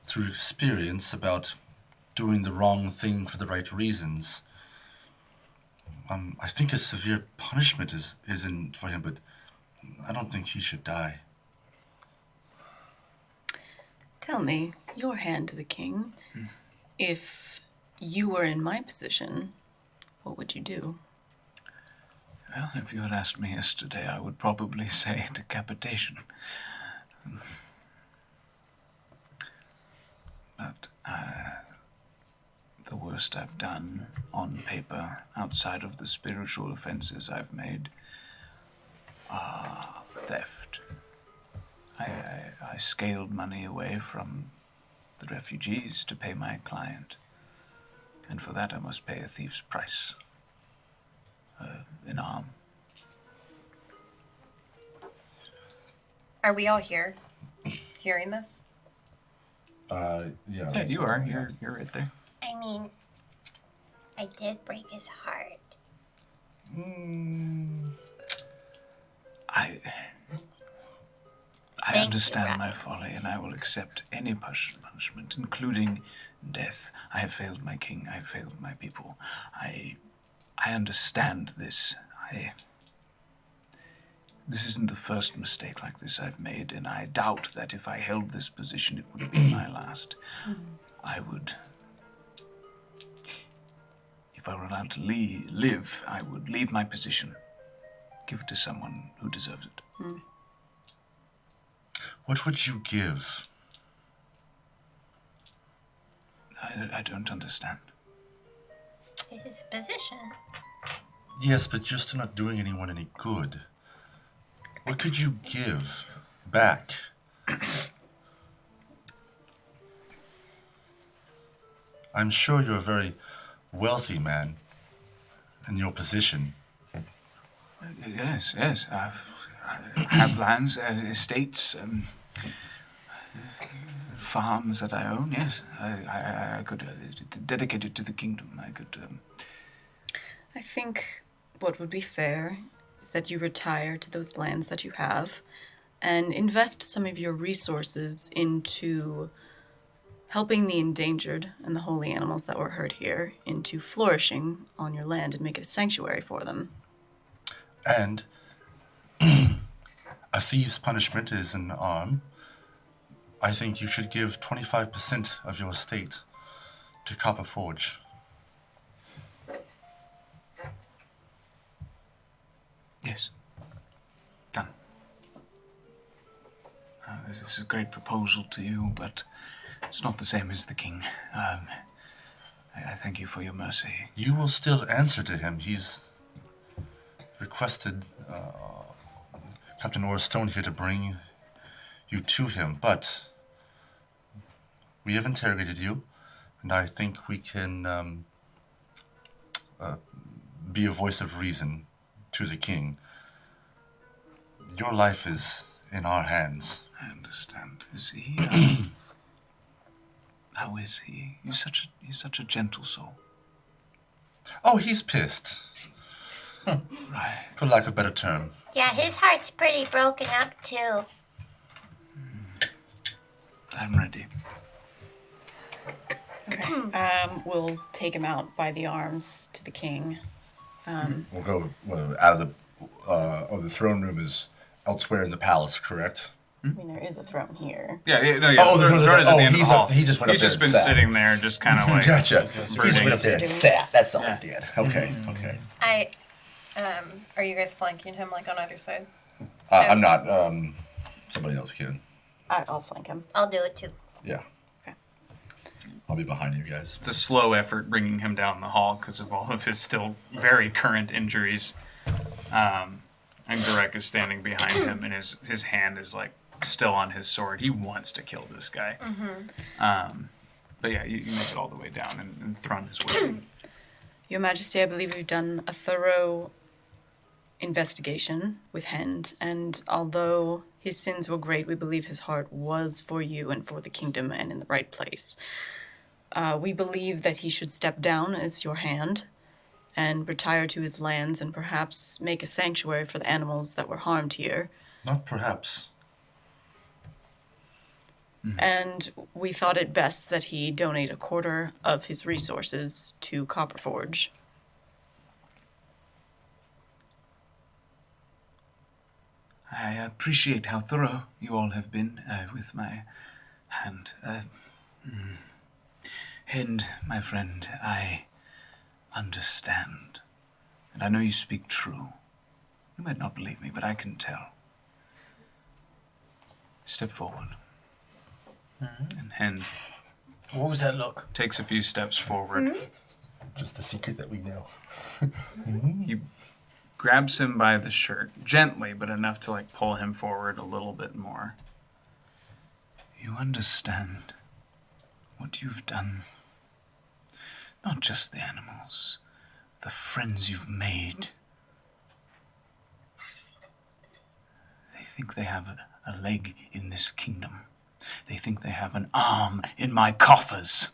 through experience about doing the wrong thing for the right reasons. I think a severe punishment is in for him, but I don't think he should die. Tell me, your hand to the king. If you were in my position, what would you do? Well, if you had asked me yesterday, I would probably say decapitation. But the worst I've done on paper, outside of the spiritual offenses I've made, are theft. I scaled money away from the refugees to pay my client, and for that I must pay a thief's price. An arm. Are we all here, hearing this? Yeah. Yeah, you are. You're right there. I mean, I did break his heart. I Thank you, understand my Rabbit. folly, and I will accept any punishment, including death. I have failed my king. I have failed my people. I understand this. This isn't the first mistake like this I've made, and I doubt that if I held this position, it would be my last. I would... If I were allowed to live, I would leave my position. Give it to someone who deserves it. What would you give? I don't understand. His position. Yes, but you're still not doing anyone any good. What could you give back? I'm sure you're a very wealthy man in your position. Yes. I have lands, estates, farms that I own. Yes, I could dedicate it to the kingdom. I could. I think what would be fair is that you retire to those lands that you have and invest some of your resources into helping the endangered and the holy animals that were hurt here into flourishing on your land and make it a sanctuary for them. And a thief's punishment is an arm. I think you should give 25% of your estate to Copper Forge. Yes. Done. This is a great proposal to you, but it's not the same as the king. I thank you for your mercy. You will still answer to him. He's requested Captain Orr Stone here to bring you to him, but we have interrogated you, and I think we can be a voice of reason to the king. Your life is in our hands. I understand. Is he? How is he? He's such a gentle soul. Oh, he's pissed, Right. for lack of a better term. Yeah, his heart's pretty broken up too. I'm ready. We'll take him out by the arms to the king. We'll go out of the throne room is elsewhere in the palace, correct? I mean, there is a throne here. Yeah. Oh, the the throne is at the end of the he's hall. up- he just went up He's there just and been sat. sitting there, just kind of like. Gotcha. He just brooding. went up there and sat. That's all he did. Okay, okay. Are you guys flanking him like on either side? I'm not. Somebody else can. I'll flank him. I'll do it too. Yeah. Okay. I'll be behind you guys. It's a slow effort bringing him down the hall because of all of his still very current injuries. And Garek is standing behind him, and his hand is like still on his sword. He wants to kill this guy. But yeah, you make it all the way down, and Thrun is waiting. Your Majesty, I believe we've done a thorough investigation with Hend, and although his sins were great, we believe his heart was for you and for the kingdom and in the right place. We believe that he should step down as your hand and retire to his lands and perhaps make a sanctuary for the animals that were harmed here. Not perhaps. And we thought it best that he donate a quarter of his resources to Copperforge. I appreciate how thorough you all have been with my hand. Hind, my friend, I understand. And I know you speak true. You might not believe me, but I can tell. Step forward. And Hind What was that look? Takes a few steps forward. Just the secret that we know. He grabs him by the shirt, gently, but enough to like pull him forward a little bit more. You understand what you've done. Not just the animals, the friends you've made. They think they have a leg in this kingdom. They think they have an arm in my coffers.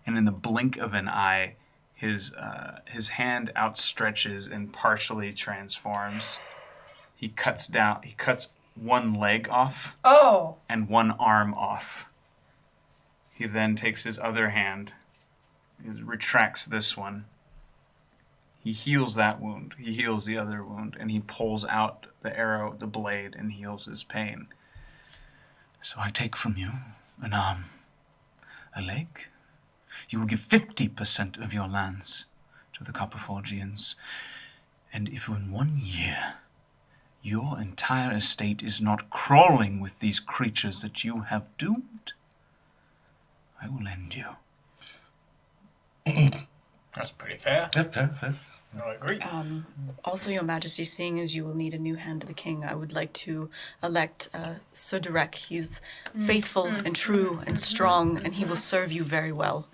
And in the blink of an eye, his hand outstretches and partially transforms He cuts one leg off Oh. and one arm off. He then takes his other hand, he retracts this one. He heals that wound. He heals the other wound, and he pulls out the arrow, the blade, and heals his pain. So I take from you an arm, a leg. You will give 50% of your lands to the Copperforgians. And if in 1 year your entire estate is not crawling with these creatures that you have doomed, I will end you. That's pretty fair. Yep, fair. I agree. Also, Your Majesty, seeing as you will need a new hand to the king, I would like to elect Sir Durek. He's faithful and true and strong, and he will serve you very well.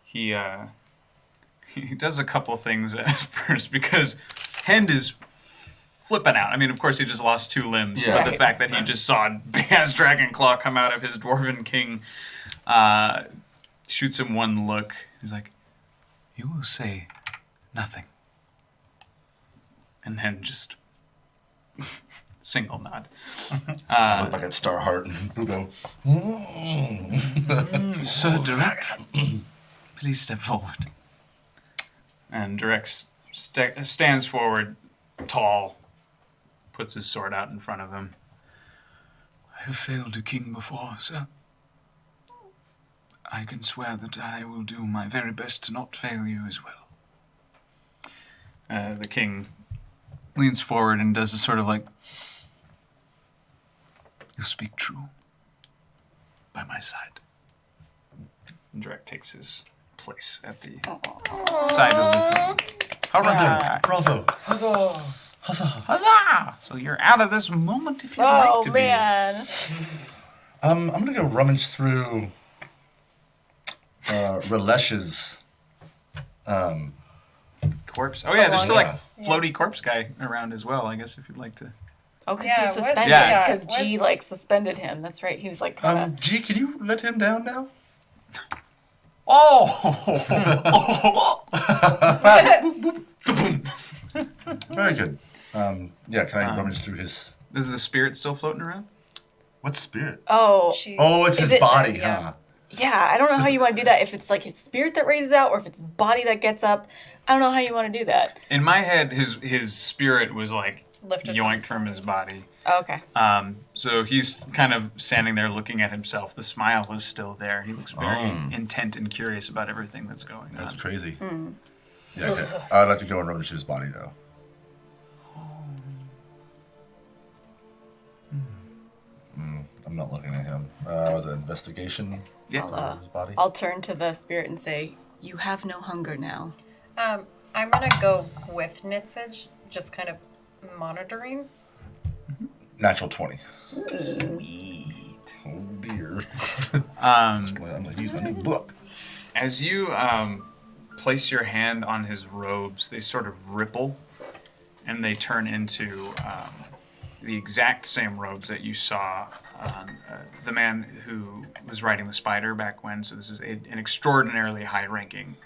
He does a couple things at first because Hend is flipping out. I mean, of course, he just lost 2 limbs, Yeah. but the fact that he just saw a big-ass dragon claw come out of his dwarven king shoots him one look. He's like, "You will say nothing." And then just single nod. Look back at Starheart and Bubo. Sir Durek, please step forward. And Durek stands forward, tall, puts his sword out in front of him. I have failed a king before, sir. I can swear that I will do my very best to not fail you as well. The king leans forward and does a sort of like, "You speak true by my side." And Drek takes his place at the side of the throne. Hooray! Bravo. Huzzah! Huzzah. Huzzah! So you're out of this moment if you'd like to man. I'm gonna go rummage through Relesh's be. Corpse. Oh yeah, there's still like Yeah. floaty corpse guy around as well, I guess, if you'd like to. Oh, because Yeah, he's what's suspended. Yeah. Because G suspended him. That's right. He was like, G, can you let him down now? Oh! Very good. Yeah, can I rummage through his... Is the spirit still floating around? What spirit? oh, Oh, it's Is his it- body, yeah. huh? yeah. I don't know how you want to do that. If it's like his spirit that raises out, or if it's body that gets up. I don't know how you want to do that. In my head, his spirit was like Lifted yoinked from his body. Oh, okay. So he's kind of standing there looking at himself. The smile is still there. He looks very intent and curious about everything that's going on. That's crazy. Yeah, okay. I'd like to go and rummage through his body, though. I'm not looking at him. Was it investigation? Yeah. of his body? I'll turn to the spirit and say, "You have no hunger now." I'm gonna go with Nitsage, just kind of monitoring. Natural 20. Sweet. Oh, dear. I'm going to use my new book. As you place your hand on his robes, they sort of ripple, and they turn into the exact same robes that you saw on the man who was riding the spider back when. So this is an extraordinarily high-ranking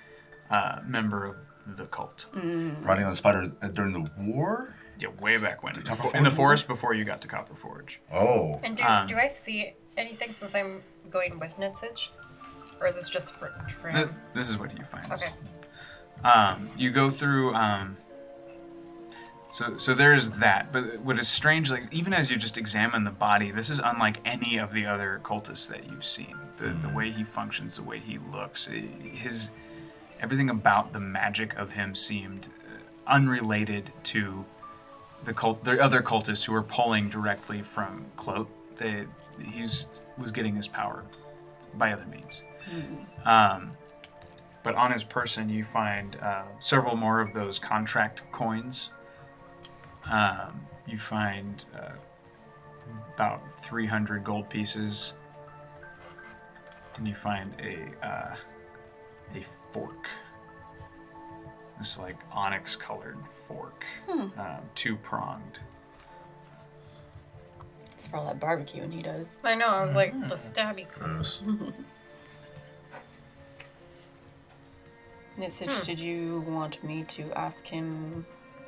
member of the cult. Riding on the spider during the war? Yeah, way back when. Copperforge In the War? forest before you got to Copperforge. Oh. And do I see anything since I'm going with Nitsage? Or is this just for This, him? this is what he finds. Okay. You go through. So there is that. But what is strange, like even as you just examine the body, this is unlike any of the other cultists that you've seen. The way he functions, the way he looks, his everything about the magic of him seemed unrelated to the other cultists who were pulling directly from Cloak. He was getting his power by other means. But on his person, you find several more of those contract coins. You find about 300 gold pieces, and you find a fork. This like onyx-colored fork, 2-pronged. It's for all that barbecuing he does. I know, I was like, the stabby. Gross. Nitsage, did you want me to ask him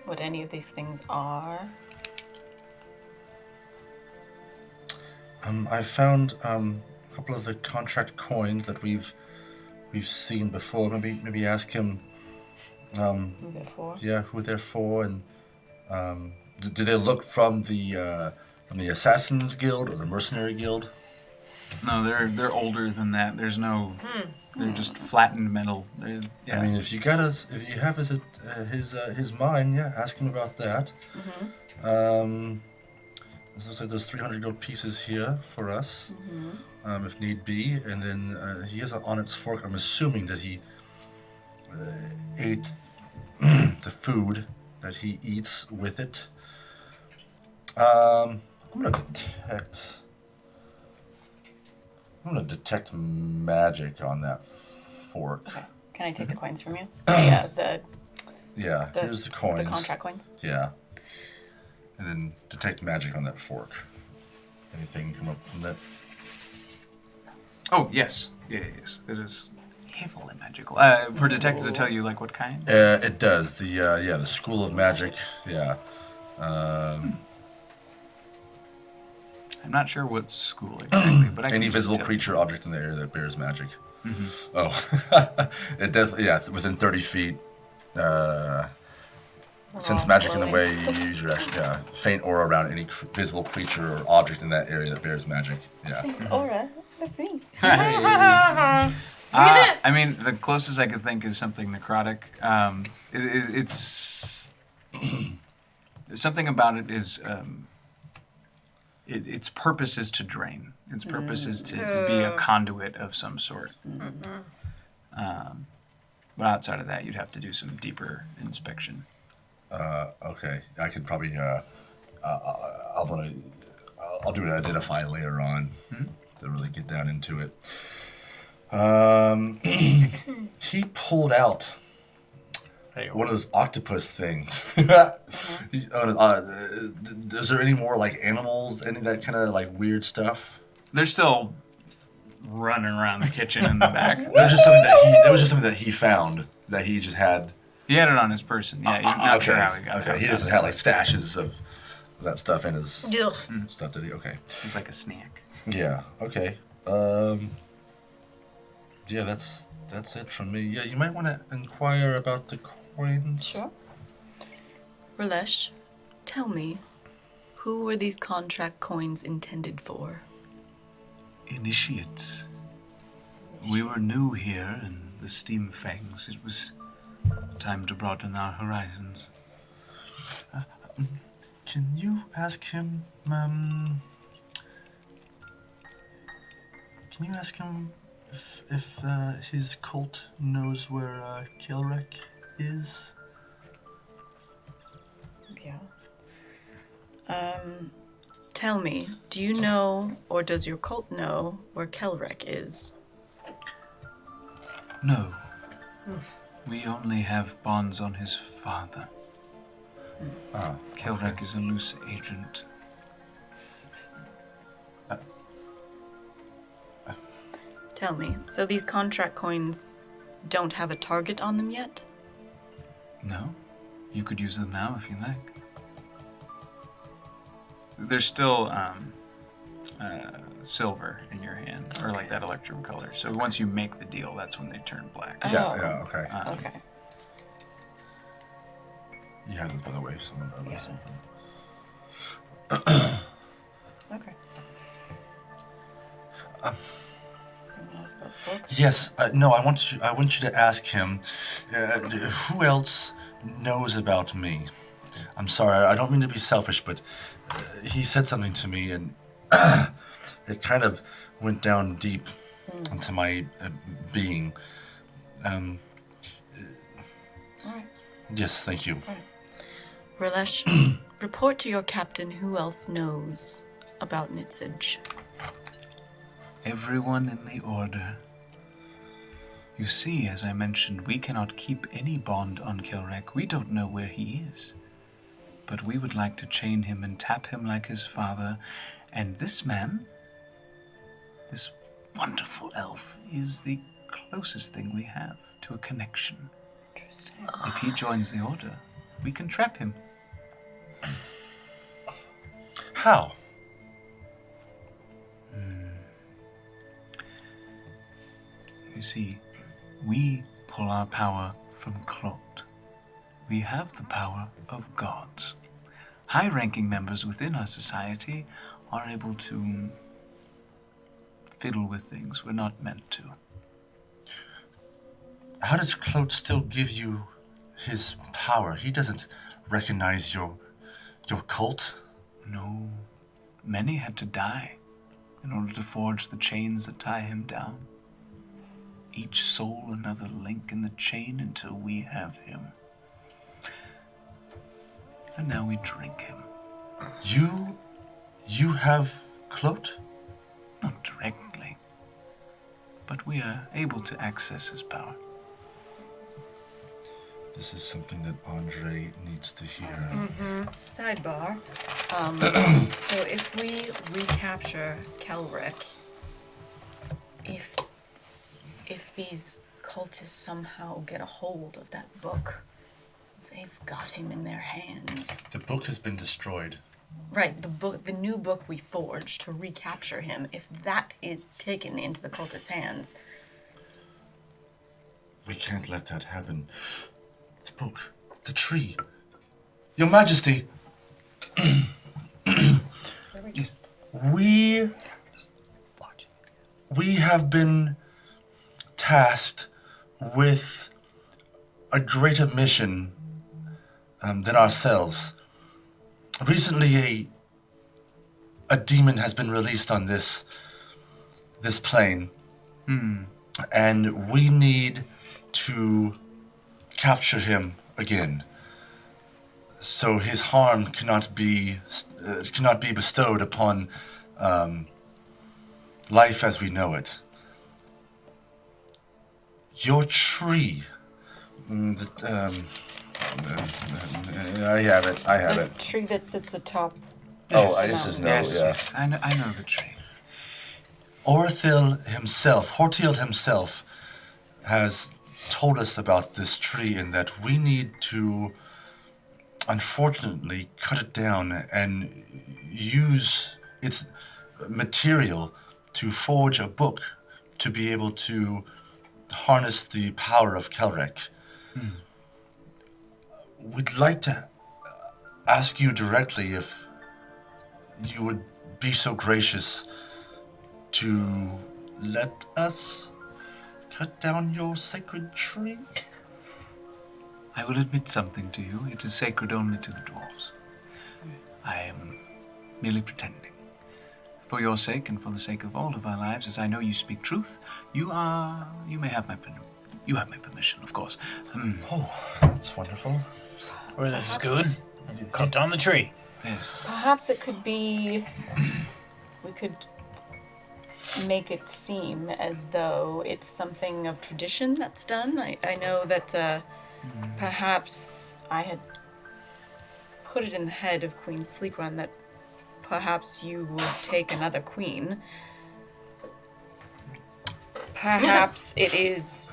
what any of these things are? I found a couple of the contract coins that we've seen before. Maybe ask him. Who they're for? Yeah, who they're for, and do they look from the Assassins Guild or the Mercenary Guild? No, they're older than that. There's no. They're just flattened metal. Yeah. I mean, if you have his mine, yeah, ask him about that. It looks like there's 300 gold pieces here for us, if need be, and then he has on its fork. I'm assuming that he ate the food that he eats with it. I'm gonna detect magic on that fork. Okay. Can I take the coins from you? Yeah, Yeah, here's the coins. the contract coins. Yeah. And then detect magic on that fork. Anything come up from that? Oh yes, yes, it is heavily magical. For detectives to tell you like what kind. It does. The School of Magic. Yeah. I'm not sure what school exactly, but I can Any just visible tell creature, object in the area that bears magic. Oh, it definitely. Yeah, it's within 30 feet. Since magic in the way, you use your faint aura around any visible creature or object in that area that bears magic. Yeah. Aura. Let's see. I mean, the closest I could think is something necrotic. It's something about it is its purpose is to drain. Its purpose is to be a conduit of some sort. But outside of that, you'd have to do some deeper inspection. Okay. I could probably. I'll do an identify later on to really get down into it. He pulled out one of those octopus things. Is there any more like animals? Any of that kind of like weird stuff? They're still running around the kitchen in the back. That was just something that he found that he just had. He had it on his person. Yeah, you're not sure how he got it. Okay, he doesn't have like stashes of that stuff in his Ugh. stuff, did he? Okay. It's like a snack. Yeah. Okay. Yeah, that's it from me. Yeah, you might want to inquire about the coins. Sure. Rilesh, tell me, who were these contract coins intended for? Initiates. We were new here in the Steam Fangs. It was time to broaden our horizons. Can you ask him? Can you ask him if his cult knows where Kelrek is? Yeah. Tell me, do you know, or does your cult know, where Kelrek is? No. We only have bonds on his father. Kelrek is a loose agent. Tell me, so these contract coins don't have a target on them yet? No? You could use them now if you like. There's still silver in your hand, or like that electrum color. So once you make the deal, that's when they turn black. Oh. Yeah, okay. Okay. You have them, by the way. Someone Okay. You wanna ask about the book? Yes. No, I want you to ask him who else knows about me. I'm sorry. I don't mean to be selfish, but he said something to me, and it kind of went down deep into my being. All right. Yes, thank you. Rilesh, report to your captain who else knows about Nitsage. Everyone in the Order. You see, as I mentioned, we cannot keep any bond on Kelrek. We don't know where he is. But we would like to chain him and tap him like his father. And this man, this wonderful elf, is the closest thing we have to a connection. Interesting. If he joins the Order, we can trap him. How? You see, we pull our power from Clot. We have the power of gods. High-ranking members within our society are able to fiddle with things we're not meant to. How does Claude still give you his power? He doesn't recognize your cult. No, many had to die in order to forge the chains that tie him down. Each soul another link in the chain until we have him. And now we drink him. You have Claude? Not directly, but we are able to access his power. This is something that Andre needs to hear. Sidebar. So if we recapture Kelric, if these cultists somehow get a hold of that book, they've got him in their hands. The book has been destroyed. Right, the new book we forged to recapture him, if that is taken into the cultists' hands. We can't let that happen. The book, the tree. Your Majesty, Yes. we have been tasked with a greater mission than ourselves. Recently, a demon has been released on this plane, and we need to capture him again, so his harm cannot be bestowed upon life as we know it. Your tree. I have it. The tree that sits atop. This is Yes, I know the tree. Hortiel himself, has told us about this tree and that we need to, unfortunately, cut it down and use its material to forge a book to be able to harness the power of Kelric. We'd like to ask you directly if you would be so gracious to let us cut down your sacred tree. I will admit something to you. It is sacred only to the dwarves. I am merely pretending. For your sake and for the sake of all of our lives, as I know you speak truth, you may have my permission, of course. That's wonderful. Well, this is good. Cut down the tree. Yes. Perhaps it could be. We could make it seem as though it's something of tradition that's done. I know that perhaps I had put it in the head of Queen Sleekrun that perhaps you would take another queen. Perhaps it is.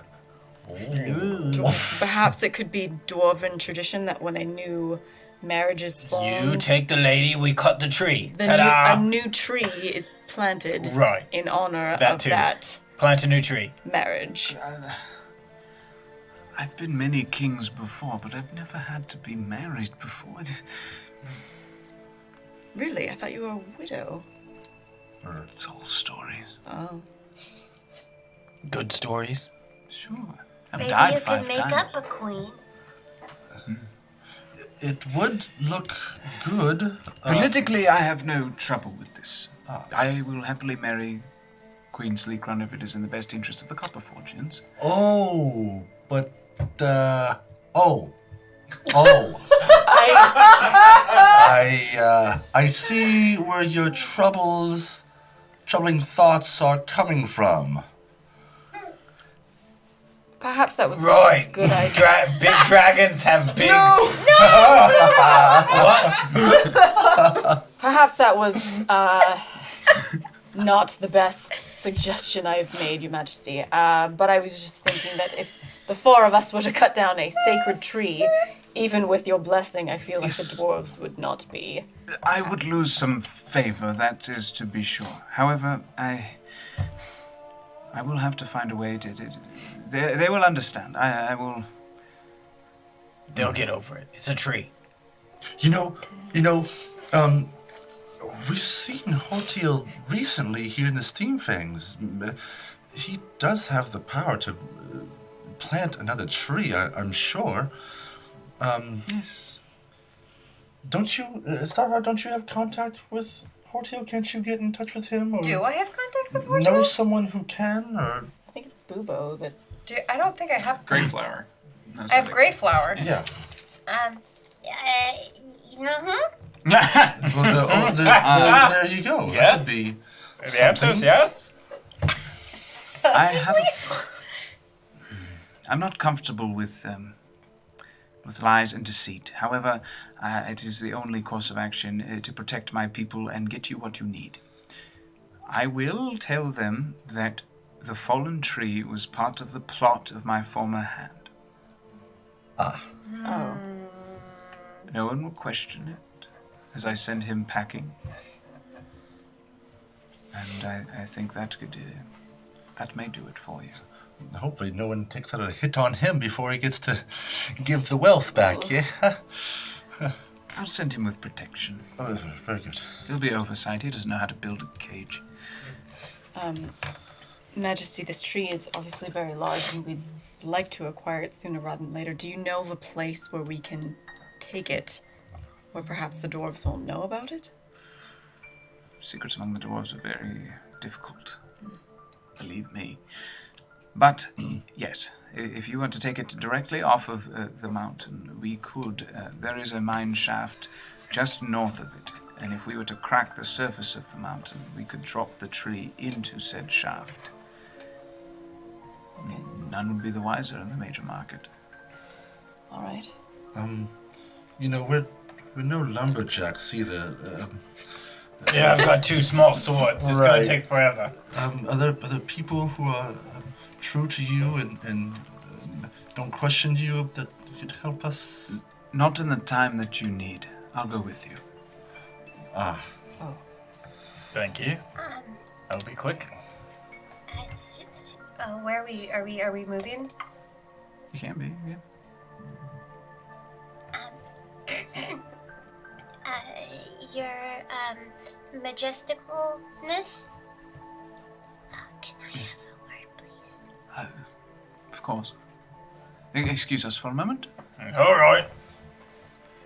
Perhaps it could be dwarven tradition that when a new marriage is formed, You take the lady, we cut the tree. a Ta-da! new tree is planted Right. in honor That of too. that Plant a new tree. marriage. I've been many kings before, but I've never had to be married before. Really? I thought you were a widow. It's all stories. Oh. Good stories. Sure. I've Maybe died you 5 could make times. up a queen. It would look good. Politically, I have no trouble with this. I will happily marry Queen Sleekrun if it is in the best interest of the Copperforgians. I see where your troubling thoughts are coming from. Perhaps that was Right. a good idea. Big dragons have big. Perhaps that was not the best suggestion I've made, Your Majesty. But I was just thinking that if the four of us were to cut down a sacred tree, Even with your blessing, I feel like the Yes. dwarves would not be. I would lose some favor, that is to be sure. However, I will have to find a way to they will understand. I will. They'll get over it. It's a tree. You know, we've seen Hortiel recently here in the Steam Fangs. He does have the power to plant another tree, I'm sure. Yes. Don't you, Starheart, don't you have contact with Hortiel? Can't you get in touch with him? Or Do I have contact with know Hortiel? someone who can? Or I think it's Bubo that. I don't think I have. Greyflower. I have Greyflower. yeah. You know, Well, there you go. Yes. That would be The answer is yes. I have. I'm not comfortable with lies and deceit. However, it is the only course of action to protect my people and get you what you need. I will tell them that the fallen tree was part of the plot of my former hand. Oh. No one will question it as I send him packing. And I think that could that may do it for you. Hopefully no one takes out a hit on him before he gets to give the wealth back, yeah? I'll send him with protection. Oh, very good. There'll be oversight. He doesn't know how to build a cage. Majesty, this tree is obviously very large and we'd like to acquire it sooner rather than later. Do you know of a place where we can take it, where perhaps the dwarves won't know about it? Secrets among the dwarves are very difficult. Believe me. But, yes, if you want to take it directly off of the mountain, we could. There is a mine shaft just north of it, and if we were to crack the surface of the mountain, we could drop the tree into said shaft. Okay. None would be the wiser in the major market. All right. You know, we're no lumberjacks either. Yeah, I've got 2 small swords. It's gonna Right. take forever. Are there people who are true to you and don't question you that could help us? Not in the time that you need. I'll go with you. Ah, Thank you. That'll be quick. Where are we? Are we moving? You can be, yeah. your majesticalness. Can I have a word, please? Of course. Excuse us for a moment. All right. I'm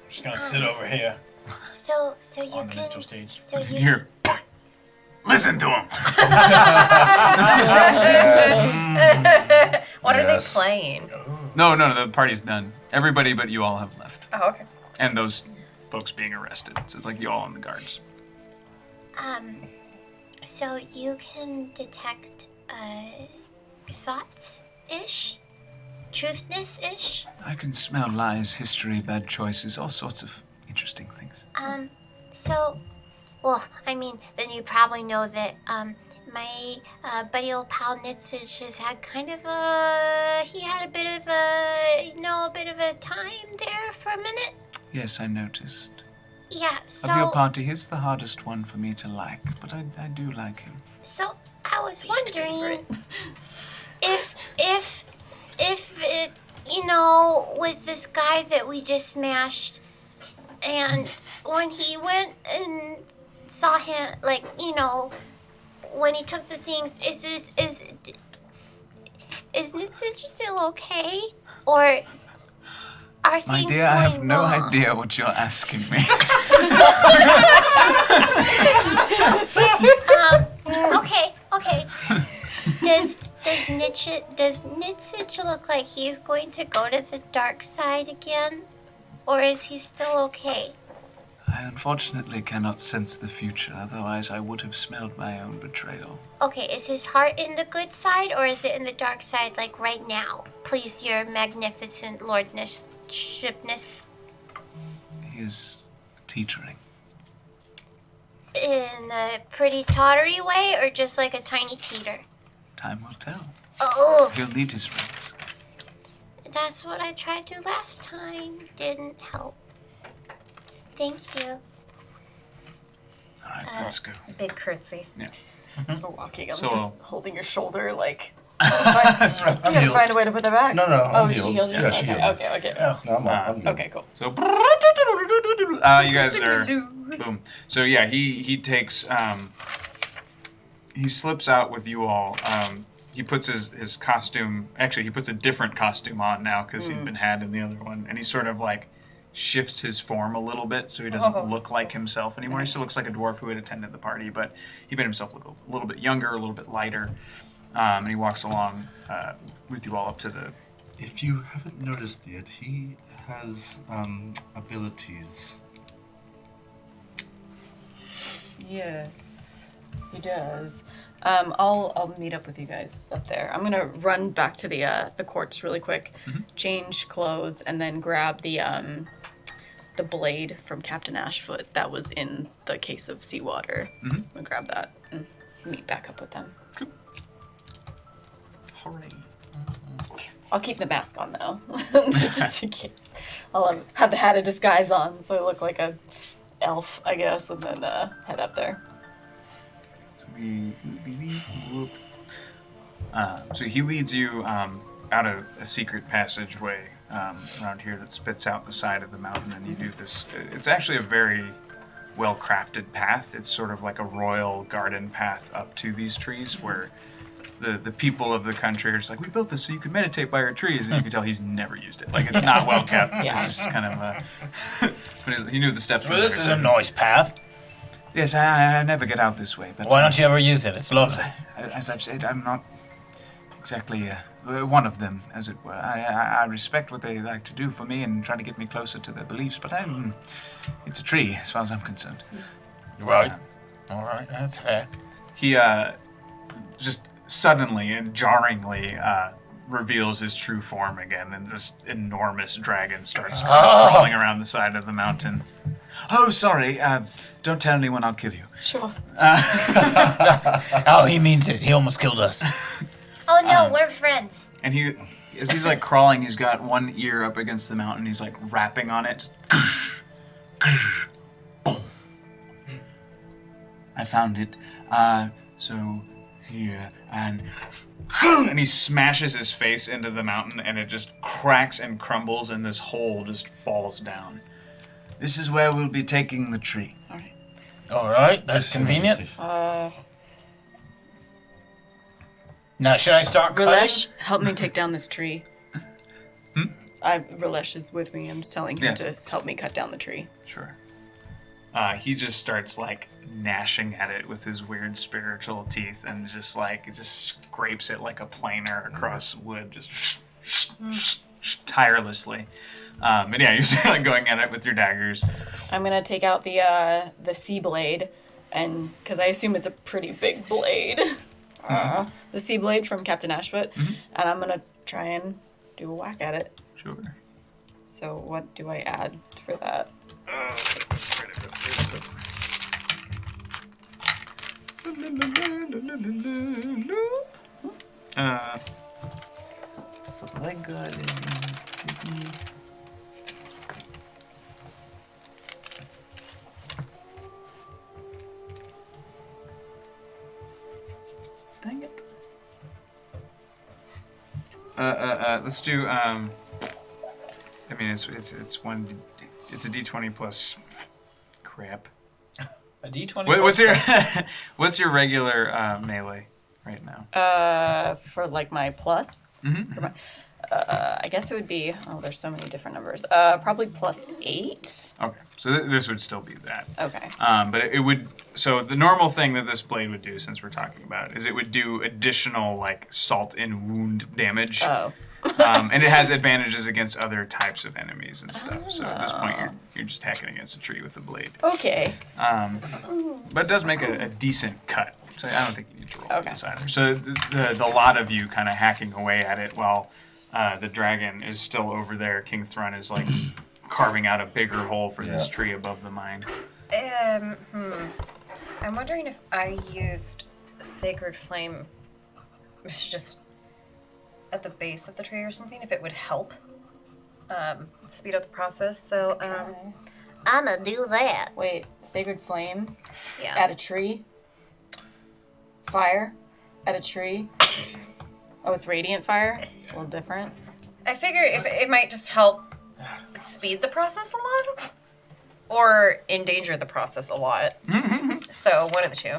just gonna sit over here So you on the can. minstrel stage. So you. Here. Listen to him. What are they Yes. playing? No, the party's done. Everybody but you all have left. Oh, okay. And those folks being arrested. So it's like you all on the guards. So you can detect thoughts ish, truthness-ish. I can smell lies, history, bad choices, all sorts of interesting things. Well, I mean, then you probably know that my buddy old pal Nitzich has had kind of he had a bit of a time there for a minute. Yes, I noticed. Yeah, Of your so party, he's the hardest one for me to like, but I do like him. so I was wondering if it, with this guy that we just smashed, and when he went and saw him, when he took the things, is Nitzich still okay, or are My things dear, I have going no wrong? idea what you're asking me. Okay. Does Nitzich look like he's going to go to the dark side again? Or is he still okay? I unfortunately cannot sense the future, otherwise I would have smelled my own betrayal. Okay, is his heart in the good side or is it in the dark side like right now? Please, your magnificent lordshipness. He is teetering. In a pretty tottery way or just like a tiny teeter? Time will tell. Oh, He'll need his rings. That's what I tried to do last time. Didn't help. Thank you. All right, let's go. Big curtsy. Yeah. We're walking. I'm So- just holding your shoulder, like. I'm You gotta healed. find a way to put that back. No, no, Oh, I'm she healed. healed you. Yeah, she okay, healed me. okay. No, I'm good. Okay, cool. So, you guys are boom. So yeah, he takes he slips out with you all. He puts his costume. Actually, he puts a different costume on now because he'd been had in the other one, and he sort of like shifts his form a little bit so he doesn't look like himself anymore. He still looks like a dwarf who had attended the party, but he made himself look a little bit younger, a little bit lighter. And he walks along with you all up to the. If you haven't noticed yet, he has abilities. Yes, he does. I'll meet up with you guys up there. I'm gonna run back to the courts really quick, change clothes, and then grab the blade from Captain Ashfoot that was in the case of seawater. I'm gonna grab that and meet back up with them. Hooray. I'll keep the mask on though, just in case. I'll have the hat of disguise on, so I look like a elf, I guess, and then head up there. So he leads you out of a secret passageway around here that spits out the side of the mountain, and you do this. It's actually a very well-crafted path. It's sort of like a royal garden path up to these trees where the people of the country are just like, we built this so you could meditate by our trees, and you can tell he's never used it. Like, it's not well kept. Yeah. It's just kind of but he knew the steps. Well, were this there, is so- a nice path. Yes, I never get out this way. But Why don't you ever use it? It's lovely. As I've said, I'm not exactly one of them, as it were. I respect what they like to do for me and try to get me closer to their beliefs, but it's a tree, as far as I'm concerned. Right. All right, that's fair. He just suddenly and jarringly reveals his true form again, and this enormous dragon starts crawling around the side of the mountain. Oh, sorry. Don't tell anyone, I'll kill you. Sure. Oh, he means it. He almost killed us. Oh no, we're friends. And as he's like crawling, he's got one ear up against the mountain. He's like rapping on it. Boom. I found it. So here and he smashes his face into the mountain, and it just cracks and crumbles, and this hole just falls down. This is where we'll be taking the tree. All right. All right, that's convenient. Now, should I start cutting? Rilesh, help me take down this tree. Rilesh is with me. I'm just telling him Yes. to help me cut down the tree. Sure. He just starts like gnashing at it with his weird spiritual teeth, and just scrapes it like a planer across wood, just tirelessly. And yeah, you're still like going at it with your daggers. I'm gonna take out the sea blade, and because I assume it's a pretty big blade, the sea blade from Captain Ashfoot, and I'm gonna try and do a whack at it. Sure. So what do I add for that? Dang it. Let's do. I mean, it's one. It's a D20 plus. Crap. A D20. What's your what's your regular melee right now? For like my plus. Mm-hmm. For my, I guess it would be. Oh, there's so many different numbers. Probably +8. Okay, so this would still be that. Okay. But it would. So the normal thing that this blade would do, since we're talking about it, is it would do additional like salt and wound damage. Oh. And it has advantages against other types of enemies and stuff. So at this point, you're just hacking against a tree with a blade. Okay. But it does make a decent cut. So I don't think you need to roll for Okay. this either. So the lot of you kind of hacking away at it while the dragon is still over there. King Thrun is like carving out a bigger hole for this Yeah. tree above the mine. I'm wondering if I used Sacred Flame to just at the base of the tree or something if it would help speed up the process. So I'ma do that. Wait, sacred flame yeah. at a tree. Fire at a tree. Oh, it's radiant fire. A little different. I figure if it might just help speed the process a lot, or endanger the process a lot. So one of the two.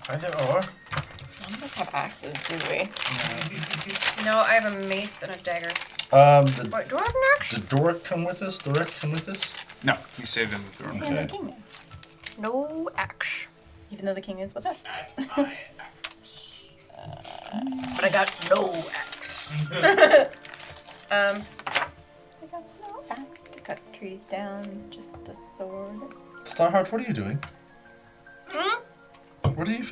Either or. None of us have axes, do we? No, I have a mace and a dagger. Did Do I have an axe? Doric come with us? Doric come with us? No, he saved in the throne. And the king. No axe. Even though the king is with us. But I got no axe. I got no axe to cut trees down, just a sword. Starheart, what are you doing? What are you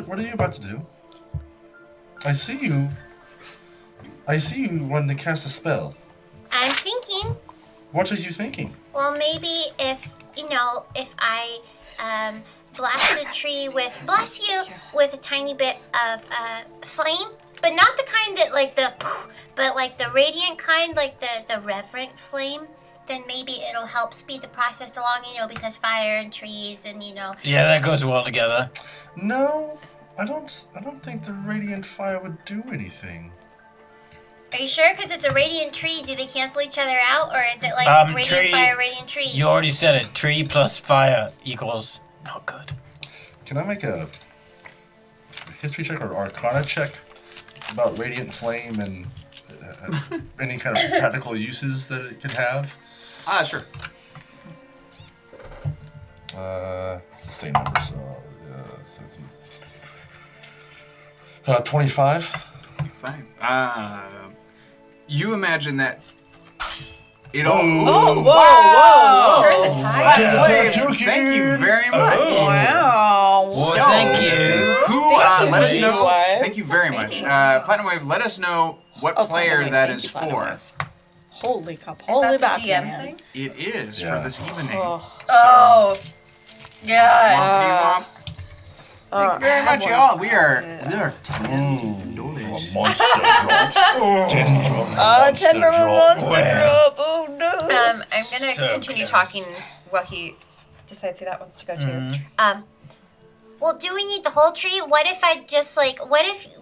what are you about to do? I see you wanting to cast a spell. I'm thinking, What are you thinking? well, maybe if I blast the tree with a tiny bit of flame, but not the kind that but like the radiant kind, like the reverent flame. Then maybe it'll help speed the process along, because fire and trees and Yeah, that goes well together. No, I don't think the radiant fire would do anything. Are you sure? Because it's a radiant tree. Do they cancel each other out, or is it like radiant tree- fire, radiant tree? You already said it. Tree plus fire equals not good. Can I make a history check or arcana check about radiant flame and any kind of practical uses that it could have? Sure. It's the same number, so 17. 25. Fine. You imagine that it all. Whoa! Turn the tide. Thank you very much. Wow. Well, thank you. Who? Let us know. Wave. Thank you very much. Platinum Wave. Let us know what player Platinum Wave, that thank is you, Platinum for. Wave. Holy cup. Is Holy that the DM Batman. thing? It is Yeah. for this evening. Oh. Oh. Yeah. Thank you very much, y'all. We are. Monster drops. 10 drop. Monster drop. drop. Oh no. I'm gonna So continue close. talking while he decides who that wants to go to. Well, do we need the whole tree? What if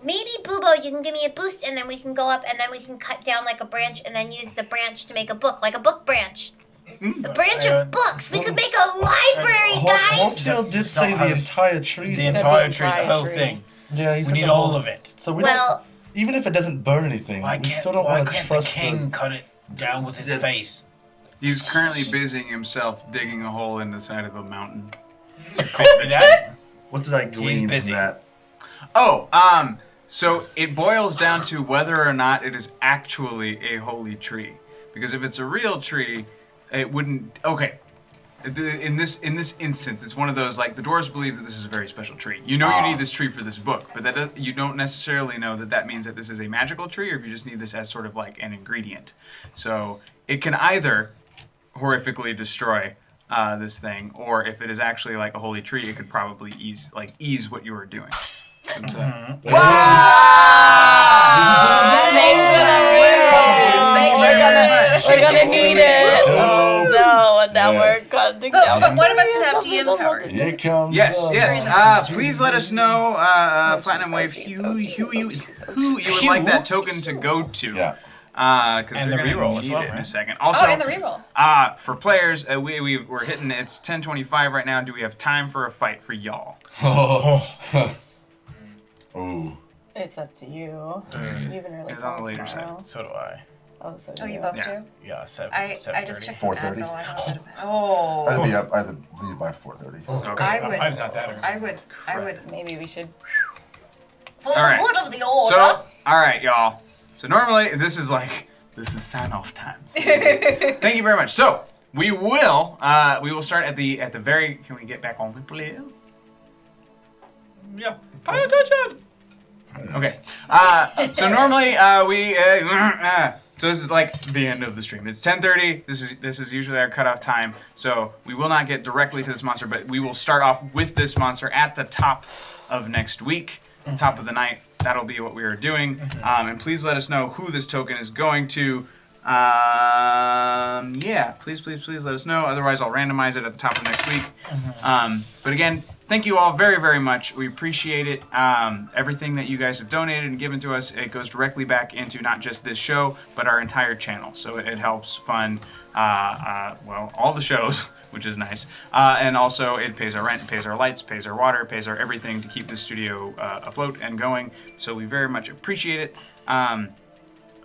maybe Boobo, you can give me a boost, and then we can go up, and then we can cut down like a branch, and then use the branch to make a book, like a book branch. A branch of books. We could make a library, guys. Hotel did say the entire tree. The entire tree, the entire whole tree. thing. Yeah, he We said need the all whole- of it. So we Well- don't. Even if it doesn't burn anything, Why we can't, still don't why want to can't trust the king cut it down with his face? He's currently busying himself digging a hole in the side of a mountain. What did I glean busy. from that? Oh, so it boils down to whether or not it is actually a holy tree. Because if it's a real tree, it wouldn't. Okay. In this instance, it's one of those, like, the dwarves believe that this is a very special tree. You know you need this tree for this book, but you don't necessarily know that means that this is a magical tree, or if you just need this as sort of like an ingredient. So it can either horrifically destroy this thing, or if it is actually like a holy tree, it could probably ease what you were doing. And so, We're gonna need it. Oh no, and now Yeah. we're cutting But down. one of us can have DM powers. Here comes. yes. Please let us know, Platinum Wave, who you would like that token to go to. Yeah. Because And they're the going reroll to as need well, it in a right? second. Also, Oh, and the reroll. for players, we're hitting, it's 10:25 right now. Do we have time for a fight for y'all? Ooh. It's up to you. You haven't really It's on the called later tomorrow. So do I. Oh, so do Oh, you you. both Yeah. do? Yeah, 7. I just 7:30. checked 4:30. the Advil. I Oh. have to leave by 4:30. Okay. I not that early. would. Maybe we should. For the Alright. good of the order. So, all right, y'all. So normally this is sign-off time. So thank you very much. So we will start at the very. Can we get back on the please? Yeah. Pay attention. Okay. So normally so this is like the end of the stream. It's 10:30. This is usually our cutoff time. So we will not get directly to this monster, but we will start off with this monster at the top of next week, top of the night. that'll be what we are doing. And please let us know who this token is going to. Yeah, please let us know. Otherwise, I'll randomize it at the top of next week. But again, thank you all very, very much. We appreciate it. Everything that you guys have donated and given to us, it goes directly back into not just this show, but our entire channel. So it helps fund, well, all the shows, which is nice. And also, it pays our rent, pays our lights, pays our water, pays our everything to keep the studio afloat and going. So we very much appreciate it.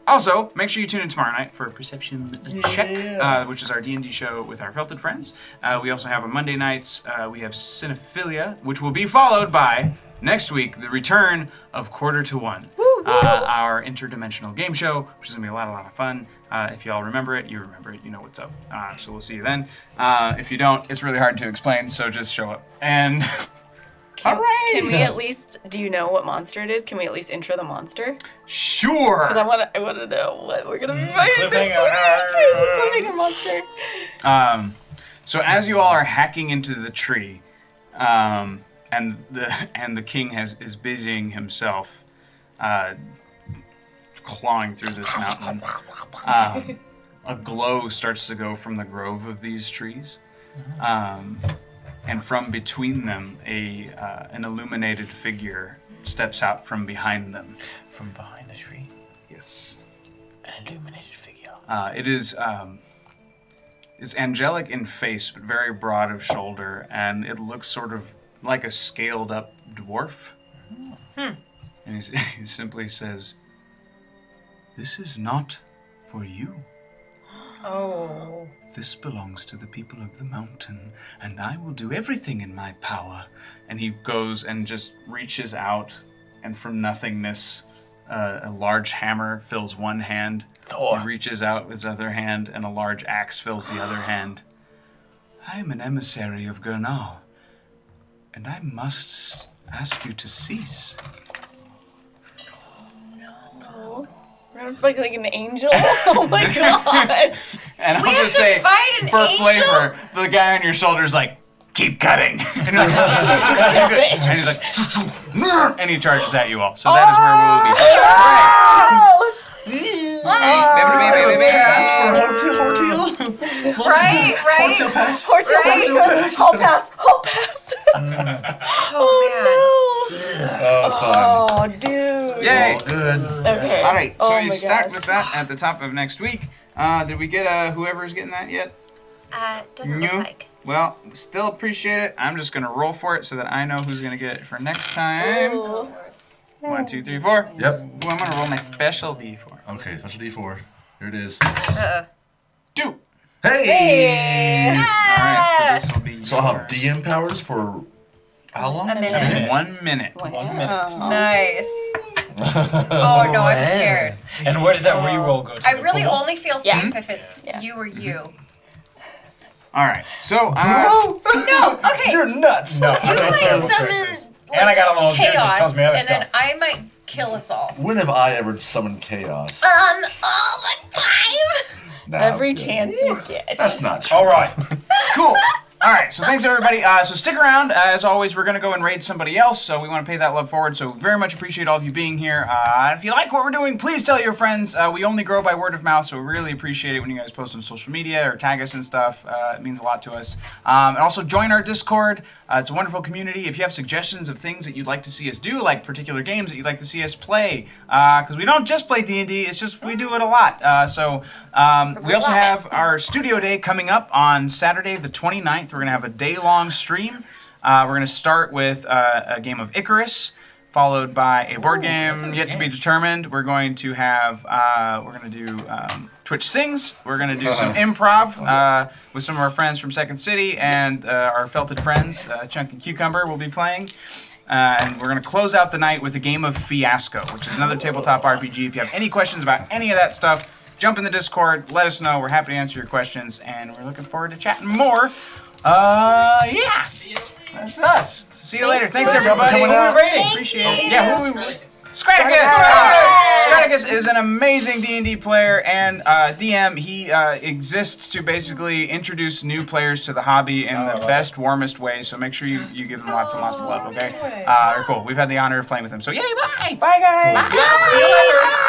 Also, make sure you tune in tomorrow night for Perception Check, which is our D&D show with our Felted friends. We also have on Monday nights, we have Cinephilia, which will be followed by, next week, the return of Quarter to One, our interdimensional game show, which is going to be a lot of fun. If you all remember it, you know what's up. So we'll see you then. If you don't, it's really hard to explain, so just show up. And... all right. Can we at least? Do you know what monster it is? Can we at least intro the monster? Sure. Because I want to know what we're gonna be fighting. Cliffhanger. Cliffhanger monster. So as you all are hacking into the tree, and the king is busying himself, clawing through this mountain, a glow starts to go from the grove of these trees. And from between them, an illuminated figure steps out from behind them. From behind the tree. Yes. An illuminated figure. It is angelic in face, but very broad of shoulder, and it looks sort of like a scaled-up dwarf. And he simply says, "This is not for you. Oh. This belongs to the people of the mountain, and I will do everything in my power." And he goes and just reaches out, and from nothingness, a large hammer fills one hand. Thor. He reaches out with his other hand, and a large axe fills the other hand. "I am an emissary of Gernal, and I must ask you to cease." We're gonna fight like an angel. Oh my gosh. And I'll We have just to say, fight an for angel? flavor, the guy on your shoulder is like, "Keep cutting." And you're like, and he's like, and he charges at you all. So that is where we will be. Pass for Hortiel. Right. Hortiel pass. Hortiel, I'll pass. Oh, Oh, fun. Oh, dude. Yay! All good. Okay. All right, so Oh you my stuck gosh. with that at the top of next week. Did we get whoever's getting that yet? Doesn't look No? like. Well, still appreciate it. I'm just going to roll for it so that I know who's going to get it for next time. Ooh. 1, 2, 3, 4. Yep. Ooh, I'm going to roll my special D4. Okay, special D4. Here it is. 2. Hey! All right, so this will be So I'll have yours. DM powers for how long? A minute. 1 minute. 1 minute. Nice. Oh no, I'm scared. And where does that reroll go to? I the really pool? only feel Yeah. safe if it's Yeah. you or you. All right, so No, okay. You're nuts! No, You I made might terrible summon choices. like, And I got a little dude that chaos, tells me other and then stuff. I might kill us all. When have I ever summoned chaos? All the time. Nah, Every I'm good. chance you get. That's not true. All right. cool. All right, so thanks everybody. So stick around. As always, we're gonna go and raid somebody else, so we want to pay that love forward. So very much appreciate all of you being here. If you like what we're doing, please tell your friends. We only grow by word of mouth, so we really appreciate it when you guys post on social media or tag us and stuff. It means a lot to us. And also join our Discord. It's a wonderful community. If you have suggestions of things that you'd like to see us do, like particular games that you'd like to see us play, because we don't just play D&D, it's just we do it a lot. We also have our studio day coming up on Saturday the 29th. We're going to have a day-long stream. We're going to start with a game of Icarus, followed by a board game yet to be determined. We're going to have, we're going to do Twitch Sings. We're going to do some improv with some of our friends from Second City, and our felted friends, Chunk and Cucumber, will be playing. And we're going to close out the night with a game of Fiasco, which is another tabletop RPG. If you have any questions about any of that stuff, jump in the Discord, let us know. We're happy to answer your questions, and we're looking forward to chatting more Yeah. That's us. See you later. Thanks, everybody. coming out. Rating. Appreciate it. Yeah, who we... Straticus! Straticus is an amazing D&D player and DM. He exists to basically introduce new players to the hobby in the best, warmest way, so make sure you give him lots and lots of love, okay? They're cool. We've had the honor of playing with him. So, yay, bye! Bye, guys. Bye.